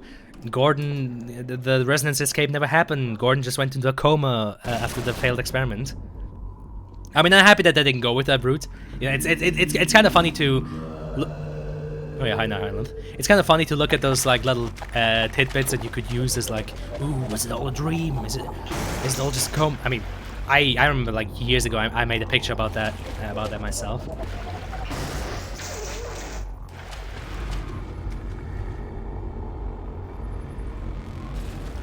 Gordon, the resonance escape never happened. Gordon just went into a coma after the failed experiment. I mean, I'm happy that they didn't go with that route. You know, it's kind of funny to. Oh yeah, hi now, Highland. It's kind of funny to look at those like little tidbits that you could use as like, ooh, was it all a dream? Is it all just coma? I mean, I remember like years ago I made a picture about that myself.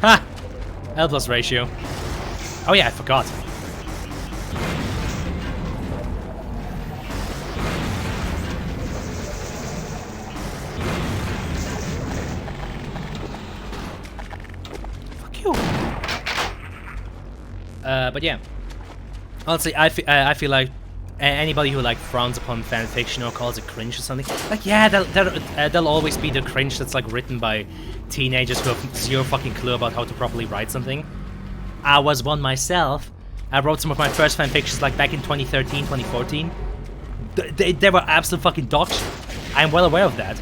Ha! L plus ratio. Oh yeah, I forgot. Fuck you. But yeah. Honestly, I feel like anybody who like frowns upon fan fiction or calls it cringe or something, like yeah, there'll always be the cringe that's like written by teenagers who have zero fucking clue about how to properly write something. I was one myself. I wrote some of my first fan fictions like back in 2013, 2014. They were absolute fucking dog shit. I'm well aware of that.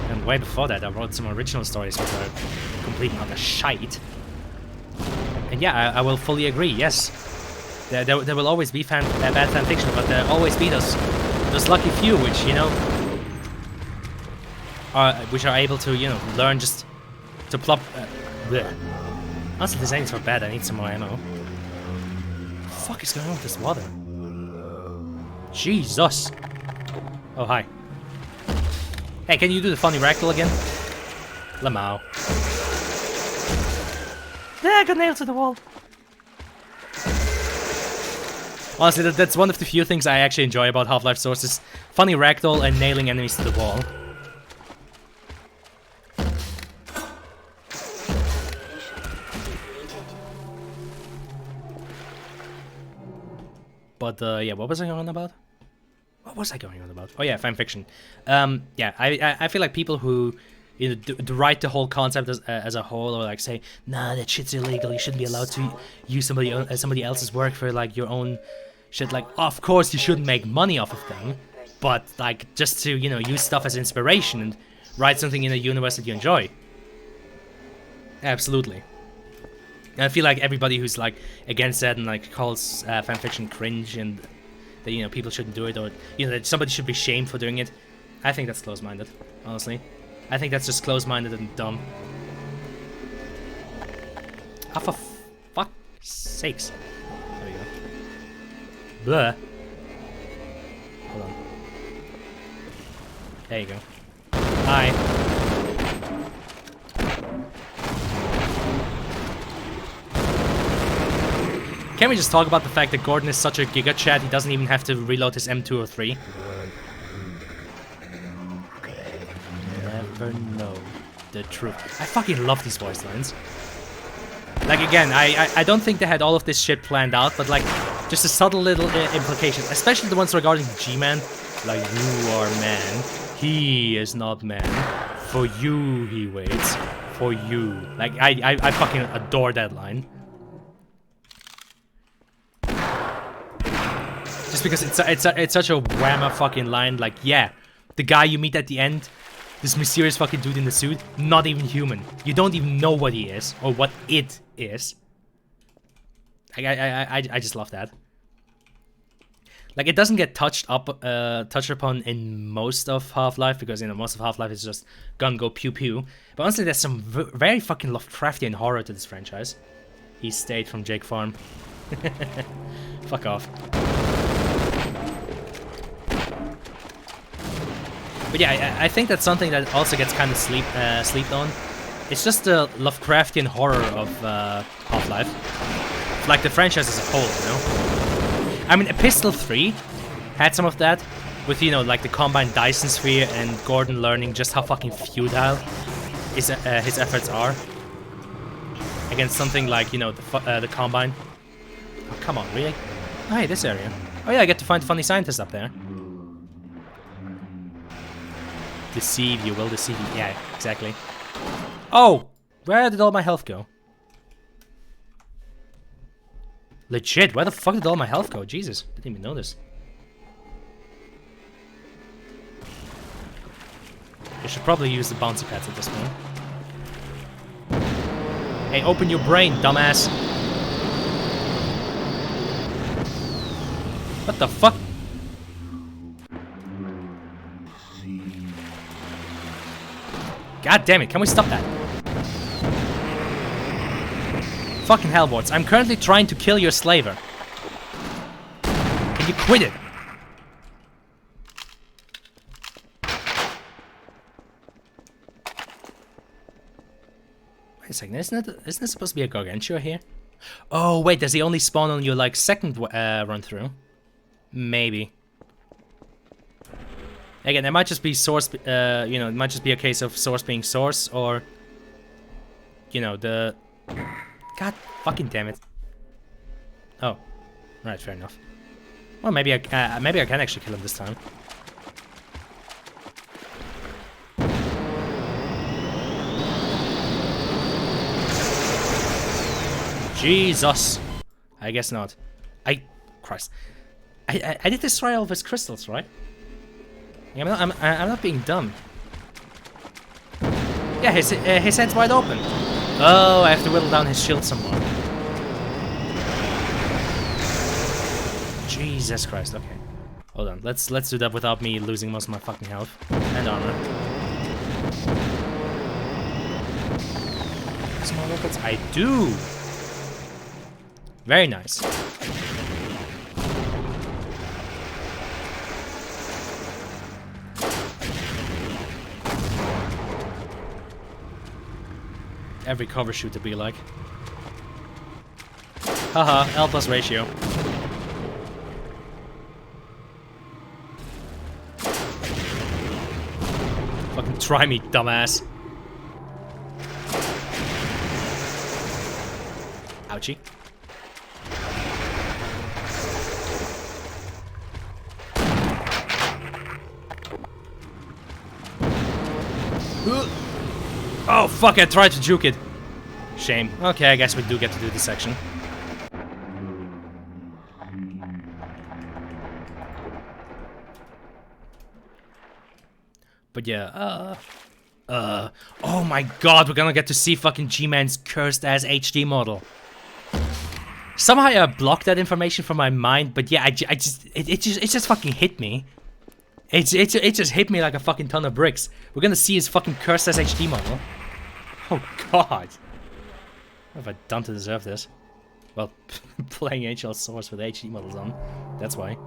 And way before that, I wrote some original stories which are complete utter shite. And yeah, I will fully agree. Yes. There will always be bad fan fiction, but there'll always be those lucky few which, you know, which are able to, you know, learn just to plop. Bleh. Honestly, this ain't so bad. I need some more ammo. What the fuck is going on with this water? Jesus. Oh hi. Hey, can you do the funny ragdoll again? Lamau. There, I got nailed to the wall. Honestly, that's one of the few things I actually enjoy about Half-Life Sorse, funny ragdoll and nailing enemies to the wall. But yeah, what was I going on about? What was I going on about? Oh yeah, fanfiction. Yeah, I feel like people who, you know, write the whole concept as a whole, or like say, nah, that shit's illegal. You shouldn't be allowed to use somebody else's work for like your own shit. Like, of course you shouldn't make money off of them, but like just to, you know, use stuff as inspiration and write something in a universe that you enjoy. Absolutely. And I feel like everybody who's like against that and like calls fanfiction cringe and that, you know, people shouldn't do it, or, you know, that somebody should be shamed for doing it, I think that's close-minded, honestly. I think that's just close-minded and dumb. Ah, for fuck's sakes. There we go. Blah. Hold on. There you go. Hi. Can we just talk about the fact that Gordon is such a giga chat, he doesn't even have to reload his M203? Never know the truth. I fucking love these voice lines. Like, again, I don't think they had all of this shit planned out, but like, just a subtle little implication, especially the ones regarding G-Man. Like, you are man, he is not man. For you he waits. For you. Like, I fucking adore that line. Just because it's such a whamma fucking line. Like, yeah, the guy you meet at the end, this mysterious fucking dude in the suit, not even human. You don't even know what he is or what it is. I just love that. Like, it doesn't get touched upon in most of Half-Life, because, you know, most of Half-Life is just gun go pew pew. But honestly, there's some very fucking Lovecraftian horror to this franchise. He stayed from Jake Farm. Fuck off. But yeah, I think that's something that also gets kind of slept on. It's just the Lovecraftian horror of Half-Life. Like the franchise as a whole, you know? I mean, Epistle 3 had some of that, with, you know, like the Combine Dyson Sphere and Gordon learning just how fucking futile his efforts are against something like, you know, the Combine. Oh, come on, really? Oh, hey, this area. Oh yeah, I get to find funny scientists up there. Deceive you, will deceive you. Yeah, exactly. Oh! Where did all my health go? Legit, where the fuck did all my health go? Jesus, didn't even notice. should probably use the bouncy pads at this point. Hey, open your brain, dumbass. What the fuck? God damn it, can we stop that? Fucking hellboards, I'm currently trying to kill your slaver. Can you quit it? Wait a second, isn't it supposed to be a Gargantua here? Oh wait, does he only spawn on your like second run through? Maybe. Again, it might just be Sorse, you know, it might just be a case of Sorse being Sorse, or, you know, the... God fucking damn it. Oh. Right, fair enough. Well, maybe I can actually kill him this time. Jesus! I guess not. Christ. I did destroy all of his crystals, right? I'm not being dumb. Yeah, his head's wide open. Oh, I have to whittle down his shield some more. Jesus Christ. Okay, hold on. Let's do that without me losing most of my fucking health and armor. Small weapons. I do. Very nice. Every cover shoot to be like. Haha, L plus ratio. Fucking try me, dumbass. Ouchie. Oh fuck, I tried to juke it. Shame. Okay, I guess we do get to do this section. But yeah, oh my god, we're gonna get to see fucking G-Man's cursed ass HD model. Somehow I blocked that information from my mind, but yeah, it just fucking hit me. It just hit me like a fucking ton of bricks. We're gonna see his fucking cursed ass HD model. Oh god. What have I done to deserve this? Well, playing HL Sorse with HD models on. That's why.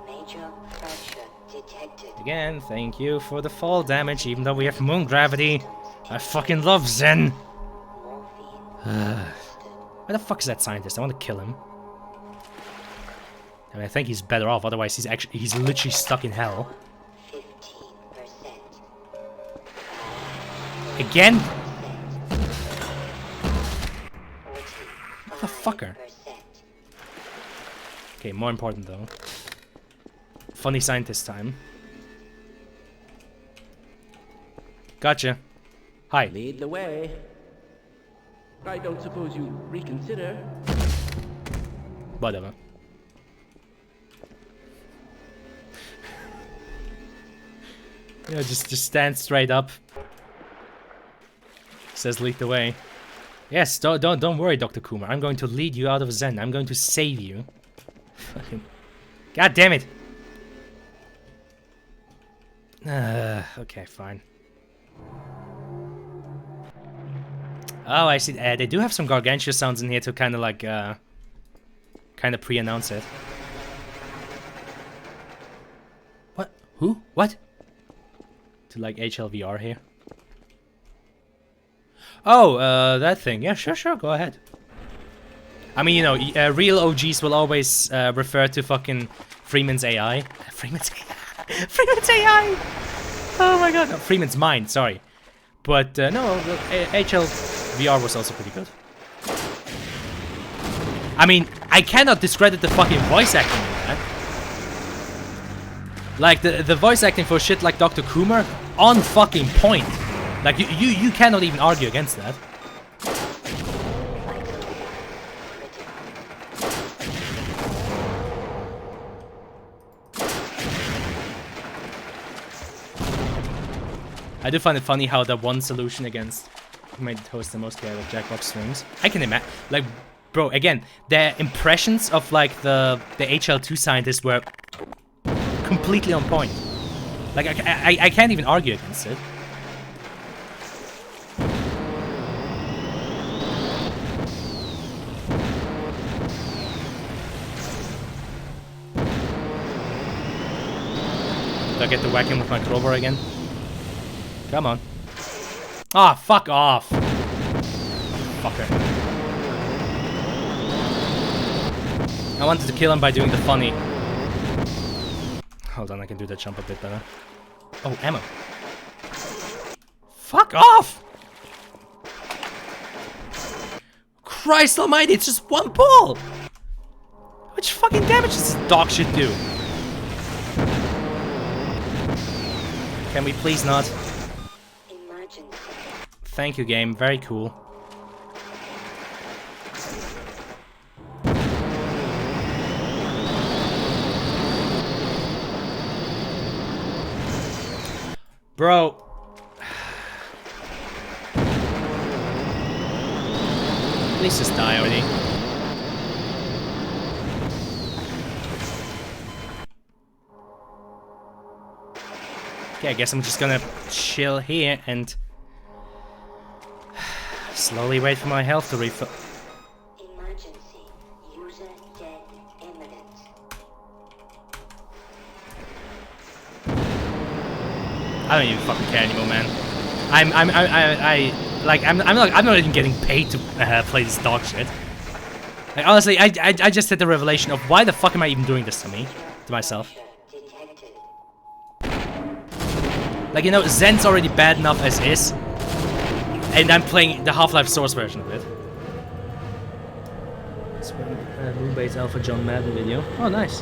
Major fracture detected. Again, thank you for the fall damage, even though we have moon gravity. I fucking love Zen. Where the fuck is that scientist? I want to kill him. I mean, I think he's better off, otherwise he's literally stuck in hell. 15%. Again? Motherfucker. Okay, more important though. Funny scientist time. Gotcha. Hi. Lead the way. I don't suppose you reconsider. Whatever. Yeah, just stand straight up. Says lead the way. Yes, don't worry, Dr. Kumar. I'm going to lead you out of Zen. I'm going to save you. Fucking. God damn it. Okay, fine. Oh, I see. They do have some Gargantua sounds in here to kind of like, kind of pre-announce it. What? Who? What? To like HLVR here. Oh, that thing. Yeah, sure, go ahead. I mean, you know, real OGs will always refer to fucking Freeman's AI. Freeman's AI. Freeman's AI! Oh my god. No, Freeman's mind, sorry. But, no, HLVR was also pretty good. I mean, I cannot discredit the fucking voice acting in that. Like, the voice acting for shit like Dr. Kumar, on fucking point. Like, you cannot even argue against that. I do find it funny how the one solution against who made the host the most chaotic Jackbox streams. I can imagine, like, bro, again, the impressions of like the HL2 scientists were completely on point. Like, I can't even argue against it. Do I get to whack him with my crowbar again? Come on. Ah, fuck off. Fucker. I wanted to kill him by doing the funny. Hold on, I can do that jump a bit better. Oh, ammo. Fuck off! Christ almighty, it's just one ball! How much fucking damage does this dog shit do? Can we please not? Emergency. Thank you, game. Very cool. Bro. Please just die already. Okay, I guess I'm just gonna chill here and slowly wait for my health to refill. Emergency. User dead imminent. I don't even fucking care anymore, man. I'm not even getting paid to play this dog shit. Like, honestly, I just had the revelation of why the fuck am I even doing this to myself? Detected. Like, you know, Zen's already bad enough as is, and I'm playing the Half-Life Source version of it. It's from Moonbase Alpha John Madden video. Oh, nice.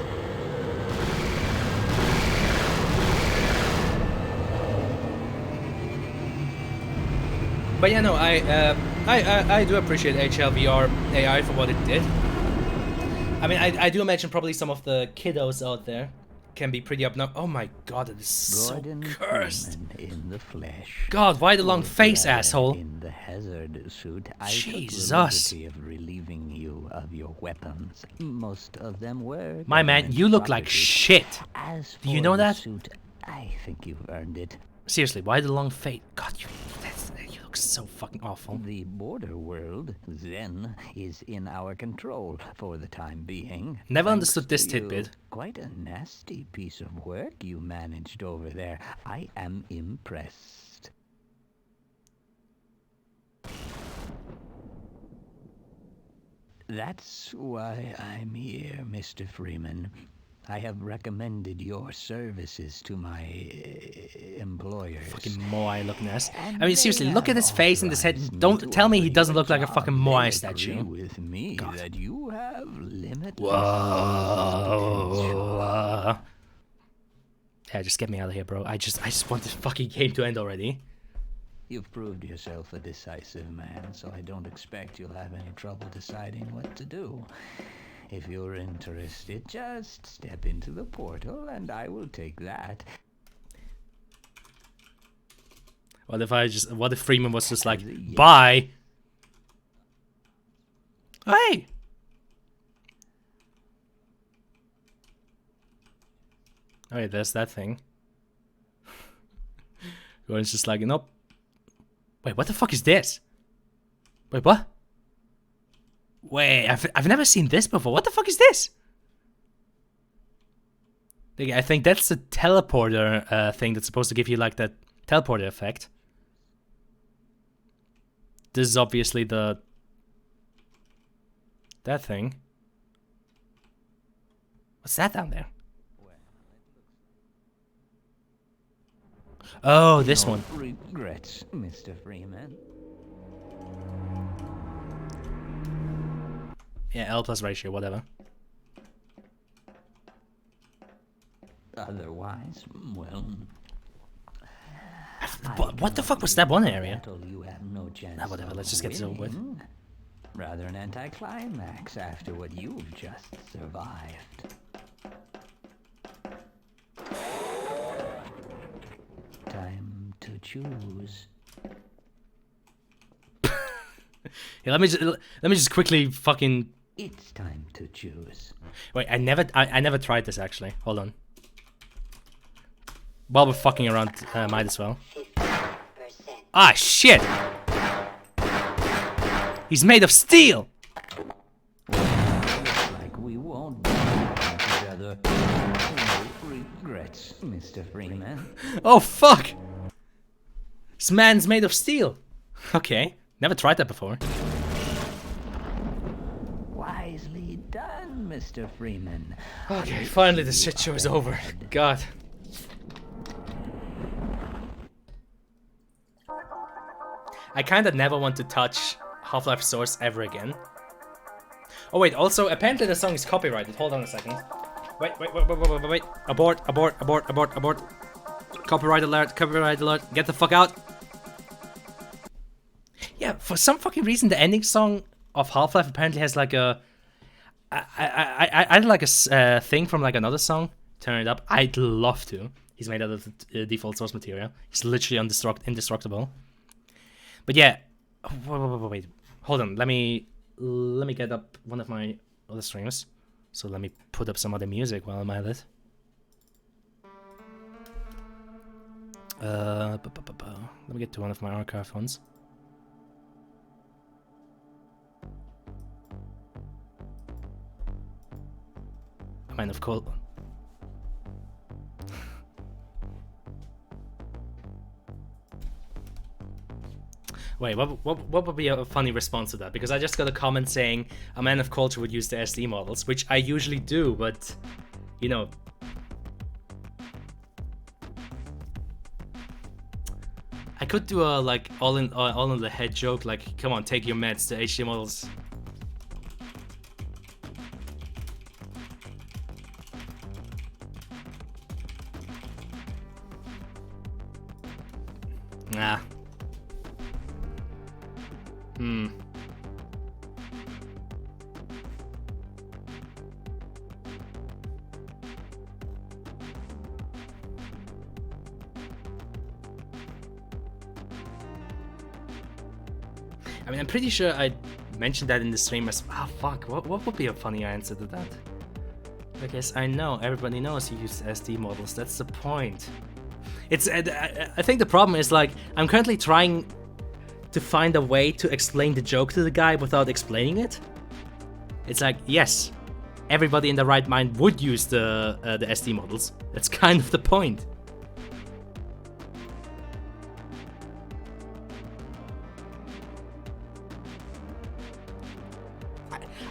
But yeah, no, I do appreciate HLVR AI for what it did. I mean, I do imagine probably some of the kiddos out there can be pretty obnoxious. Oh my god, it is so cursed. In the flesh. God, why the long face, asshole? In the hazard suit, I Jesus. took the liberty of relieving you of your weapons. Most of them were. My man, you look like property. shit. As Do you for know the that? Suit, I think you've earned it. Seriously, why the long face? God, you look so fucking awful. The border world, Zen, is in our control for the time being. Never Thanks understood this to you. tidbit. Quite a nasty piece of work you managed over there. I am impressed. That's why I'm here, Mr. Freeman. I have recommended your services to my employers. Fucking Moai looking ass. And I mean, seriously, they look at have his face and his head. authorized me Don't to tell me he offer doesn't you a look like a job. fucking They Moai agree statue. with me God. that you have limitless Whoa. Yeah, just get me out of here, bro. I just want this fucking game to end already. You've proved yourself a decisive man, so I don't expect you'll have any trouble deciding what to do. If you're interested, just step into the portal and I will take that. What if Freeman was just like, bye? Hey! Oh yeah, there's that thing. Gordon's just like, nope. Wait, what the fuck is this? Wait, what? Wait, I've never seen this before. What the fuck is this? I think that's the teleporter thing that's supposed to give you like that teleporter effect. This is obviously that thing. What's that down there? Oh, this one. Regrets, Mr. Freeman. Yeah, L plus ratio, whatever. Otherwise, well... What the fuck was that one area? You have no chance Ah, whatever, of let's just get this over with. winning. Rather an anticlimax after what you've just survived. Time to choose. choose. Yeah, let me just quickly fucking It's time to choose. wait. I never tried this actually. Hold on. While we're fucking around, might as well. 50%. Ah shit! He's made of steel. Looks like we won't be meeting each other. No regrets, Mr. Freeman. Oh fuck! This man's made of steel. Okay, never tried that before. Wisely done, Mr. Freeman. Okay, finally the shit show is over. God. I kinda never want to touch Half-Life Source ever again. Oh wait, also apparently the song is copyrighted. Hold on a second. Wait. Abort. Copyright alert, get the fuck out. Yeah, for some fucking reason the ending song of Half-Life apparently has like a... I had like a thing from like another song. Turn it up. I'd love to. He's made out of default source material. He's literally indestructible. But yeah, wait. Hold on. Let me get up one of my other streams. So let me put up some other music while I'm at it. Let me get to one of my archive ones. I mean, of course. Wait, what would be a funny response to that? Because I just got a comment saying a man of culture would use the SD models, which I usually do, but you know. I could do a like all in the head joke, like, come on, take your meds, the HD models. Nah. I mean, I'm pretty sure I mentioned that in the stream as... Ah, fuck, what would be a funny answer to that? I guess I know, everybody knows you use SD models, that's the point. It's... I think the problem is, like, I'm currently trying to find a way to explain the joke to the guy without explaining it. It's like, yes, everybody in the right mind would use the SD models. That's kind of the point.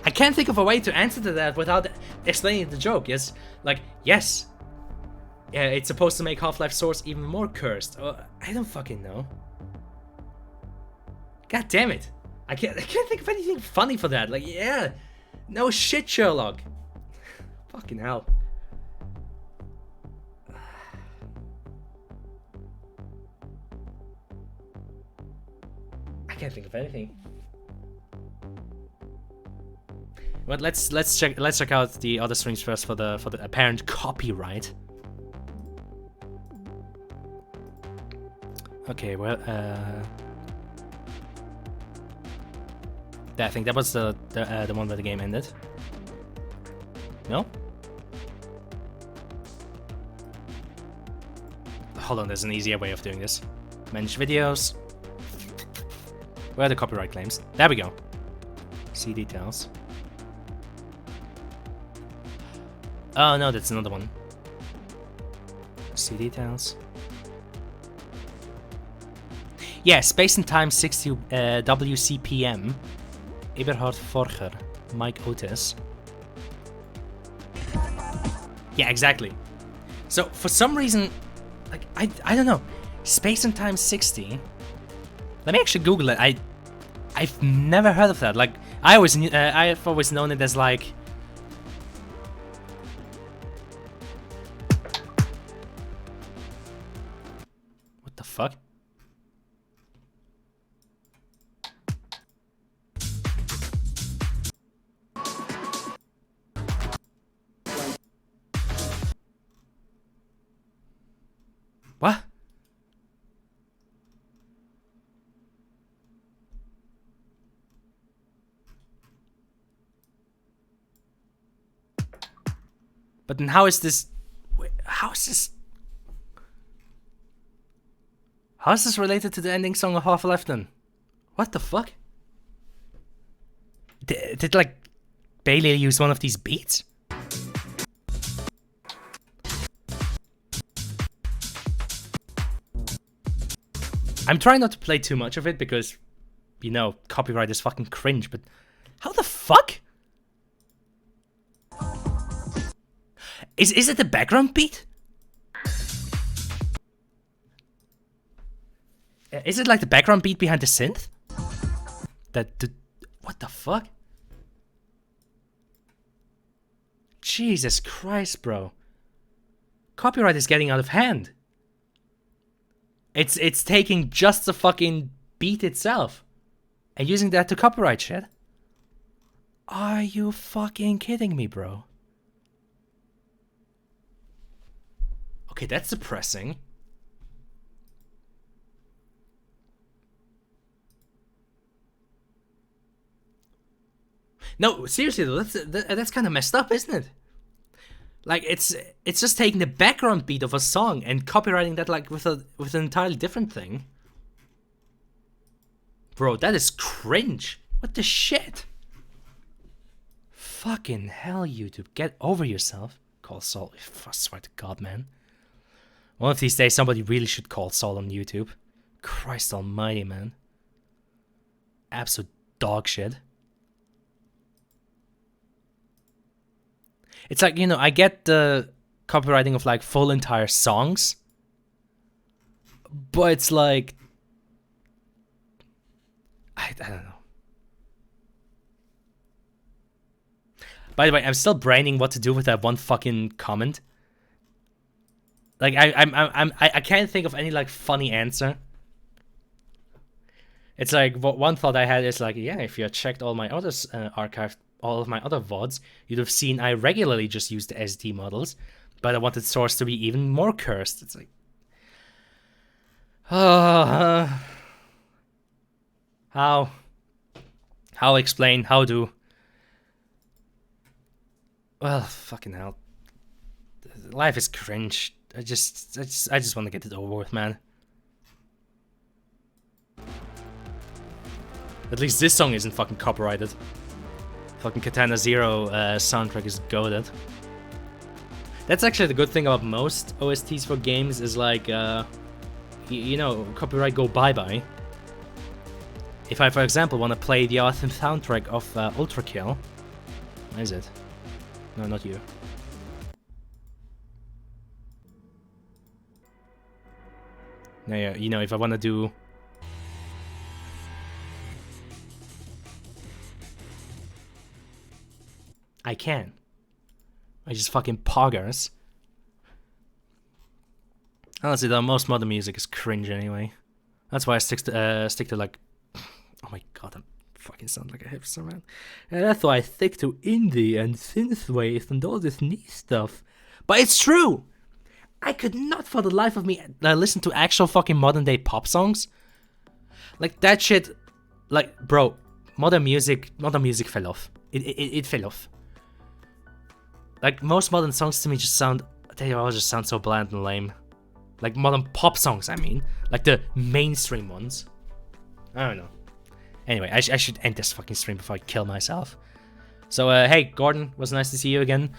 I can't think of a way to answer to that without explaining the joke. Yes, like, yes, yeah, it's supposed to make Half-Life Source even more cursed. I don't fucking know. God damn it! I can't think of anything funny for that. Like, yeah, no shit, Sherlock. Fucking hell. I can't think of anything. But let's check out the other streams first for the apparent copyright. Okay, well, I think that was the one where the game ended. No? Hold on, there's an easier way of doing this. Manage videos. Where are the copyright claims? There we go. See details. Oh no, that's another one. See details. Yeah, Space and Time 60 WCPM. Eberhard Forger, Mike Otis. Yeah, exactly. So for some reason, like I don't know, Space and Time 60. Let me actually Google it. I've never heard of that. Like I've always known it as like. What the fuck? What? But then how is this... Wait, how is this... How is this related to the ending song of Half-Life then? What the fuck? Did like Bailey use one of these beats? I'm trying not to play too much of it because, you know, copyright is fucking cringe, but how the fuck? Is it the background beat? Is it like the background beat behind the synth? What the fuck? Jesus Christ, bro. Copyright is getting out of hand. It's taking just the fucking beat itself and using that to copyright shit. Are you fucking kidding me, bro? Okay, that's depressing. No, seriously though, that's kind of messed up, isn't it? Like it's just taking the background beat of a song and copywriting that like with an entirely different thing. Bro, that is cringe. What the shit? Fucking hell, YouTube, get over yourself. Call Saul. I swear to God, man. One of these days, somebody really should call Saul on YouTube. Christ almighty, man. Absolute dog shit. It's like, you know, I get the copywriting of like full entire songs, but it's like, I don't know. By the way, I'm still braining what to do with that one fucking comment. Like I can't think of any like funny answer. It's like one thought I had is like, yeah, if you had checked all my other archived. All of my other VODs, you'd have seen I regularly just used the SD models, but I wanted Sorse to be even more cursed. It's like... How explain? How do... Well, fucking hell. Life is cringe. I just want to get it over with, man. At least this song isn't fucking copyrighted. Fucking Katana Zero soundtrack is goated. That's actually the good thing about most OSTs for games is like, you know, copyright go bye-bye. If I, for example, want to play the awesome soundtrack of Ultra Kill, where is it? No, not you. No, yeah, you know, if I want to do... I can. I just fucking poggers. Honestly, though, most modern music is cringe anyway. That's why I stick to like... Oh my god, I fucking sound like a hipster, man. And that's why I stick to indie and synthwave and all this neat stuff. But it's true! I could not for the life of me listen to actual fucking modern day pop songs. Like that shit... Like, bro, modern music fell off. It fell off. Like, most modern songs to me just sound... They all just sound so bland and lame. Like, modern pop songs, I mean. Like, the mainstream ones. I don't know. Anyway, I should end this fucking stream before I kill myself. So, hey, Gordon, was nice to see you again.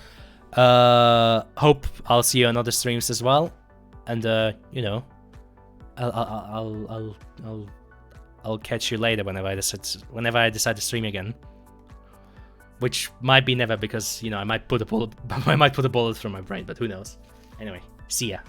Hope I'll see you on other streams as well. And, you know... I'll catch you later whenever I decide to stream again. Which might be never because, you know, I might put a bullet through my brain, but who knows. Anyway, see ya.